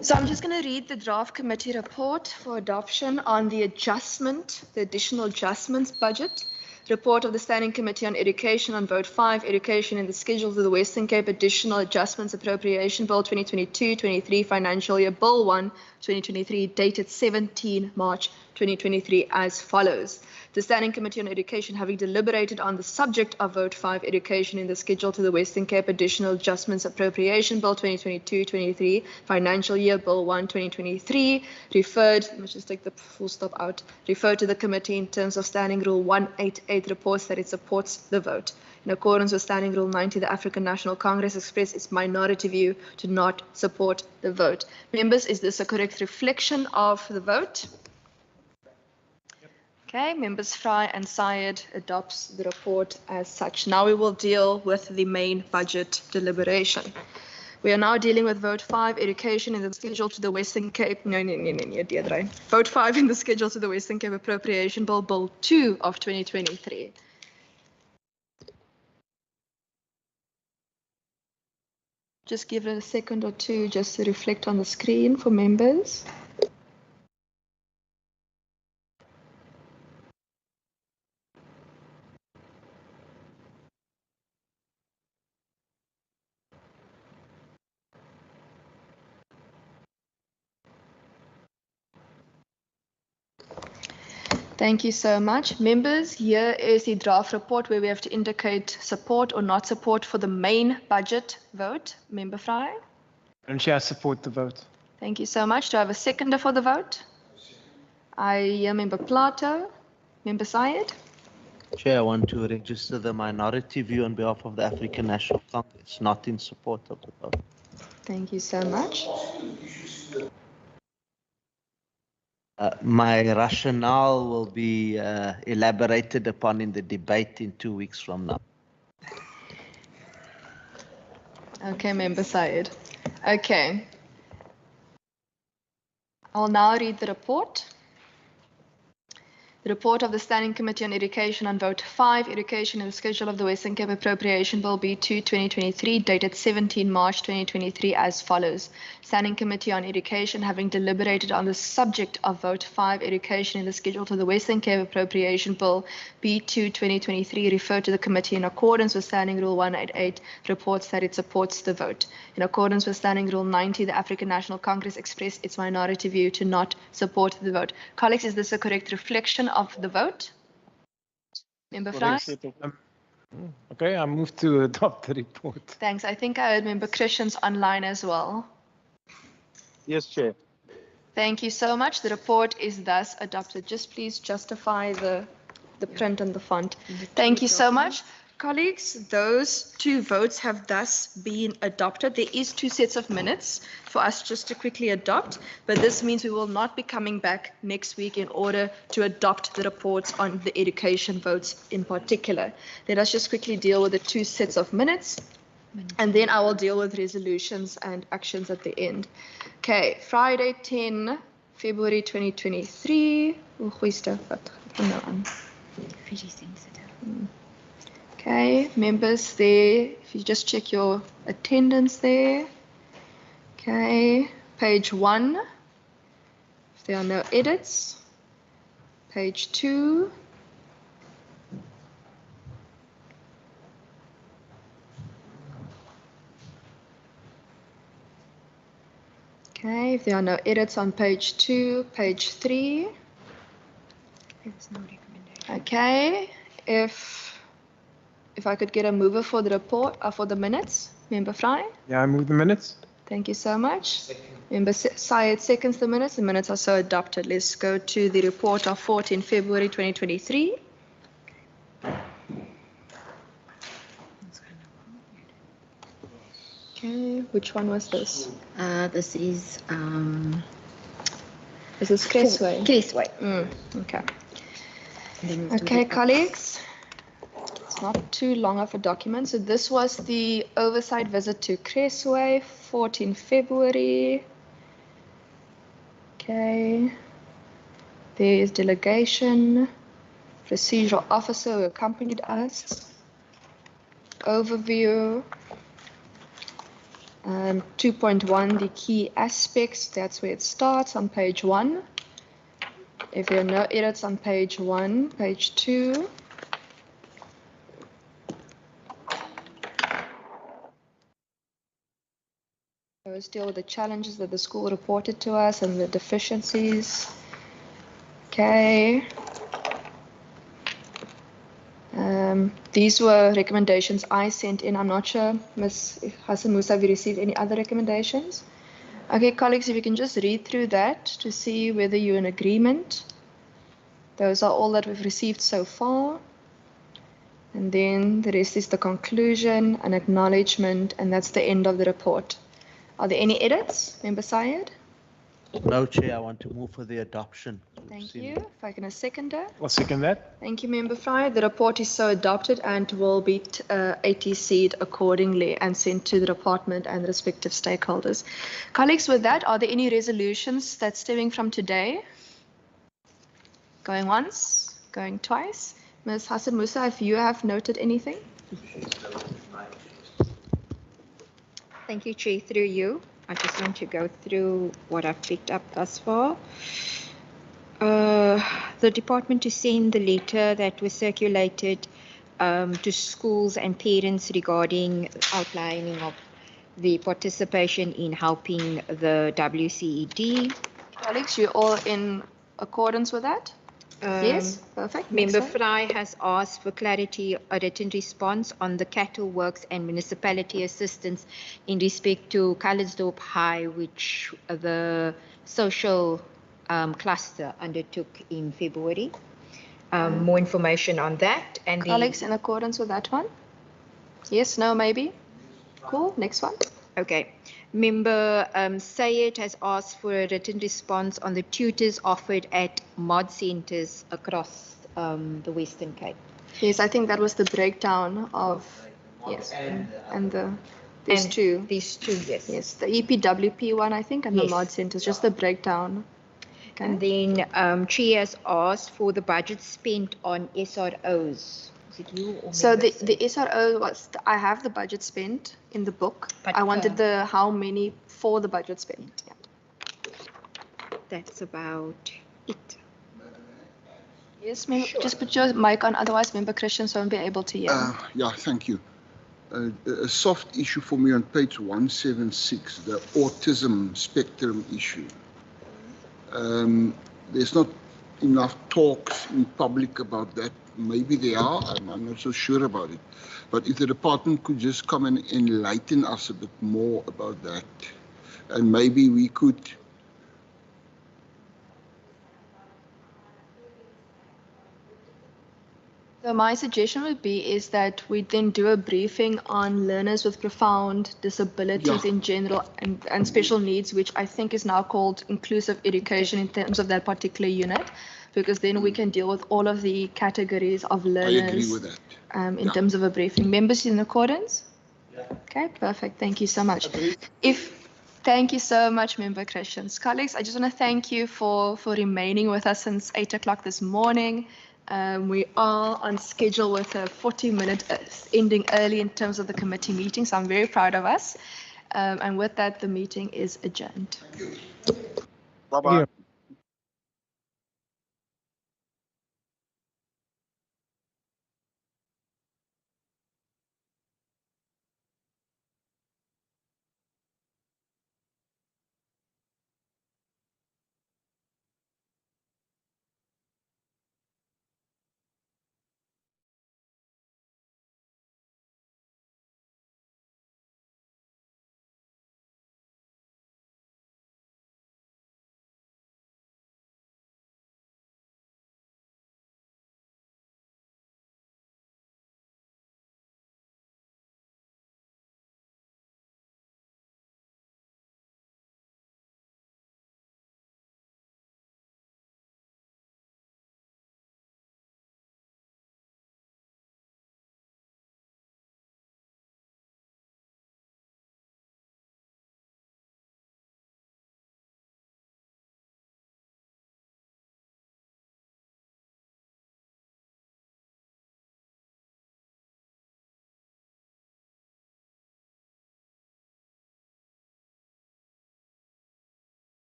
So I'm just going to read the draft committee report for adoption on the additional adjustments budget, report of the Standing Committee on Education on Vote 5, Education in the Schedule of the Western Cape Additional Adjustments Appropriation Bill 2022-23 Financial Year Bill 1 2023 dated 17 March 2023 as follows. The Standing Committee on Education, having deliberated on the subject of Vote 5, Education in the Schedule to the Western Cape Additional Adjustments Appropriation Bill 2022-23 Financial Year Bill 1 2023 referred, let's just take the full stop out, referred to the committee in terms of Standing Rule 188 reports that it supports the vote. In accordance with Standing Rule 90, the African National Congress expressed its minority view to not support the vote. Members, is this a correct reflection of the vote? Okay, Members Fry and Syed adopts the report as such. Now we will deal with the main budget deliberation. We are now dealing with vote 5, education in the schedule to the Western Cape. No, Deirdre. Vote 5 in the schedule to the Western Cape Appropriation Bill, Bill 2 of 2023. Just give it a second or two just to reflect on the screen for members. Thank you so much. Members, here is the draft report where we have to indicate support or not support for the main budget vote. Member Fry? Madam Chair, I support the vote. Thank you so much. Do I have a seconder for the vote? I hear Member Plato. Member Syed? Chair, I want to register the minority view on behalf of the African National Congress, not in support of the vote. Thank you so much. My rationale will be elaborated upon in the debate in 2 weeks from now. Okay, Member Syed. Okay. I'll now read the report. The report of the Standing Committee on Education on Vote 5, Education in the Schedule of the Western Cape Appropriation Bill B2 2023, dated 17 March 2023 as follows. Standing Committee on Education, having deliberated on the subject of Vote 5, Education in the Schedule to the Western Cape Appropriation Bill B2 2023, referred to the committee in accordance with Standing Rule 188, reports that it supports the vote. In accordance with Standing Rule 90, the African National Congress expressed its minority view to not support the vote. Colleagues, is this a correct reflection of the vote? Member Fry? Okay, I move to adopt the report. Thanks. I think I heard Member Christians online as well. Yes, Chair. Thank you so much. The report is thus adopted. Just please justify the print and the font. Thank you so much. Colleagues, those 2 votes have thus been adopted. There is 2 sets of minutes for us just to quickly adopt, but this means we will not be coming back next week in order to adopt the reports on the education votes in particular. Let us just quickly deal with the 2 sets of minutes, and then I will deal with resolutions and actions at the end. Okay, Friday 10 February 2023. Goeie stuff. Wat gaan nou aan? Okay, members there, if you just check your attendance there. Okay, page 1, if there are no edits. Page 2. Okay, if there are no edits on page 2, page 3. There's no recommendation. Okay, if I could get a mover for the report, for the minutes, Member Fry? Yeah, I move the minutes. Thank you so much. Member Syed seconds the minutes. The minutes are so adopted. Let's go to the report of 14 February 2023. Okay, which one was this? This is Cressway. Cressway. Okay. Okay, colleagues. It's not too long of a document. So this was the oversight visit to Cressway, 14 February. Okay. There is delegation, procedural officer who accompanied us. Overview. 2.1, the key aspects. That's where it starts on page 1. If there are no edits on page 1, page 2. Those deal with the challenges that the school reported to us and the deficiencies. Okay. These were recommendations I sent in. I'm not sure, Ms. Hassan Musa, have you received any other recommendations? Okay, colleagues, if you can just read through that to see whether you're in agreement. Those are all that we've received so far. And then the rest is the conclusion and acknowledgement, and that's the end of the report. Are there any edits, Member Syed? No, Chair, I want to move for the adoption. Thank you. If I can a seconder. I'll second that. Thank you, Member Fry. The report is so adopted and will be ATC'd accordingly and sent to the department and the respective stakeholders. Colleagues, with that, are there any resolutions that's stemming from today? Going once, going twice. Ms. Hassan Musa, if you have noted anything. Thank you, Chair. Through you, I just want to go through what I've picked up thus far. The department to send the letter that was circulated to schools and parents regarding outlining of the participation in helping the WCED. Colleagues, you're all in accordance with that? Yes, perfect. Member Fry has asked for clarity, a written response on the cattle works and municipality assistance in respect to Calitzdorp High, which the social cluster undertook in February. More information on that. And colleagues, in accordance with that one? Yes, no, maybe? Cool, next one. Okay. Member Sayed has asked for a written response on the tutors offered at mod centres across the Western Cape. Yes, I think that was the breakdown of, yes, and these two. These two, yes. Yes, the EPWP one, I think, and the mod centres, just the breakdown. Okay. And then Chair has asked for the budget spent on SROs. Is it you or so the SRO was, I have the budget spent in the book. But I wanted the how many for the budget spent. Yeah. That's about it. Yes, just put your mic on, otherwise Member Christians won't be able to hear. Yeah, thank you. A soft issue for me on page 176, the autism spectrum issue. There's not enough talks in public about that. Maybe they are, I'm not so sure about it. But if the department could just come and enlighten us a bit more about that, and maybe we could. So my suggestion would be is that we then do a briefing on learners with profound disabilities in general and special needs, which I think is now called inclusive education in terms of that particular unit, because then we can deal with all of the categories of learners. I agree with that. In terms of a briefing. Members in accordance? Yeah. Okay, perfect. Thank you so much. Thank you so much, Member Christians. Colleagues, I just want to thank you for remaining with us since 8 o'clock this morning. We are on schedule with a 40-minute ending early in terms of the committee meeting, so I'm very proud of us. And with that, the meeting is adjourned. Bye-bye.